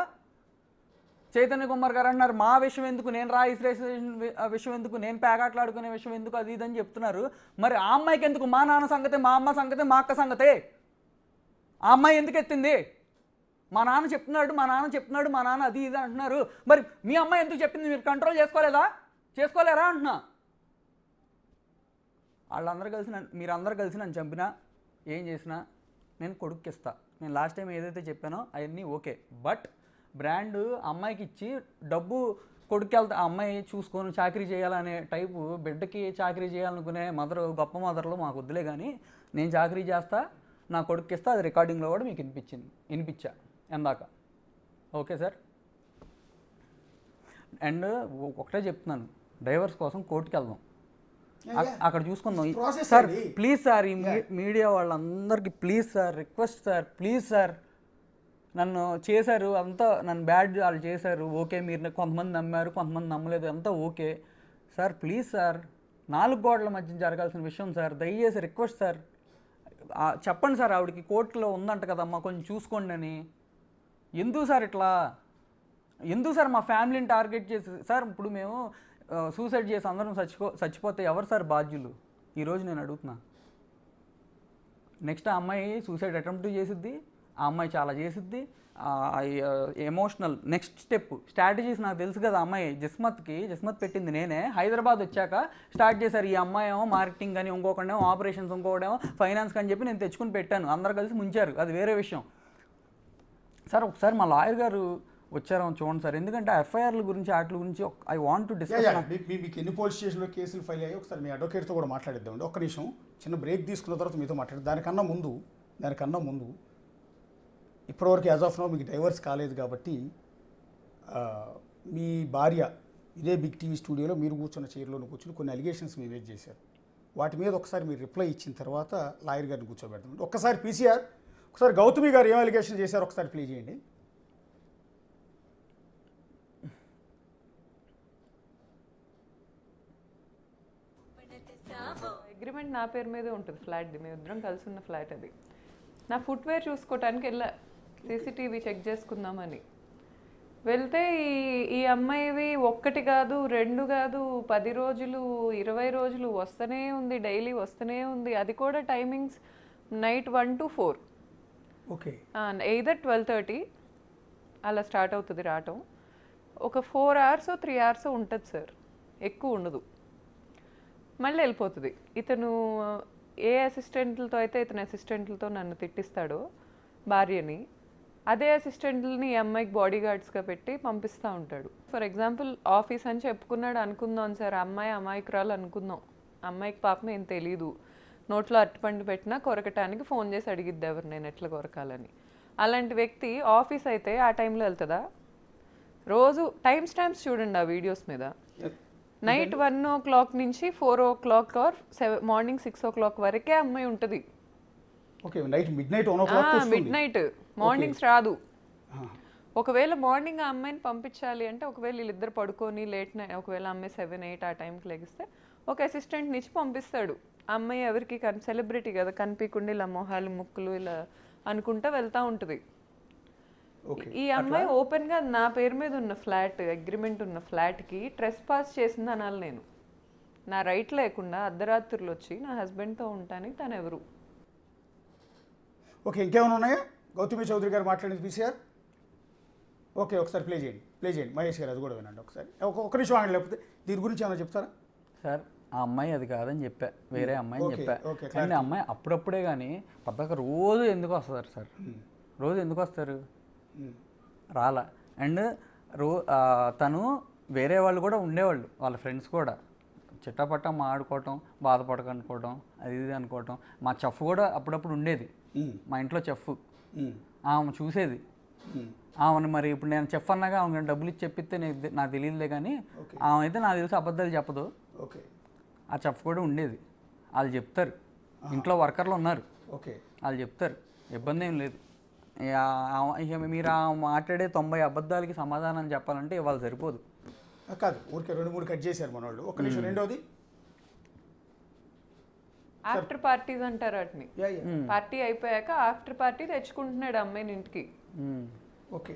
చైతన్య కుమార్ గారు అంటున్నారు మా విషయం ఎందుకు, నేను రిజిస్ట్రేషన్ విషయం ఎందుకు, నేను పేకాట్లాడుకునే విషయం ఎందుకు, అది ఇదని చెప్తున్నారు. మరి ఆ అమ్మాయికి ఎందుకు? మా నాన్న సంగతే, మా అమ్మ సంగతే, మా అక్క సంగతే. ఆ అమ్మాయి ఎందుకు ఎత్తింది? మా నాన్న చెప్తున్నాడు, మా నాన్న అది ఇది అంటున్నారు. మరి మీ అమ్మాయి ఎందుకు చెప్పింది? మీరు కంట్రోల్ చేసుకోలేరా అంటున్నా. మీరందరూ కలిసి నన్ను చంపినా ఏం చేసినా నేను కొడుక్కి ఇస్తా. నేను లాస్ట్ టైం ఏదైతే చెప్పానో అవన్నీ ఓకే. బట్ బ్రాండ్ అమ్మాయికి ఇచ్చి డబ్బు కొడుక్కి వెళ్తా, ఆ అమ్మాయి చూసుకొని చాకరీ చేయాలనే టైపు, బిడ్డకి చాకరీ చేయాలనుకునే గొప్ప మదర్లు మాకు వద్దులే కానీ నేను చాకరీ చేస్తా, నా కొడుక్కి ఇస్తా. అది రికార్డింగ్లో కూడా మీకు వినిపించా ఎందాక. Okay sir. అండ్ ఒకటే చెప్తున్నాను, డైవర్స్ కోసం కోర్టుకి వెళ్దాం, అక్కడ చూసుకుందాం సార్. ప్లీజ్ సార్, ఈ మీడియా వాళ్ళందరికీ please sir, request sir, please sir. నన్ను చేశారు అంతా, నన్ను బ్యాడ్ వాళ్ళు చేశారు ఓకే. మీరు కొంతమంది నమ్మారు, కొంతమంది నమ్మలేదు, అంతా ఓకే సార్. ప్లీజ్ సార్, 4 గోడల మధ్య జరగాల్సిన విషయం సార్. దయచేసి రిక్వెస్ట్ సార్, చెప్పండి సార్. ఆవిడకి కోర్టులో ఉందంట కదమ్మా, కొంచెం చూసుకోండి అని. ఎందుకు సార్ ఇట్లా? ఎందుకు సార్ మా ఫ్యామిలీని టార్గెట్ చేసి? సార్ ఇప్పుడు మేము సూసైడ్ చేసి అందరం చచ్చిపోతే ఎవరు సార్ బాధ్యులు? ఈరోజు నేను అడుగుతున్నా. నెక్స్ట్ ఆ అమ్మాయి సూసైడ్ అటెంప్ట్ చేసిద్ది, ఆ అమ్మాయి చాలా చేసిద్ది. ఎమోషనల్ నెక్స్ట్ స్ట్రాటజీస్ నాకు తెలుసు కదా. అమ్మాయి జిస్మత్ పెట్టింది నేనే. హైదరాబాద్ వచ్చాక స్టార్ట్ చేశారు. ఈ అమ్మాయి ఏమో మార్కెటింగ్ అని, ఇంకొకడేమో ఆపరేషన్స్, ఇంకొకడేమో ఫైనాన్స్ అని చెప్పి నేను తెచ్చుకుని పెట్టాను. అందరు కలిసి ముంచారు, అది వేరే విషయం సార్. ఒకసారి మా లాయర్ గారు వచ్చారో చూడండి సార్, ఎందుకంటే ఎఫ్ఐఆర్ల గురించి వాటి గురించి ఐ వాంట్ టు డిస్కస్. మీకు ఎన్ని పోలీస్ స్టేషన్లో కేసులు ఫైల్ అయ్యాయి ఒకసారి మీ అడ్వకేట్తో కూడా మాట్లాడిద్దామండి. ఒక్క నిమిషం చిన్న బ్రేక్ తీసుకున్న తర్వాత మీతో మాట్లాడదు. దానికన్నా ముందు ఇప్పటివరకు యాజ్ ఆఫ్ నౌ మీకు డైవర్స్ కాలేదు కాబట్టి మీ భార్య ఇదే బిగ్ టీవీ స్టూడియోలో మీరు కూర్చున్న చైర్లోనే కూర్చుని కొన్ని అలిగేషన్స్ మీరు రేజ్ చేశారు. వాటి మీద ఒకసారి మీరు రిప్లై ఇచ్చిన తర్వాత లాయర్ గారిని కూర్చోబెడతాం. ఒక్కసారి పీసీఆర్, ఒకసారి గౌతమి గారు ఏం అలిగేషన్ చేశారు ఒకసారి ప్లే చేయండి. అగ్రిమెంట్ నా పేరు మీదే ఉంటుంది ఫ్లాట్ది, మేము ఇద్దరం కలిసి ఉన్న ఫ్లాట్ అది. నా ఫుట్వేర్ చూసుకోవటానికి వెళ్ళా, సీసీటీవీ చెక్ చేసుకుందామని వెళ్తే ఈ అమ్మాయివి 1 కాదు 2 కాదు 10 రోజులు 20 రోజులు వస్తూనే ఉంది, డైలీ వస్తూనే ఉంది. అది కూడా timings night 1 to 4. Okay, either 12:30 అలా స్టార్ట్ అవుతుంది రావటం. ఒక 4 hours 3 hours ఉంటుంది సార్, ఎక్కువ ఉండదు. మళ్ళీ వెళ్ళిపోతుంది. ఇతను ఏ అసిస్టెంట్లతో అయితే ఇతని అసిస్టెంట్లతో నన్ను తిట్టిస్తాడో భార్యని, అదే అసిస్టెంట్లని ఈ అమ్మాయికి బాడీ గార్డ్స్గా పెట్టి పంపిస్తూ ఉంటాడు. ఫర్ ఎగ్జాంపుల్ ఆఫీస్ అని చెప్పుకున్నాడు అనుకుందాం సార్, అమ్మాయి అమాయకురాలు అనుకుందాం, అమ్మాయికి పాపం ఏం తెలీదు, నోట్లో అరటిపండు పెట్టినా కొరకటానికి ఫోన్ చేసి అడిగిద్ది ఎవరు నేను ఎట్లా కొరకాలని. అలాంటి వ్యక్తి ఆఫీస్ అయితే ఆ టైంలో వెళ్తుందా? రోజు టైం స్టాంప్స్ చూడండి ఆ వీడియోస్ మీద. నైట్ 1 o'clock నుంచి 4 o'clock ఆర్ మార్నింగ్ 6 o'clock వరకే అమ్మాయి ఉంటుంది. Okay, night mid night mornings రాదు. ఒకవేళ మార్నింగ్ ఆ అమ్మాయిని పంపించాలి అంటే, ఒకవేళ వీళ్ళిద్దరు పడుకొని లేట్ నైట్, ఒకవేళ అమ్మాయి 7, 8 ఆ టైంకి లెగిస్తే ఒక అసిస్టెంట్ని ఇచ్చి పంపిస్తాడు. అమ్మాయి ఎవరికి సెలబ్రిటీ కదా, కనిపించకుండా ఇలా మొహాలు ముక్కులు ఇలా అనుకుంటా వెళ్తూ ఉంటుంది. ఈ అమ్మాయి ఓపెన్గా నా పేరు మీద ఉన్న ఫ్లాట్, అగ్రిమెంట్ ఉన్న ఫ్లాట్కి ట్రెస్ పాస్ చేసింది అనాలి నేను. నా రైట్ లేకుండా అర్ధరాత్రులు వచ్చి నా హస్బెండ్తో ఉంటానికి తను ఎవరు? ఓకే, ఇంకేమైనా ఉన్నాయా? గౌతమి చౌదరి గారు మాట్లాడింది పీసీఆర్. ఓకే, ఒకసారి ప్లే చేయండి మహేష్ గారు, అది కూడా వినండి ఒకసారి. ఒక నిమిషం ఆగండి, లేకపోతే దీని గురించి ఏమైనా చెప్తారా సార్? ఆ అమ్మాయి అది కాదని చెప్పా, వేరే అమ్మాయిని చెప్పా. కానీ అమ్మాయి అప్పుడప్పుడే కానీ పద్దాక రోజు ఎందుకు వస్తారు సార్? రోజు ఎందుకు వస్తారు? రాలా. అండ్ తను వేరే వాళ్ళు కూడా ఉండేవాళ్ళు, వాళ్ళ ఫ్రెండ్స్ కూడా చిట్టపట్ట మాడుకోవటం, బాధపడకనుకోవటం, అది ఇది అనుకోవటం. మా చెఫ్ కూడా అప్పుడప్పుడు ఉండేది, మా ఇంట్లో చెఫ్. ఆమె చూసేది ఆమెను. మరి ఇప్పుడు నేను చెఫ్ అన్నాగా ఆమె డబ్బులు ఇచ్చి చెప్పిస్తే నాకు తెలియదులే, కానీ ఆమె అయితే నాకు తెలిసి అబద్ధాలు చెప్పదు. ఆ చెఫ్ కూడా ఉండేది, వాళ్ళు చెప్తారు. ఇంట్లో వర్కర్లు ఉన్నారు, వాళ్ళు చెప్తారు, ఇబ్బంది ఏం లేదు. ఇక మీరు మాట్లాడే 90 అబద్ధాలకి సమాధానం చెప్పాలంటే ఇవాళ సరిపోదు. కాదు, ఊరికే 2-3 కట్ చేశారు మన వాళ్ళు. ఒక్క నిమిషం. రెండోది ఆఫ్టర్ పార్టీస్ అంటారు వాటిని. పార్టీ అయిపోయాక ఆఫ్టర్ పార్టీ తెచ్చుకుంటున్నాడు అమ్మాయిని ఇంటికి. ఓకే,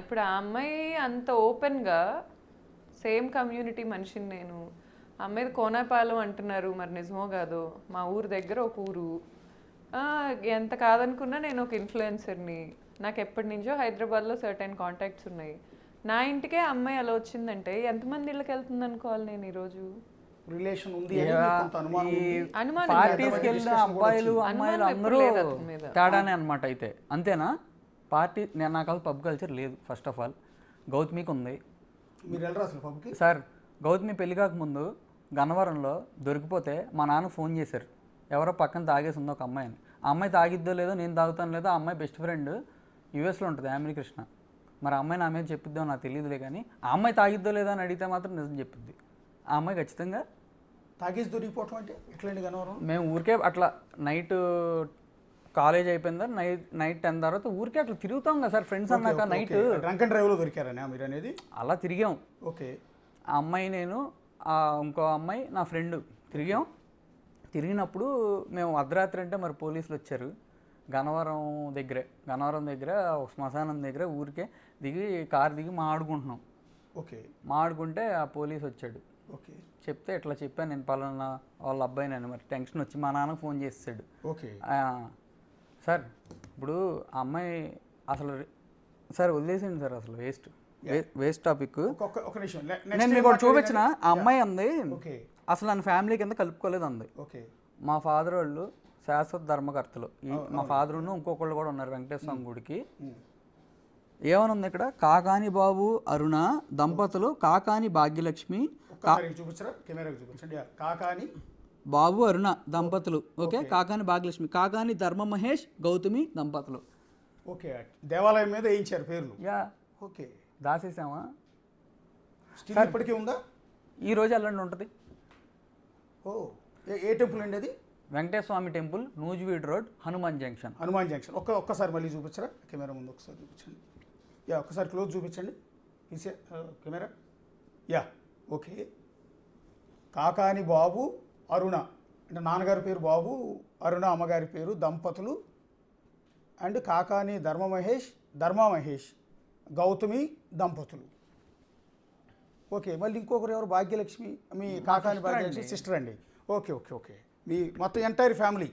ఇప్పుడు ఆ అమ్మాయి అంత ఓపెన్గా, సేమ్ కమ్యూనిటీ మనిషిని నేను, అమ్మాయిది కోనాపాలెం అంటున్నారు, మరి నిజమో కాదో, మా ఊరు దగ్గర ఒక ఊరు, ఎంత కాదనుకున్నా నేను ఒక ఇన్ఫ్లుయెన్సర్ని, నాకు ఎప్పటి నుంచో హైదరాబాద్లో సర్టెన్ కాంటాక్ట్స్ ఉన్నాయి, నా ఇంటికే అమ్మాయి అలా వచ్చిందంటే ఎంతమంది ఇళ్ళకి వెళ్తుంది అనుకోవాలి నేను ఈరోజు? రిలేషన్ ఉంది, పార్టీస్కి వెళ్ళిన అబ్బాయిలు అమ్మాయిలు అందరూ తేడానే అనమాట. అయితే అంతేనా? పార్టీ నాకు అది పబ్ కల్చర్ లేదు. ఫస్ట్ ఆఫ్ ఆల్ గౌతమికి ఉంది. మీరు వెళ్ళరా అసలు పబ్కి? సార్, గౌతమి పెళ్లి కాకముందు గన్నవరంలో దొరికిపోతే మా నాన్న ఫోన్ చేశారు, ఎవరో పక్కన తాగేసి ఉంది ఒక అమ్మాయిని. ఆ అమ్మాయి తాగిద్దో లేదో, నేను తాగుతాను లేదో, ఆ అమ్మాయి బెస్ట్ ఫ్రెండ్ యూఎస్లో ఉంటుంది, యామిని కృష్ణ. మరి ఆ అమ్మాయి నా మీద చెప్పిద్దో నాకు తెలియదులే, కానీ ఆ అమ్మాయి తాగిద్దో లేదో అని అడిగితే మాత్రం నిజం చెప్పిద్ది. ఆ అమ్మాయి ఖచ్చితంగా తాగేసి దొరికిపోవటం అంటే ఎట్లండి గన్నవరం? మేము ఊరికే అట్లా నైట్ కాలేజ్ అయిపోయిందా, నైట్ 10 తర్వాత ఊరికే అట్లా తిరుగుతాం కదా సార్ ఫ్రెండ్స్ అన్నాక. నైట్ డ్రంక్ అండ్ డ్రైవ్లో దొరికారనే మీరు అనేది? అలా తిరిగాం. ఓకే, ఆ అమ్మాయి నేను, ఇంకో అమ్మాయి నా ఫ్రెండ్ తిరిగాం. తిరిగినప్పుడు మేము అర్ధరాత్రి అంటే మరి పోలీసులు వచ్చారు. గన్నవరం దగ్గర ఒక శ్మశానం దగ్గర ఊరికే కారు దిగి మాడుకుంటున్నాం. ఓకే, మాడుకుంటే ఆ పోలీస్ వచ్చాడు. ఓకే, చెప్తే ఇట్లా చెప్పాను నేను పలానా వాళ్ళ అబ్బాయి నన్ను. మరి టెన్షన్ వచ్చి మా నాన్నకు ఫోన్ చేసాడు. ఓకే సార్, ఇప్పుడు ఆ అమ్మాయి అసలు సార్ వదిలేసింది సార్, అసలు వేస్ట్ టాపిక్. నేను మీకు ఒకటి చూపించిన, ఆ అమ్మాయి అంది అసలు నన్ను ఫ్యామిలీ కింద కలుపుకోలేదు అంది. మా ఫాదర్ వాళ్ళు శాశ్వత ధర్మకర్తలు, మా ఫాదరును ఇంకొకళ్ళు కూడా ఉన్నారు వెంకటేశ్వర స్వామి గుడికి. ఏమని ఉంది ఇక్కడ? కాకాని బాబు అరుణ దంపతులు, కాకాని భాగ్యలక్ష్మి, బాబు అరుణ దంపతులు. ఓకే, కాకాని భాగ్యలక్ష్మి, కాకాని ధర్మ మహేష్ గౌతమి దంపతులు. ఓకే, దేవాలయం మీద వేయించారు పేర్లు. యా, ఓకే, దాసేసామా? ఇప్పటికీ ఉందా? ఈ రోజు ఎల్లండి ఉంటుంది. ఓ, ఏ టెంపుల్ అండి అది? Venkateswara Swamy temple, Nuzvid road, Hanuman junction. ఒక్కసారి మళ్ళీ చూపించరా కెమెరా ముందు? ఒకసారి చూపించండి. యా, ఒక్కసారి క్లోజ్ చూపించండి camera. Yeah, okay. Kakani Babu Aruna, అంటే నాన్నగారి పేరు బాబు, అరుణ అమ్మగారి పేరు, దంపతులు. అండ్ కాకాని ధర్మ మహేష్ గౌతమి దంపతులు. ఓకే, మళ్ళీ ఇంకొకరు ఎవరు? భాగ్యలక్ష్మి, మీ కాకాని భాగ్యలక్ష్మి సిస్టర్ అండి. ఓకే ఓకే ఓకే, మీ మొత్తం ఎంటైర్ ఫ్యామిలీ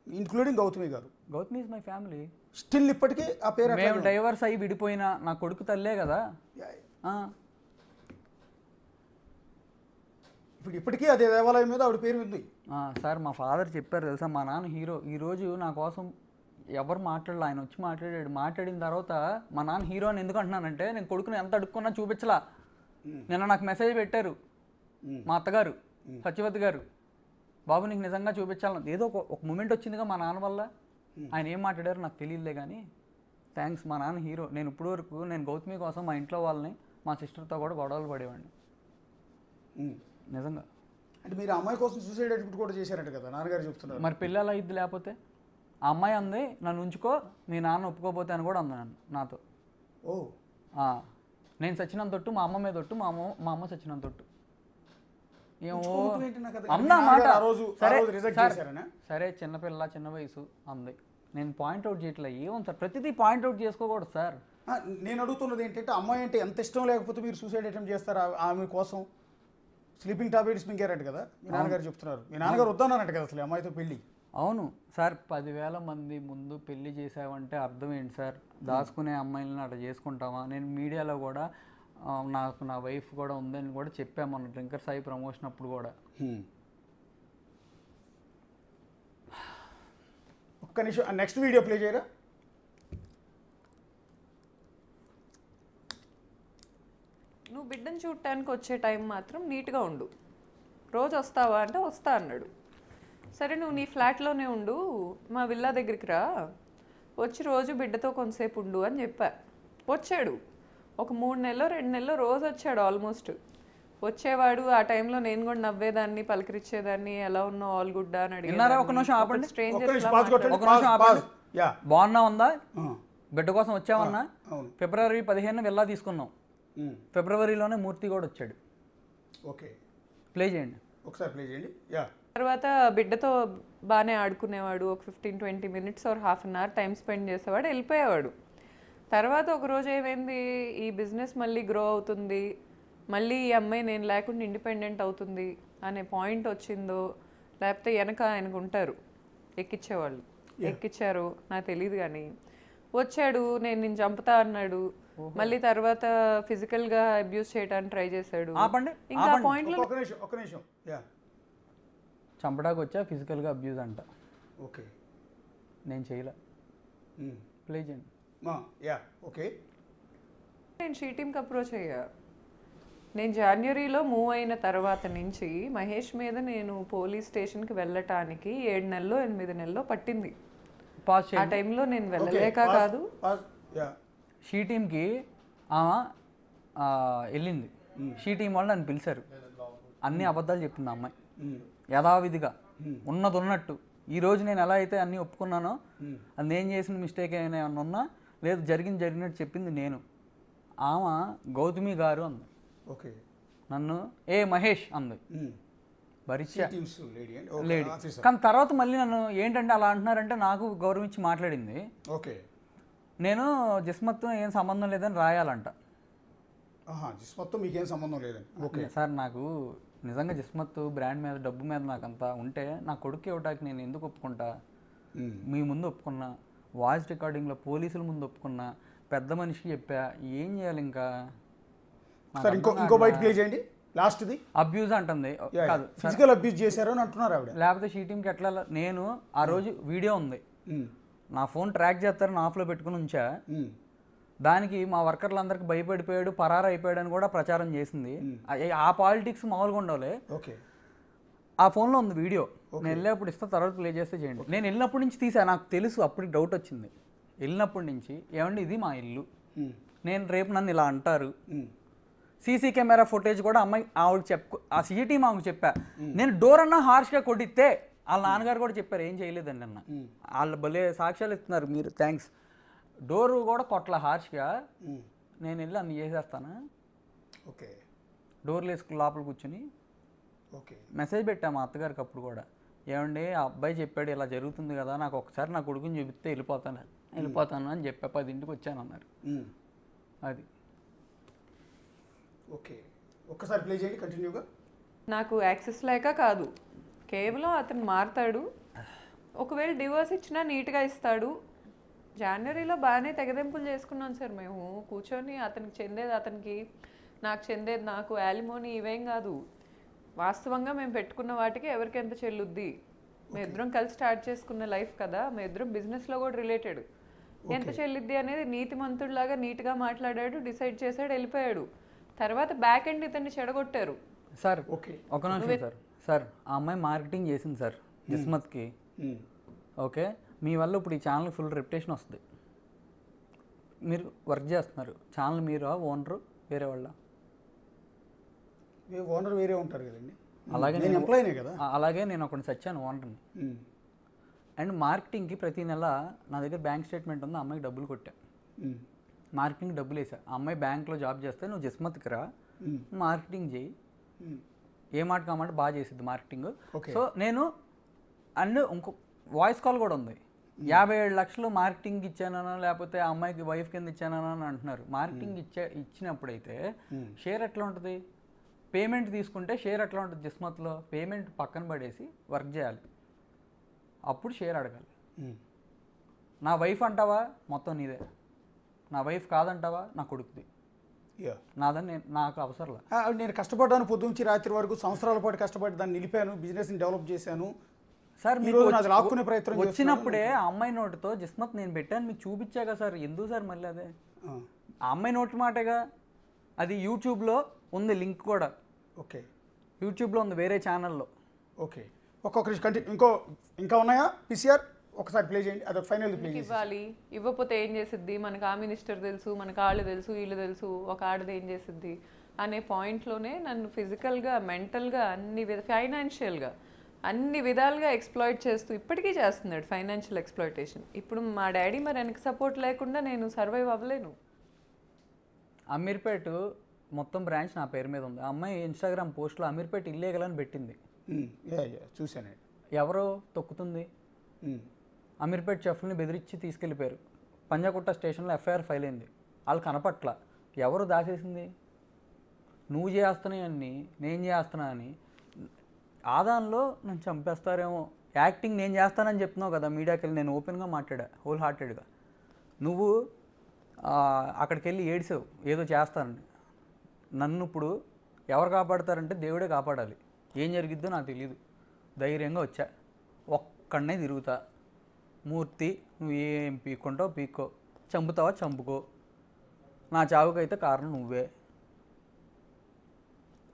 ఇంక్లూడింగ్ గౌతమి గారు. Gautami is my family. Still ఇప్పటికీ ఆ పేరు? మేము డైవర్స్ అయ్యి విడిపోయినా నా కొడుకు తల్లే కదా. ఇప్పటికీ అదే దేవాలయం మీద ఆవిడ పేరు ఉంది. సార్, మా ఫాదర్ చెప్పారు తెలుసా, మా నాన్న హీరో. ఈరోజు నా కోసం ఎవరు మాట్లాడలే, ఆయన వచ్చి మాట్లాడాడు. మాట్లాడిన తర్వాత మా నాన్న హీరో అని ఎందుకు అంటున్నానంటే, నేను కొడుకుని ఎంత అడుక్కున్నా చూపించలా. నిన్న నాకు మెసేజ్ పెట్టారు మా అత్తగారు సత్యవతి గారు, బాబు నీకు నిజంగా చూపించాలని. ఏదో ఒక మూమెంట్ వచ్చిందిగా మా నాన్న వల్ల. ఆయన ఏం మాట్లాడారో నాకు తెలియదులే కానీ థ్యాంక్స్, మా నాన్న హీరో. నేను ఇప్పుడు వరకు నేను గౌతమి కోసం మా ఇంట్లో వాళ్ళని మా సిస్టర్తో కూడా గొడవలు పడేవాడిని నిజంగా. అంటే మీరు అమ్మాయి కోసం సూసైడ్ అటెంప్ట్ కూడా చేశారంట కదా నాన్నగారు చెప్తున్నారు. మరి పిల్ల ఎలా ఇద్ది లేకపోతే? ఆ అమ్మాయి అంది నన్ను ఉంచుకో, మీ నాన్న ఒప్పుకోపోతే అని కూడా అంది నాతో. ఓ నేను సచ్చినంత తొట్టు, మా అమ్మ మీద తొట్టు, మా అమ్మ సచ్చినంత తొట్టు. ఏమో అన్నా మాట. సరే సరే చిన్నపిల్ల చిన్న వయసు అంది. నేను పాయింట్అవుట్ చేయట్లే. ఏముంది సార్, ప్రతిదీ పాయింట్అవుట్ చేసుకోకూడదు సార్. నేను అడుగుతున్నది ఏంటంటే అమ్మాయి అంటే ఎంత ఇష్టం లేకపోతే మీరు సూసైడ్ అటెంప్ట్ చేస్తారా ఆమె కోసం? స్లీపింగ్ టాబ్లెట్స్ మింగారట కదా మీ నాన్నగారు చెప్తున్నారు. మీ నాన్నగారు వద్దన్నారట కదా అసలు అమ్మాయితో పెళ్ళి. అవును సార్, 10,000 మంది ముందు పెళ్లి చేసావంటే అర్థం ఏంటి సార్? దాచుకునే అమ్మాయిలను అట్లా చేసుకుంటావా? నేను మీడియాలో కూడా నాకు నా వైఫ్ కూడా ఉందని కూడా చెప్పామన్న డ్రింకర్ సాయి ప్రమోషన్ అప్పుడు కూడా. ఒక్క నిమిషం నెక్స్ట్ వీడియో ప్లే చేయరా? నువ్వు బిడ్డను చూడటానికి వచ్చే టైం మాత్రం నీట్గా ఉండు. రోజు వస్తావా అంటే వస్తా అన్నాడు. సరే నువ్వు నీ ఫ్లాట్లోనే ఉండు, మా విల్లా దగ్గరికి రా, వచ్చి రోజు బిడ్డతో కొంతసేపు ఉండు అని చెప్పా. వచ్చాడు. ఒక 3 నెలలో 2 నెలలో రోజు వచ్చాడు. ఆల్మోస్ట్ వచ్చేవాడు. ఆ టైంలో నేను కూడా నవ్వేదాన్ని, పలకరించేదాన్ని, ఎలా ఉన్నావు ఆల్ గుడ్ అని అడిగాను. స్ట్రేంజర్స్ బాగున్నా ఉందా, బిడ్డ కోసం వచ్చామన్నా. ఫిబ్రవరి 15 వెళ్ళా తీసుకున్నాం. ఫిబ్రవరిలోనే మూర్తి కూడా వచ్చాడు. ఓకే ప్లే చేయండి ఒకసారి, ప్లే చేయండి. తర్వాత బిడ్డతో బాగానే ఆడుకునేవాడు. ఒక 15-20 minutes or half an hour time spend చేసేవాడు, వెళ్ళిపోయేవాడు. తర్వాత ఒకరోజు ఏమైంది, ఈ బిజినెస్ మళ్ళీ గ్రో అవుతుంది, మళ్ళీ ఈ అమ్మాయి నేను లేకుండా ఇండిపెండెంట్ అవుతుంది అనే పాయింట్ వచ్చిందో, లేకపోతే వెనక ఆయనకు ఉంటారు ఎక్కించేవాళ్ళు, ఎక్కిచ్చారు నాకు తెలియదు. కానీ వచ్చాడు, నేను చంపుతా అన్నాడు. మళ్ళీ తర్వాత ఫిజికల్గా అబ్యూస్ చేయడానికి ట్రై చేశాడు. ఇంకా పాయింట్లో ఒక నిమిషం చంపడానికి వచ్చా, ఫిజికల్గా అబ్యూజ్ అంట. ఓకే నేను చేయలే. ప్లే చేయండి. ఓకే నేను షీ టీమ్కి అప్రోచ్ అయ్యా. నేను జనవరిలో మూవ్ అయిన తర్వాత నుంచి మహేష్ మీద నేను పోలీస్ స్టేషన్కి వెళ్ళటానికి 7 నెలలో 8 నెలలో పట్టింది. ఆ టైంలో నేను వెళ్ళలేక కాదు, షీ టీమ్కి వెళ్ళింది. షీ టీం వాళ్ళు నన్ను పిలిచారు. అన్ని అబద్ధాలు చెప్పింది ఆ అమ్మాయి యథావిధిగా, ఉన్నది ఉన్నట్టు. ఈరోజు నేను ఎలా అయితే అన్నీ ఒప్పుకున్నానో, అది నేను చేసిన మిస్టేక్ అయినా ఏమన్నా ఉన్నా లేదు, జరిగినట్టు చెప్పింది నేను. ఆమె గౌతమి గారు అంది. ఓకే నన్ను ఏ మహేష్ అంది. భరిచ్చా లేడీ. కానీ తర్వాత మళ్ళీ నన్ను ఏంటంటే అలా అంటున్నారంటే నాకు గౌరవించి మాట్లాడింది. ఓకే నేను జిస్మత్తో ఏం సంబంధం లేదని రాయాలంట. జిస్మత్తో మీకేం సంబంధం లేదని. ఓకే సార్, నాకు నిజంగా జిస్మత్ బ్రాండ్ మీద డబ్బు మీద నాకంతా ఉంటే నా కొడుకు ఇవ్వటానికి నేను ఎందుకు ఒప్పుకుంటా? మీ ముందు ఒప్పుకున్నా, వాయిస్ రికార్డింగ్లో పోలీసుల ముందు ఒప్పుకున్నా, పెద్ద మనిషికి చెప్పా, ఏం చేయాలి ఇంకా? ఇంకో బయట ప్లే చేయండి. లాస్ట్ది అబ్యూజ్ అంటుంది. కాదు, ఫిజికల్ అబ్యూజ్ చేశారు అని అంటున్నారు ఆవిడ. లేకపోతే షీ టీమ్కి ఎట్లా? నేను ఆ రోజు వీడియో ఉంది, నా ఫోన్ ట్రాక్ చేస్తారని ఆఫ్లో పెట్టుకుని ఉంచా. దానికి మా వర్కర్లందరికీ భయపడిపోయాడు, పరారు అయిపోయాడు అని కూడా ప్రచారం చేసింది. ఆ పాలిటిక్స్ మామూలుగా ఉండవులే. ఓకే ఆ ఫోన్లో ఉంది వీడియో. నేను వెళ్ళేప్పుడు ఇస్తా, తర్వాత ప్లే చేస్తే చేయండి. నేను వెళ్ళినప్పటి నుంచి తీసా, నాకు తెలుసు. అప్పటికి డౌట్ వచ్చింది. వెళ్ళినప్పటి నుంచి ఏమండి ఇది మా ఇల్లు, నేను రేపు నన్ను ఇలా అంటారు. సీసీ కెమెరా ఫుటేజ్ కూడా ఆవిడకి ఆ సీటీ మాకు చెప్పా. నేను డోర్ అన్నా హార్ష్గా కొట్టిస్తే వాళ్ళ నాన్నగారు కూడా చెప్పారు ఏం చేయలేదండి అన్న. వాళ్ళు భలే సాక్ష్యాలు ఇస్తున్నారు మీరు, థ్యాంక్స్. డోరు కూడా కొట్ల హార్ష్గా, నేను వెళ్ళి అన్ని చేసేస్తాను. ఓకే డోర్లు వేసుకుని లోపల కూర్చుని ఓకే మెసేజ్ పెట్టా మా అత్తగారికి. అప్పుడు కూడా ఏమండి ఆ అబ్బాయి చెప్పాడు ఇలా జరుగుతుంది కదా, నాకు ఒకసారి నా కొడుకుని చూపిస్తే వెళ్ళిపోతాను అని చెప్పా. 10ంటికి వచ్చాను అన్నారు. అది ఓకే ఒక్కసారి ప్లే చేయండి కంటిన్యూగా. నాకు యాక్సెస్ లేక కాదు, కేవలం అతను మారుతాడు. ఒకవేళ డివోర్స్ ఇచ్చినా నీట్గా ఇస్తాడు. జనవరిలో బాగానే తెగదెంపులు చేసుకున్నాం సార్ మేము కూర్చొని. అతనికి చెందేది అతనికి, నాకు చెందేది నాకు. యాలిమోని ఇవేం కాదు, వాస్తవంగా మేము పెట్టుకున్న వాటికి ఎవరికి ఎంత చెల్లుద్ది మేము ఇద్దరం కలిసి స్టార్ట్ చేసుకున్న లైఫ్ కదా, మేము ఇద్దరం బిజినెస్లో కూడా రిలేటెడ్. ఎంత చెల్లిద్ది అనేది నీతిమంతుడిలాగా నీట్గా మాట్లాడాడు, డిసైడ్ చేశాడు, వెళ్ళిపోయాడు. తర్వాత బ్యాక్ ఎండ్ ఇతన్ని చెడగొట్టారు. సార్ ఒక నిమిషం సార్. సార్ ఆ అమ్మాయి మార్కెటింగ్ చేసింది సార్ జిస్మత్కి. ఓకే, మీ వల్ల ఇప్పుడు ఈ ఛానల్ ఫుల్ రెప్యుటేషన్ వస్తుంది. మీరు వర్క్ చేస్తున్నారు, ఛానల్ మీరు ఓనరు వేరే వాళ్ళ? ఓనర్ వేరే ఉంటారు కదండి. అలాగే నేను ఎంప్లాయీనే కదా. అలాగే నేను ఒకటి సచ్చాను ఓనర్ని. అండ్ మార్కెటింగ్కి ప్రతి నెల నా దగ్గర బ్యాంక్ స్టేట్మెంట్ ఉంది, ఆ అమ్మాయికి డబ్బులు కొట్టా. మార్కెటింగ్ డబ్బులు వేసా. ఆ అమ్మాయి బ్యాంక్లో జాబ్ చేస్తే నువ్వు జిస్మత్కి రా, మార్కెటింగ్ చేయి, ఏ మాట కామాట బాగా చేసిద్ది మార్కెటింగ్. సో నేను అండ్ ఇంకో వాయిస్ కాల్ కూడా ఉంది. 57 లక్షలు మార్కెటింగ్ ఇచ్చానన్నా లేకపోతే ఆ అమ్మాయికి వైఫ్ కింద ఇచ్చానన్నా అని అంటున్నారు. మార్కెటింగ్ ఇచ్చినప్పుడైతే షేర్ ఎట్లా ఉంటుంది? పేమెంట్ తీసుకుంటే షేర్ ఎట్లా ఉంటుంది? జిస్మత్లో పేమెంట్ పక్కన పడేసి వర్క్ చేయాలి, అప్పుడు షేర్ అడగాలి. నా వైఫ్ అంటావా మొత్తం నీదే, నా వైఫ్ కాదంటావా నా కొడుకుది, నాదని నాకు అవసరం. నేను కష్టపడ్డాను పొద్దుంచి రాత్రి వరకు, సంవత్సరాల పాటు కష్టపడి దాన్ని నిలిపాను, బిజినెస్ని డెవలప్ చేశాను సార్. మీరు నాది లాక్కునే ప్రయత్నం వచ్చినప్పుడే ఆ అమ్మాయి నోటితో జిస్మత్ నేను పెట్టాను మీకు చూపించాగా సార్, ఎందుకు సార్ మళ్ళీ అదే ఆ అమ్మాయి నోటి మాటేగా. అది యూట్యూబ్లో ఉంది లింక్ కూడా. ఓకే, యూట్యూబ్లో ఉంది వేరే ఛానల్లో. ఓకే, ఒక్కొక్కరి కంటిన్యూ ఇంకా ఉన్నాయా పిసిఆర్? ఒకసారి ప్లే చేయండి, అదొక ఫైనల్ ప్లే చేయండి. ఇవ్వాలి, ఇవ్వకపోతే ఏం చేసిద్ది, మనకు ఆ మినిస్టర్ తెలుసు, మనకు వాళ్ళు తెలుసు, వీళ్ళు తెలుసు, ఒక ఆడది ఏం చేసిద్ది అనే పాయింట్లోనే నన్ను ఫిజికల్గా, మెంటల్గా, ఫైనాన్షియల్గా అన్ని విధాలుగా ఎక్స్ప్లాయిట్ చేస్తూ ఇప్పటికీ చేస్తున్నాడు ఫైనాన్షియల్ ఎక్స్ప్లాయిటేషన్. ఇప్పుడు మా డాడీ మరి వెనక సపోర్ట్ లేకుండా నేను సర్వైవ్ అవ్వలేను. అమీర్పేట మొత్తం బ్రాంచ్ నా పేరు మీద ఉంది. ఆ అమ్మాయి ఇన్స్టాగ్రామ్ పోస్ట్లో అమీర్పేట ఇల్లీగల్ అని పెట్టింది. చూసాను. ఎవరో తొక్కుతుంది. అమీర్పేట చెఫ్ని బెదిరించి తీసుకెళ్ళిపోయారు. పంజాగుట్ట స్టేషన్లో ఎఫ్ఐఆర్ ఫైల్ అయింది. వాళ్ళు కనపట్ల. ఎవరు దాచేసింది? నువ్వు చేస్తున్నాయని నేను చేస్తున్నా అని. ఆదాన్లో నన్ను చంపేస్తారేమో, యాక్టింగ్ నేను చేస్తానని చెప్తున్నావు కదా మీడియాకి వెళ్ళి. నేను ఓపెన్గా మాట్లాడా హోల్ హార్టెడ్గా. నువ్వు అక్కడికి వెళ్ళి ఏడిసావు ఏదో చేస్తానని. నన్ను ఇప్పుడు ఎవరు కాపాడతారంటే దేవుడే కాపాడాలి. ఏం జరిగిద్దో నాకు తెలియదు. ధైర్యంగా వచ్చా, ఒక్కడనే తిరుగుతా. మూర్తి నువ్వు ఏం పీక్కుంటావు పీక్కో, చంపుతావా చంపుకో, నా చావుకైతే కారణం నువ్వే.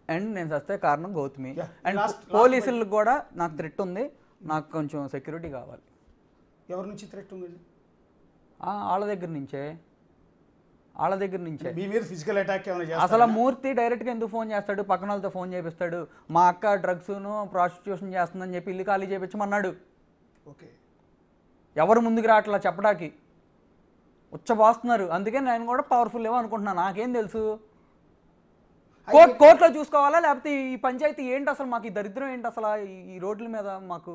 అండ్ నేను చస్తే కారణం గౌతమి. అండ్ పోలీసులకు కూడా నాకు థ్రెట్ ఉంది, నాకు కొంచెం సెక్యూరిటీ కావాలి. ఎవరి నుంచి థ్రెట్ ఉందండి? వాళ్ళ దగ్గర నుంచే మీ మీద ఫిజికల్ అటాక్ ఏమైనా? అసలు మూర్తి డైరెక్ట్గా ఎందుకు ఫోన్ చేస్తాడు? పక్కన వాళ్ళతో ఫోన్ చేపిస్తాడు. మా అక్క డ్రగ్స్ను ప్రాస్టిట్యూషన్ చేస్తుందని చెప్పి ఇల్లు ఖాళీ చేయించమన్నాడు. ఓకే, ఎవరు ముందుకు రావట్లా చెప్పడానికి, ఉచ్చబాస్తున్నారు. అందుకే నేను కూడా పవర్ఫుల్ ఏమో అనుకుంటున్నాను. నాకేం తెలుసు? కోర్టులో చూసుకోవాలా లేకపోతే ఈ పంచాయతీ ఏంటి అసలు? మాకు ఈ దరిద్రం ఏంటి అసలు ఈ రోడ్ల మీద? నాకు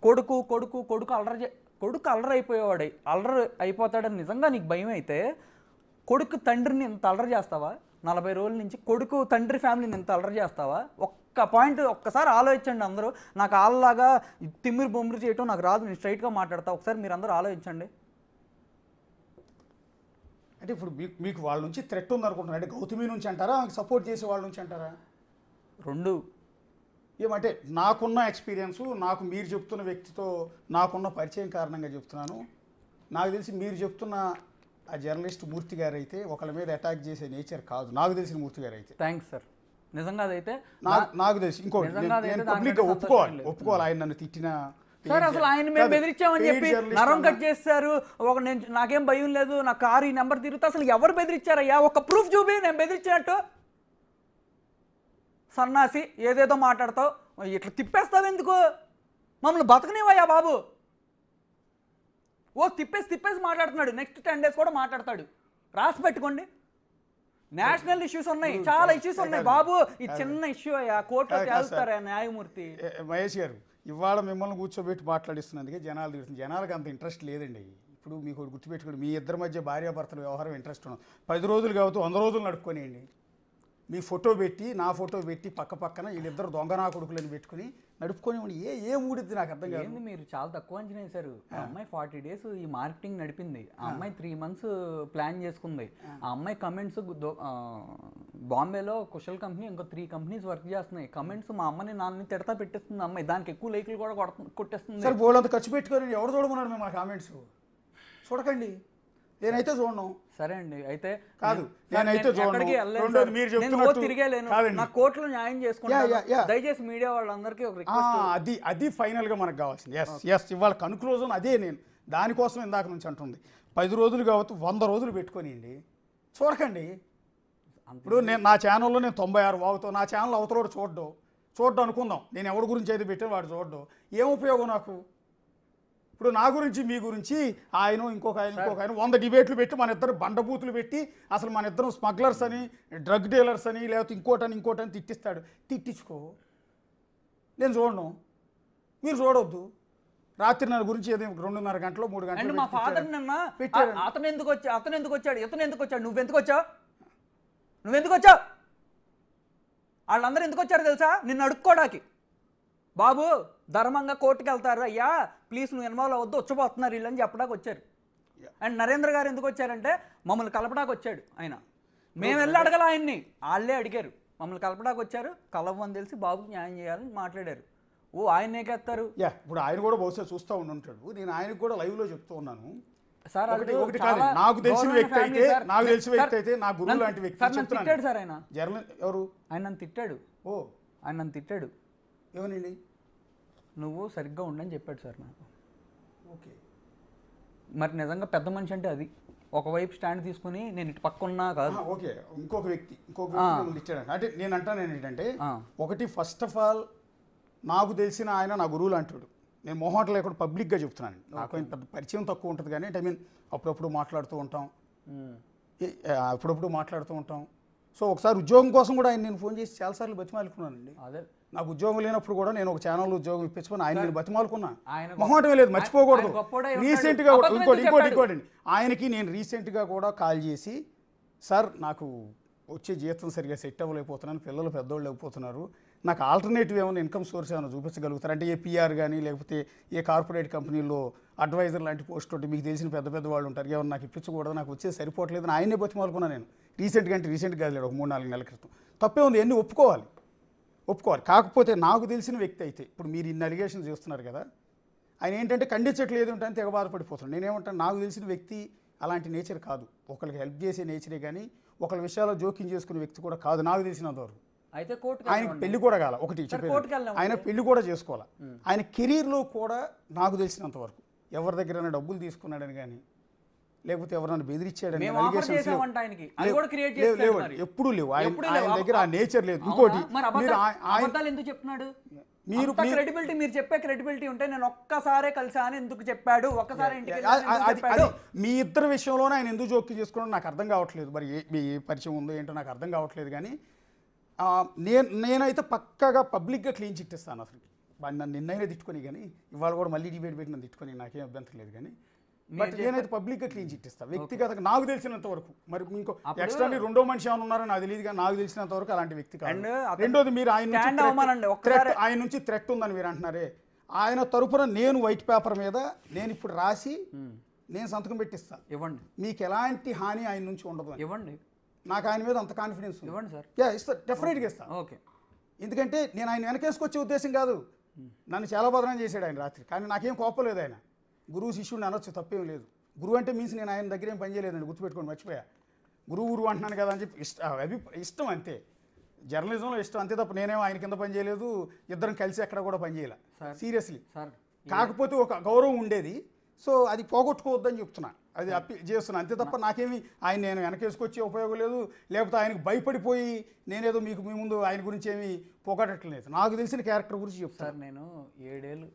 కొడుకు అల్లరి అయిపోయేవాడు. అల్లరి అయిపోతాడని నిజంగా నీకు భయం అయితే కొడుకు తండ్రిని ఎంత అల్లరి చేస్తావా? 40 రోజుల నుంచి కొడుకు తండ్రి ఫ్యామిలీని ఎంత అల్లరి చేస్తావా? ఒక్క పాయింట్ ఒక్కసారి ఆలోచించండి అందరూ. నాకు వాళ్ళలాగా తిమ్మిరి బొమ్మిరి చేయటం నాకు రాదు, నేను స్ట్రైట్గా మాట్లాడతా. ఒకసారి మీరు అందరూ ఆలోచించండి. అంటే ఇప్పుడు మీకు వాళ్ళ నుంచి థ్రెట్ ఉంది అనుకుంటున్నారు. అంటే గౌతమి నుంచి అంటారా, ఆమెకు సపోర్ట్ చేసే వాళ్ళ నుంచి అంటారా? రెండు. ఏమంటే నాకున్న ఎక్స్పీరియన్సు, నాకు మీరు చెప్తున్న వ్యక్తితో నాకున్న పరిచయం కారణంగా చెప్తున్నాను. నాకు తెలిసి మీరు చెప్తున్న ఆ జర్నలిస్ట్ మూర్తి గారు అయితే ఒకళ్ళ మీద అటాక్ చేసే నేచర్ కాదు, నాకు తెలిసిన మూర్తి గారు అయితే. Thanks sir. నిజంగా అదైతే నాకు తెలిసి ఇంకోటి నేను పబ్లిక్గా ఒప్పుకోవాలి ఆయన నన్ను తిట్టిన. సార్ అసలు ఆయన మేము బెదిరించామని చెప్పి నరం కట్ చేస్తారు. నాకేం భయం లేదు, నా కారు ఈ నెంబర్ తిరుగుతా. అసలు ఎవరు బెదిరించారయ్యా? ఒక ప్రూఫ్ చూపి నేను బెదిరించినట్టు. సన్నాసి ఏదేదో మాట్లాడతావు, ఇట్లా తిప్పేస్తావు ఎందుకు? మమ్మల్ని బతకనివయ్యా బాబు. తిప్పేసి మాట్లాడుతున్నాడు. నెక్స్ట్ 10 days కూడా మాట్లాడతాడు. రాసి పెట్టుకోండి. నేషనల్ ఇష్యూస్ ఉన్నాయి, చాలా ఇష్యూస్ ఉన్నాయి బాబు. ఈ చిన్న ఇష్యూ అయ్యా, కోర్టులో తేలుస్తారా న్యాయమూర్తి? మహేష్ గారు, ఇవాళ మిమ్మల్ని కూర్చోబెట్టి మాట్లాడిస్తున్నందుకే జనాలు తిడుతుంది. జనాలకు అంత ఇంట్రెస్ట్ లేదండి. ఇప్పుడు మీకు గుర్తుపెట్టుకోండి, మీ ఇద్దరి మధ్య భార్యాభర్తల వ్యవహారం ఇంట్రెస్ట్ ఉన్నాం. 10 రోజులు కావచ్చు 100 రోజులు నడుపుకొనియండి. మీ ఫోటో పెట్టి నా ఫోటో పెట్టి పక్క పక్కన వీళ్ళిద్దరు దొంగనా కొడుకులని పెట్టుకుని నడుపుకొని ఏ ఊడిద్ది నాకు అర్థం కాదు. ఏంది మీరు చాలా తక్కువ అంచనా వేశారు. ఆ అమ్మాయి 40 days ఈ మార్కెటింగ్ నడిపింది. ఆ అమ్మాయి 3 months ప్లాన్ చేసుకుంది. ఆ అమ్మాయి కమెంట్స్ బాంబేలో కుశల్ కంపెనీ ఇంకో 3 companies వర్క్ చేస్తున్నాయి. కమెంట్స్ మా అమ్మని నాన్నని తిడతా పెట్టేస్తుంది అమ్మాయి. దానికి ఎక్కువ లైకులు కూడా కొట్టేస్తుంది. సరే బోల్డ్ ఖర్చు పెట్టుకొని ఎవరు చూడమన్నాడు మేము ఆ కామెంట్స్? చూడకండి, నేనైతే చూడను. సరే అండి, అయితే కాదు నేనైతే ఎక్కడికి తిరిగేలేను. నా కోర్టులో న్యాయం చేసుకుంటాను. దయచేసి మీడియా వాళ్ళందరికీ ఒక రిక్వెస్ట్. అది ఫైనల్గా మనకు కావాల్సింది. ఎస్ ఇవాళ కన్క్లూజన్ అదే. నేను దానికోసం ఇందాక నుంచి అంటుంది 10 రోజులు కావచ్చు 100 రోజులు పెట్టుకొనియండి, చూడకండి. ఇప్పుడు నా ఛానల్లో నేను 96 వాగుతాను, నా ఛానల్ అవతలోడు చూడ్డం అనుకుందాం. నేను ఎవరి గురించి అయితే పెట్టాను వాడు చూడడం, ఏం ఉపయోగం నాకు? ఇప్పుడు నా గురించి మీ గురించి ఇంకొక ఆయన 100 డిబేట్లు పెట్టి మన ఇద్దరు బండబూతులు పెట్టి అసలు మన ఇద్దరం స్మగ్లర్స్ అని, డ్రగ్ డీలర్స్ అని, లేకపోతే ఇంకోటని తిట్టిస్తాడు. తిట్టించుకో, నేను చూడను, మీరు చూడవద్దు. రాత్రి నా గురించి ఏదో 2:30 గంటలు 3 గంటలు మా ఫాదర్ నిన్న అతను ఎందుకు వచ్చాడు ఇతను ఎందుకు వచ్చాడు నువ్వెందుకు వచ్చావు వాళ్ళందరూ ఎందుకు వచ్చారు తెలుసా? నిన్ను అడుక్కోడానికి. బాబు ధర్మంగా కోర్టుకు వెళ్తారు, అయ్యా ప్లీజ్ నువ్వు ఇన్వాల్వ్ అవ్వద్దు, వచ్చిపోతున్నారు వీళ్ళు అని చెప్పడానికి వచ్చారు. అండ్ నరేంద్ర గారు ఎందుకు వచ్చారంటే మమ్మల్ని కలపడానికి వచ్చాడు ఆయన. మేము వెళ్ళి అడగల ఆయన్ని, వాళ్ళే అడిగారు. మమ్మల్ని కలపడానికి వచ్చారు, కలవని తెలిసి బాబుకి న్యాయం చేయాలని మాట్లాడారు. ఆయన ఏకెత్తారు. ఇప్పుడు ఆయన కూడా బహుశా చూస్తూ ఉంటాడు. నేను ఆయనకు కూడా లైవ్లో చెప్తూ ఉన్నాను సార్. ఒకటి కాదు, నాకు తెలిసిన వ్యక్తి అయితే నా గురువు లాంటి వ్యక్తి తిట్టాడు సార్. ఆయన ఎవరు? ఆయన నన్ను తిట్టాడు. ఆయన నన్ను తిట్టాడు. ఏమనండి? నువ్వు సరిగ్గా ఉండని చెప్పాడు సార్ నాకు. ఓకే, మరి నిజంగా పెద్ద మనిషి అంటే అది. ఒకవైపు స్టాండ్ తీసుకుని నేను ఇటు పక్క ఉన్నా కాదు. ఓకే, ఇంకొక వ్యక్తి ఇచ్చాడు. అంటే నేను అంటాను ఏంటంటే, ఒకటి ఫస్ట్ ఆఫ్ ఆల్ నాకు తెలిసిన ఆయన నా గురువులు అంటాడు. నేను మొహమాట లేకుండా పబ్లిక్గా చెప్తున్నాను. నాకు పెద్ద పరిచయం తక్కువ ఉంటుంది కానీ అప్పుడప్పుడు మాట్లాడుతూ ఉంటాం. సో ఒకసారి ఉద్యోగం కోసం కూడా ఆయన నేను ఫోన్ చేసి చాలాసార్లు బతిమాలుకున్నానండి. అదే నాకు ఉద్యోగం లేనప్పుడు కూడా నేను ఒక ఛానల్ ఉద్యోగం ఇప్పించుకొని ఆయన నేను బతిమాలుకున్నా. మొహమాటమే లేదు, మర్చిపోకూడదు. రీసెంట్గా ఇంకోటి ఆయనకి నేను రీసెంట్గా కూడా కాల్ చేసి, సార్ నాకు వచ్చే జీతం సరిగా సెట్ అవ్వలేకపోతున్నాను, పిల్లలు పెద్దోళ్ళు అయిపోతున్నారు, నాకు ఆల్టర్నేటివ్ ఏమైనా ఇన్కమ్ సోర్స్ ఏమైనా చూపించగలుగుతారు అంటే, ఏ పిఆర్ కానీ లేకపోతే ఏ కార్పొరేట్ కంపెనీలో అడ్వైజర్ లాంటి పోస్ట్ ఉంటే మీకు తెలిసిన పెద్ద వాళ్ళు ఉంటారు, ఏమన్నా నాకు ఇప్పించకూడదు, నాకు వచ్చేది సరిపోవట్లేదు ఆయనే బతిమాలుకున్నా నేను. రీసెంట్గా లేదు, ఒక 3-4 నెలల క్రితం. తప్పే ఉంది, ఎన్ని ఒప్పుకోవాలి. కాకపోతే నాకు తెలిసిన వ్యక్తి అయితే, ఇప్పుడు మీరు ఇన్ని అలిగేషన్ చేస్తున్నారు కదా, ఆయన ఏంటంటే ఖండించట్లేదు అంటే తెగ బాధపడిపోతున్నాను. నేనేమంటాను, నాకు తెలిసిన వ్యక్తి అలాంటి నేచర్ కాదు. ఒకరికి హెల్ప్ చేసే నేచరే కానీ ఒకరి విషయాల్లో జోక్యం చేసుకునే వ్యక్తి కూడా కాదు నాకు తెలిసినంతవరకు. అయితే ఆయనకు పెళ్లి కూడా కాల, ఒకటి చెప్పేది, ఆయన పెళ్లి కూడా చేసుకోవాలి. ఆయన కెరీర్లో కూడా నాకు తెలిసినంతవరకు ఎవరి దగ్గర డబ్బులు తీసుకున్నాడని కానీ లేకపోతే ఎవరైనా బెదిరించాడని ఎప్పుడు లేవు. ఆయన దగ్గర ఆ నేచర్ లేదు. ఇంకోటి మీరు క్రెడిబిలిటీ, మీరు చెప్పే క్రెడిబిలిటీ ఉంటే నేను ఒక్కసారే కలిసా అని ఎందుకు చెప్పాడు, ఒక్కసారి మీ ఇద్దరు విషయంలోనే ఆయన ఎందుకు జోక్యం చేసుకోవడం నాకు అర్థం కావట్లేదు. మరి ఏ పరిచయం ఉందో ఏంటో నాకు అర్థం కావట్లేదు. కానీ నేనైతే పక్కాగా పబ్లిక్గా క్లీన్ చిట్ ఇస్తాను. అసలు నన్ను నిన్నైనా తిట్టుకొని, కానీ ఇవాళ కూడా మళ్ళీ డిబేట్ పెట్టి నన్ను తిట్టుకొని నాకేం అభ్యంతరం లేదు. కానీ బట్ నేనైతే పబ్లిక్గా క్లీన్ చిట్ ఇస్తాను వ్యక్తిగతంగా నాకు తెలిసినంత వరకు. మరి ఇంకో ఎక్స్ట్రా రెండో మనిషి ఏమైనా ఉన్నారో నాకు తెలియదు, కానీ నాకు తెలిసినంత వరకు అలాంటి వ్యక్తి కాదు. రెండోది, మీరు ఆయన నుంచి థ్రెట్ ఉందని మీరు అంటున్నారే, ఆయన తరపున నేను వైట్ పేపర్ మీద నేను ఇప్పుడు రాసి నేను సంతకం పెట్టిస్తాను. ఇవ్వండి, మీకు ఎలాంటి హాని ఆయన నుంచి ఉండదు. ఇవ్వండి, నాకు ఆయన మీద అంత కాన్ఫిడెన్స్. ఇవ్వండి సార్. ఇస్తా, డెఫినెట్గా ఇస్తాను. ఓకే, ఎందుకంటే నేను ఆయన వెనకేసుకొచ్చే ఉద్దేశం కాదు. నన్ను చాలా బదనం చేశాడు ఆయన రాత్రి, కానీ నాకేం కోపలేదు. ఆయన గురువు శిష్యుడిని అనొచ్చు, తప్పేం లేదు. గురువు అంటే మీన్స్ నేను ఆయన దగ్గర ఏం పని చేయలేదండి, గుర్తుపెట్టుకోండి, మర్చిపోయా. గురువు అంటున్నాను కదా అని చెప్పి ఇష్టం అంతే, జర్నలిజంలో ఇష్టం అంతే తప్ప నేనేమో ఆయన కింద పని చేయలేదు, ఇద్దరం కలిసి ఎక్కడ కూడా పని చేయలే సీరియస్లీ. కాకపోతే ఒక గౌరవం ఉండేది, సో అది పోగొట్టుకోవద్దని చెప్తున్నా, అది అప్పీల్ చేస్తున్నా అంతే తప్ప నాకేమి ఆయన నేను వెనకేసుకొచ్చే ఉపయోగం లేదు, లేకపోతే ఆయనకు భయపడిపోయి నేనేదో మీకు మీ ముందు ఆయన గురించి ఏమి పోగొట్టట్లేదు. నాకు తెలిసిన క్యారెక్టర్ గురించి చెప్తాను. సార్ నేను 7 ఏళ్ళు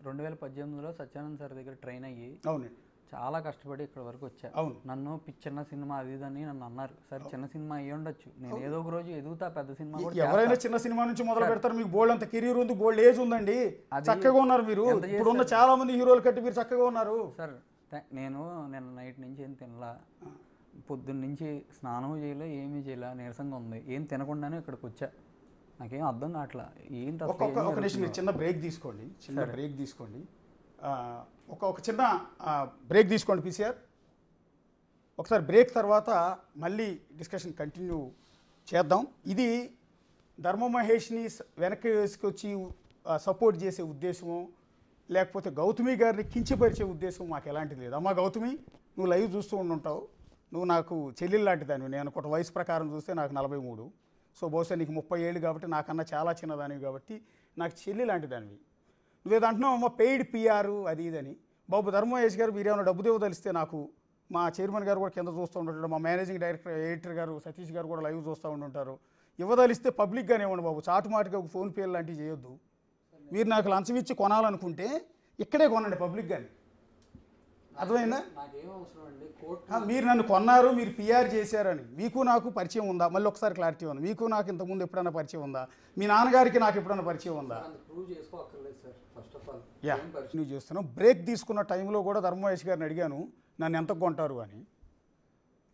2018లో సత్యానంద్ సార్ దగ్గర ట్రైన్ అయ్యి, అవునండి, చాలా కష్టపడి ఇక్కడ వరకు వచ్చా. అవును, నన్ను చిన్న సినిమా అది అని నన్ను అన్నారు. సరే చిన్న సినిమా అయ్యి ఉండొచ్చు, నేను ఏదో ఒక రోజు ఎదుగుతా, పెద్ద సినిమా కూడా. ఎవరైనా చిన్న సినిమా నుంచి మొదలు పెడతారు. మీకు బోల్డ్ అంత కెరీర్ ఉంది, బోల్డ్ ఏజ్ ఉందండి, చక్కగా ఉన్నారు మీరు. ఇప్పుడున్న చాలా మంది హీరోలు కట్టి మీరు చక్కగా ఉన్నారు. సార్ నేను నిన్న నైట్ నుంచి ఏం తినలా, పొద్దున్న నుంచి స్నానం చేయలే, ఏమీ చేయలే, నీరసంగా ఉంది, ఏం తినకుండానే ఇక్కడికి వచ్చా. నాకేం అర్థం కావట్లా ఏంటి అసలు. ఒక నిమిషం మీరు చిన్న బ్రేక్ తీసుకోండి, బ్రేక్ తీసుకోండి, ఒక చిన్న బ్రేక్ తీసుకోండి పీసీఆర్. ఒకసారి బ్రేక్ తర్వాత మళ్ళీ డిస్కషన్ కంటిన్యూ చేద్దాం. ఇది ధర్మ మహేష్ని వెనక్కి వేసుకొచ్చి సపోర్ట్ చేసే ఉద్దేశము, లేకపోతే గౌతమి గారిని కించపరిచే ఉద్దేశం మాకు ఎలాంటిది లేదు. అమ్మా గౌతమి, నువ్వు లైవ్ చూస్తూ ఉండుంటావు, నువ్వు నాకు చెల్లెలు లాంటిదానివి. నేను ఒక వయసు ప్రకారం చూస్తే నాకు 43, సో బహుశా నీకు 30 ఏళ్ళు కాబట్టి నాకన్నా చాలా చిన్నదానివి కాబట్టి నాకు చెల్లి లాంటిదానివి. నువ్వేదో అంటున్నావు అమ్మ పెయిడ్ పిఆర్ అది ఇదని. బాబు ధర్మమహేష్ గారు మీరేమైనా డబ్బు దేవతలిస్తే నాకు మా చైర్మన్ గారు కూడా కింద చూస్తూ ఉంటుంటారు, మా మేనేజింగ్ డైరెక్టర్ ఎడిటర్ గారు సతీష్ గారు కూడా లైవ్ చూస్తూ ఉంటుంటారు. ఇవ్వదలిస్తే పబ్లిక్గానే ఇవ్వండి బాబు, చాటుమాటుగా ఒక ఫోన్పే లాంటివి చేయొద్దు. మీరు నాకు లంచం ఇచ్చి కొనాలనుకుంటే ఇక్కడే కొనండి పబ్లిక్గానే, అర్థమైందా? మీరు నన్ను కొన్నారు, మీరు పిఆర్ చేశారని మీకు నాకు పరిచయం ఉందా? మళ్ళీ ఒకసారి క్లారిటీ ఉంది. మీకు నాకు ఇంతకుముందు ఎప్పుడైనా పరిచయం ఉందా? మీ నాన్నగారికి నాకు ఎప్పుడైనా పరిచయం ఉందా? యా, నువ్వు చేస్తున్నావు. బ్రేక్ తీసుకున్న టైంలో కూడా ధర్మమహేష్ గారిని అడిగాను నన్ను ఎంత కొంటారు అని.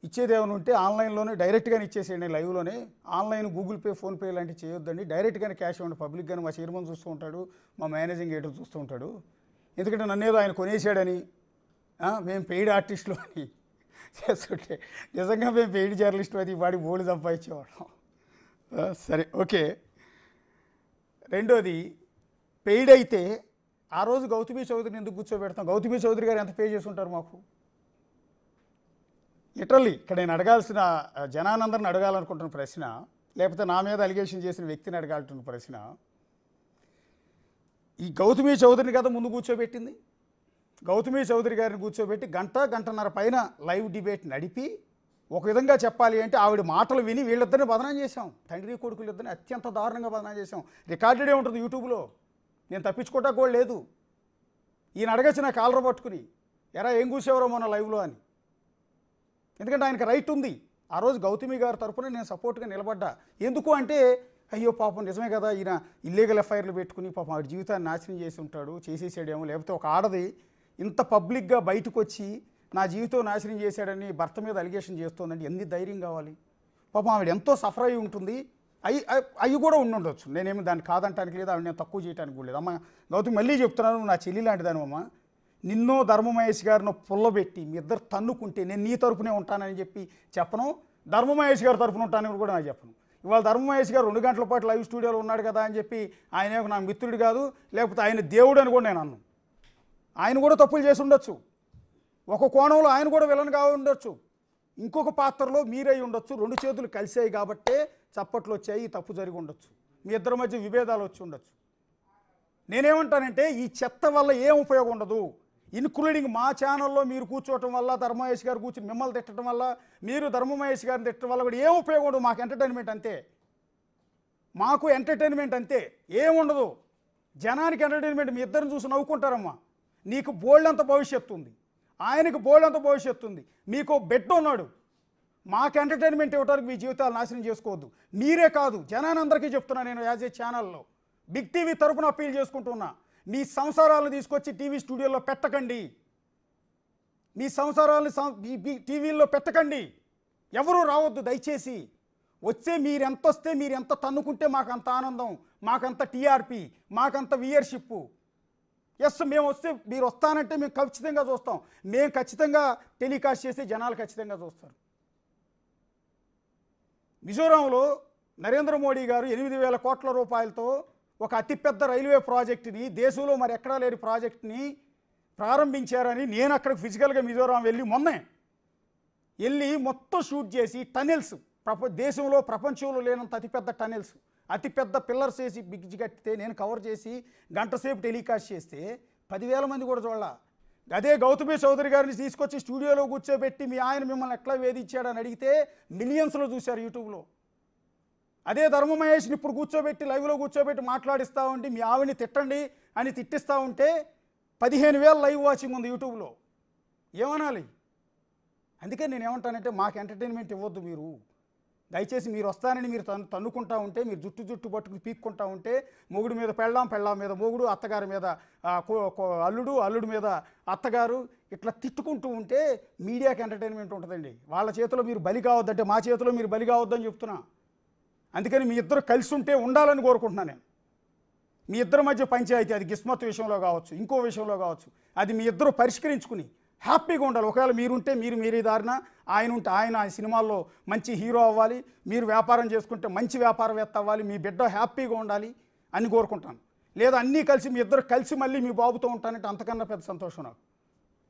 ఇచ్చేది ఏమైనా ఉంటే ఆన్లైన్లోనే డైరెక్ట్గానే ఇచ్చేసేయండి, లైవ్లోనే. ఆన్లైన్ గూగుల్ పే, ఫోన్పే లాంటివి చేయొద్దండి, డైరెక్ట్గానే క్యాష్ ఇవ్వండి పబ్లిక్గానే. మా చైర్మన్ చూస్తూ ఉంటాడు, మా మేనేజింగ్ ఎడిటర్ చూస్తూ ఉంటాడు. ఎందుకంటే నన్నేదో ఆయన కొనేసాడని, మేము పెయిడ్ ఆర్టిస్టులు అని చేస్తుంటే నిజంగా మేము పెయిడ్ జర్నలిస్టు అది వాడి బోర్డు సంపాదించేవాళ్ళం. సరే, ఓకే. రెండోది, పెయిడ్ అయితే ఆ రోజు గౌతమి చౌదరిని ఎందుకు కూర్చోబెడతాం? గౌతమి చౌదరి గారు ఎంత పే చేసి ఉంటారు మాకు? లిటరల్లీ ఇక్కడ నేను అడగాల్సిన, జనానందరిని అడగాలనుకుంటున్న ప్రశ్న, లేకపోతే నా మీద అలిగేషన్ చేసిన వ్యక్తిని అడగాల్సిన ప్రశ్న, ఈ గౌతమి చౌదరిని కదా ముందు కూర్చోబెట్టింది. గౌతమి చౌదరి గారిని కూర్చోబెట్టి గంటన్నర పైన లైవ్ డిబేట్ నడిపి, ఒక విధంగా చెప్పాలి అంటే ఆవిడ మాటలు విని వీళ్ళిద్దరిని బదనాం చేశాం. తండ్రి కొడుకులిద్దరిని అత్యంత దారుణంగా బదనాం చేశాం. రికార్డెడే ఉంటుంది యూట్యూబ్లో, నేను తప్పించుకోవటానికి కూడా లేదు. ఈయన అడగచ్చు నా కాలర్ పట్టుకుని, ఎరా ఏం కూర్చోవరో మొన్న లైవ్లో అని. ఎందుకంటే ఆయనకు రైట్ ఉంది. ఆ రోజు గౌతమి గారి తరఫున నేను సపోర్ట్గా నిలబడ్డా. ఎందుకు అంటే, అయ్యో పాపం నిజమే కదా, ఈయన ఇల్లీగల్ ఎఫ్ఐఆర్లు పెట్టుకుని పాపం ఆవిడ జీవితాన్ని నాశనం చేసి ఉంటాడు, చేసేసాడేమో. లేకపోతే ఒక ఆడది ఇంత పబ్లిక్గా బయటకు వచ్చి నా జీవితం నాశనం చేశాడని భర్త మీద అలిగేషన్ చేస్తోందండి, ఎన్ని ధైర్యం కావాలి? పాపం ఆవిడ ఎంతో సఫర్ అయి ఉంటుంది. అవి కూడా ఉండొచ్చు, నేనేమి దాన్ని కాదంటానికి లేదు, ఆవిడ నేను తక్కువ చేయడానికి కూడా లేదు. అమ్మ గౌతమి, మళ్ళీ చెప్తున్నాను, నా చెల్లి లాంటిదాను అమ్మ. నిన్నో ధర్మమహేష్ గారిని పుల్లబెట్టి మీ ఇద్దరు తన్నుకుంటే నేను నీ తరపునే ఉంటానని చెప్పి చెప్పను, ధర్మమహేష్ గారి తరపున ఉంటానని కూడా నాకు చెప్పను. ఇవాళ ధర్మమహేష్ గారు 2 గంటల పాటు లైవ్ స్టూడియోలో ఉన్నాడు కదా అని చెప్పి ఆయన నా మిత్రుడు కాదు, లేకపోతే ఆయన దేవుడు అని కూడా నేను అన్నాను. ఆయన కూడా తప్పులు చేసి ఉండొచ్చు, ఒక కోణంలో ఆయన కూడా విలన్ గా ఉండొచ్చు, ఇంకొక పాత్రలో మీరై ఉండొచ్చు. 2 చేతులు కలిసాయి కాబట్టే చప్పట్లు వచ్చాయి, తప్పు జరిగి ఉండొచ్చు, మీ ఇద్దరి మధ్య విభేదాలు వచ్చి ఉండొచ్చు. నేనేమంటానంటే, ఈ చెత్త వల్ల ఏం ఉపయోగం ఉండదు. ఇన్క్లూడింగ్ మా ఛానల్లో మీరు కూర్చోవటం వల్ల, ధర్మమహేష్ గారు కూర్చొని మిమ్మల్ని తిట్టడం వల్ల, మీరు ధర్మమహేష్ గారిని తిట్టడం వల్ల కూడా ఏం ఉపయోగం ఉండదు. మాకు ఎంటర్టైన్మెంట్ అంతే, మాకు ఎంటర్టైన్మెంట్ అంతే, ఏముండదు. జనానికి ఎంటర్టైన్మెంట్. మీ ఇద్దరిని చూసి నవ్వుకుంటారమ్మా. నీకు బోల్డంత భవిష్యత్తు ఉంది, ఆయనకు బోల్డంత భవిష్యత్తు ఉంది, మీకు బిడ్డ ఉన్నాడు. మాకు ఎంటర్టైన్మెంట్ ఇవ్వడానికి మీ జీవితాలు నాశనం చేసుకోవద్దు. మీరే కాదు, జనానందరికీ చెప్తున్నా నేను యాజ్ ఏ ఛానల్లో, బిగ్ టీవీ తరపున అప్పీల్ చేసుకుంటున్నా. మీ సంసారాలను తీసుకొచ్చి టీవీ స్టూడియోలో పెట్టకండి, మీ సంసారాలను టీవీల్లో పెట్టకండి. ఎవరూ రావద్దు దయచేసి. వచ్చే మీరెంత వస్తే, మీరెంత తన్నుకుంటే మాకంత ఆనందం, మాకంత టీఆర్పీ, మాకంత వ్యూయర్షిప్. ఎస్, మేము వస్తే, మీరు వస్తానంటే మేము ఖచ్చితంగా చూస్తాం. మేము ఖచ్చితంగా టెలికాస్ట్ చేసి జనాలు ఖచ్చితంగా చూస్తారు. మిజోరాంలో నరేంద్ర మోడీ గారు 8,000 కోట్ల రూపాయలతో ఒక అతిపెద్ద రైల్వే ప్రాజెక్టుని, దేశంలో మరి ఎక్కడా లేని ప్రాజెక్టుని ప్రారంభించారని నేను అక్కడికి ఫిజికల్గా మిజోరాం వెళ్ళి మొత్తం షూట్ చేసి, టనెల్స్, దేశంలో ప్రపంచంలో లేనంత అతిపెద్ద టనెల్స్, అతిపెద్ద పిల్లర్స్ వేసి బిగ్జి కట్టితే నేను కవర్ చేసి గంట సేపు టెలికాస్ట్ చేస్తే 10,000 మంది కూడా చూడాల. అదే గౌతమి చౌదరి గారిని తీసుకొచ్చి స్టూడియోలో కూర్చోబెట్టి మీ ఆయన మిమ్మల్ని ఎట్లా వేధించాడని అడిగితే మిలియన్స్లో చూశారు యూట్యూబ్లో. అదే ధర్మమహేష్ని ఇప్పుడు కూర్చోబెట్టి లైవ్లో కూర్చోబెట్టి మాట్లాడిస్తూ ఉండి మీ ఆవిడని తిట్టండి అని తిట్టిస్తూ ఉంటే 15,000 లైవ్ వాచింగ్ ఉంది యూట్యూబ్లో. ఏమనాలి? అందుకే నేను ఏమంటానంటే, మాకు ఎంటర్టైన్మెంట్ ఇవ్వద్దు మీరు. దయచేసి మీరు వస్తానని మీరు తన్నుకుంటా ఉంటే, మీరు జుట్టు పట్టుకుని పీక్కుంటా ఉంటే, మొగుడు మీద పెళ్ళాం మీద మొగుడు, అత్తగారి మీద అల్లుడు మీద అత్తగారు ఇట్లా తిట్టుకుంటూ ఉంటే మీడియాకి ఎంటర్టైన్మెంట్ ఉంటుందండి. వాళ్ళ చేతిలో మీరు బలి కావద్దంటే మా చేతిలో మీరు బలి కావద్దని చెప్తున్నా. అందుకని మీ ఇద్దరు కలిసి ఉంటే ఉండాలని కోరుకుంటున్నాను నేను. మీ ఇద్దరి మధ్య పంచాయతీ, అది గిస్మత్ విషయంలో కావచ్చు, ఇంకో విషయంలో కావచ్చు, అది మీ ఇద్దరు పరిష్కరించుకుని హ్యాపీగా ఉండాలి. ఒకవేళ మీరుంటే మీరే దారిన, ఆయన ఉంటే ఆయన సినిమాల్లో మంచి హీరో అవ్వాలి, మీరు వ్యాపారం చేసుకుంటే మంచి వ్యాపారవేత్త అవ్వాలి, మీ బిడ్డ హ్యాపీగా ఉండాలి అని కోరుకుంటాను. లేదా అన్నీ కలిసి మీ ఇద్దరు కలిసి మళ్ళీ మీ బాబుతో ఉంటానంటే అంతకన్నా పెద్ద సంతోషం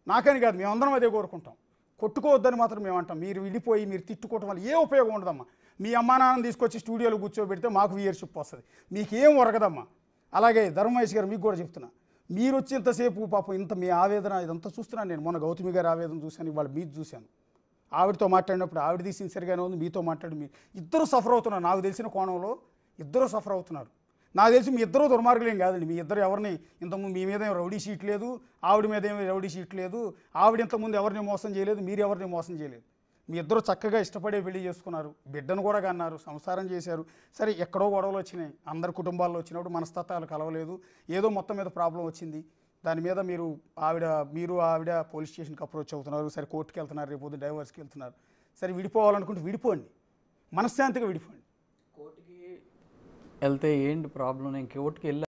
నాకని కాదు, మేమందరం అదే కోరుకుంటాం. కొట్టుకోవద్దని మాత్రం మేము అంటాం. మీరు విడిపోయి మీరు తిట్టుకోవటం వల్ల ఏ ఉపయోగం ఉండదమ్మా. మీ అమ్మా నాన్నని తీసుకొచ్చి స్టూడియోలో కూర్చోబెడితే మాకు వ్యూయర్షిప్ వస్తుంది, మీకేం ఒరగదమ్మా. అలాగే ధర్మమహేష్ గారు మీకు కూడా చెప్తున్నా, మీరు వచ్చి ఇంతసేపు పాపం ఇంత మీ ఆవేదన ఇదంతా చూస్తున్నాను నేను. మొన్న గౌతమి గారి ఆవేదన చూశాను, ఇవాళ మీది చూశాను. ఆవిడతో మాట్లాడినప్పుడు ఆవిడది సిన్సియర్గానే ఉంది, మీతో మాట్లాడి మీరు ఇద్దరు సఫర్ అవుతున్నారు. నాకు తెలిసిన కోణంలో ఇద్దరు సఫర్ అవుతున్నారు. నాకు తెలిసి మీ ఇద్దరు దుర్మార్గులేం కాదండి. మీ ఇద్దరు ఎవరిని ఇంతకుముందు మీ మీద ఏం రౌడీ షీట్ లేదు, ఆవిడ మీద ఏమి రౌడీ షీట్ లేదు, ఆవిడ ఇంతకుముందు ఎవరిని మోసం చేయలేదు, మీరు ఎవరిని మోసం చేయలేదు. మీ ఇద్దరు చక్కగా ఇష్టపడే పెళ్లి చేసుకున్నారు, బిడ్డను కూడా కన్నారు, సంసారం చేశారు. సరే ఎక్కడో గొడవలు వచ్చినాయి, అందరి కుటుంబాల్లో వచ్చినప్పుడు మనస్తత్వాలు కలవలేదు, ఏదో మొత్తం మీద ప్రాబ్లం వచ్చింది. దాని మీద మీరు ఆవిడ పోలీస్ స్టేషన్కి అప్రోచ్ అవుతున్నారు, సరే కోర్టుకి వెళ్తున్నారు, రేపు డైవర్స్కి వెళ్తున్నారు. సరే విడిపోవాలనుకుంటే విడిపోండి, మనశ్శాంతిగా విడిపోండి. కోర్టుకి వెళ్తే ఏంటి ప్రాబ్లం? నేను కోర్టుకి వెళ్ళి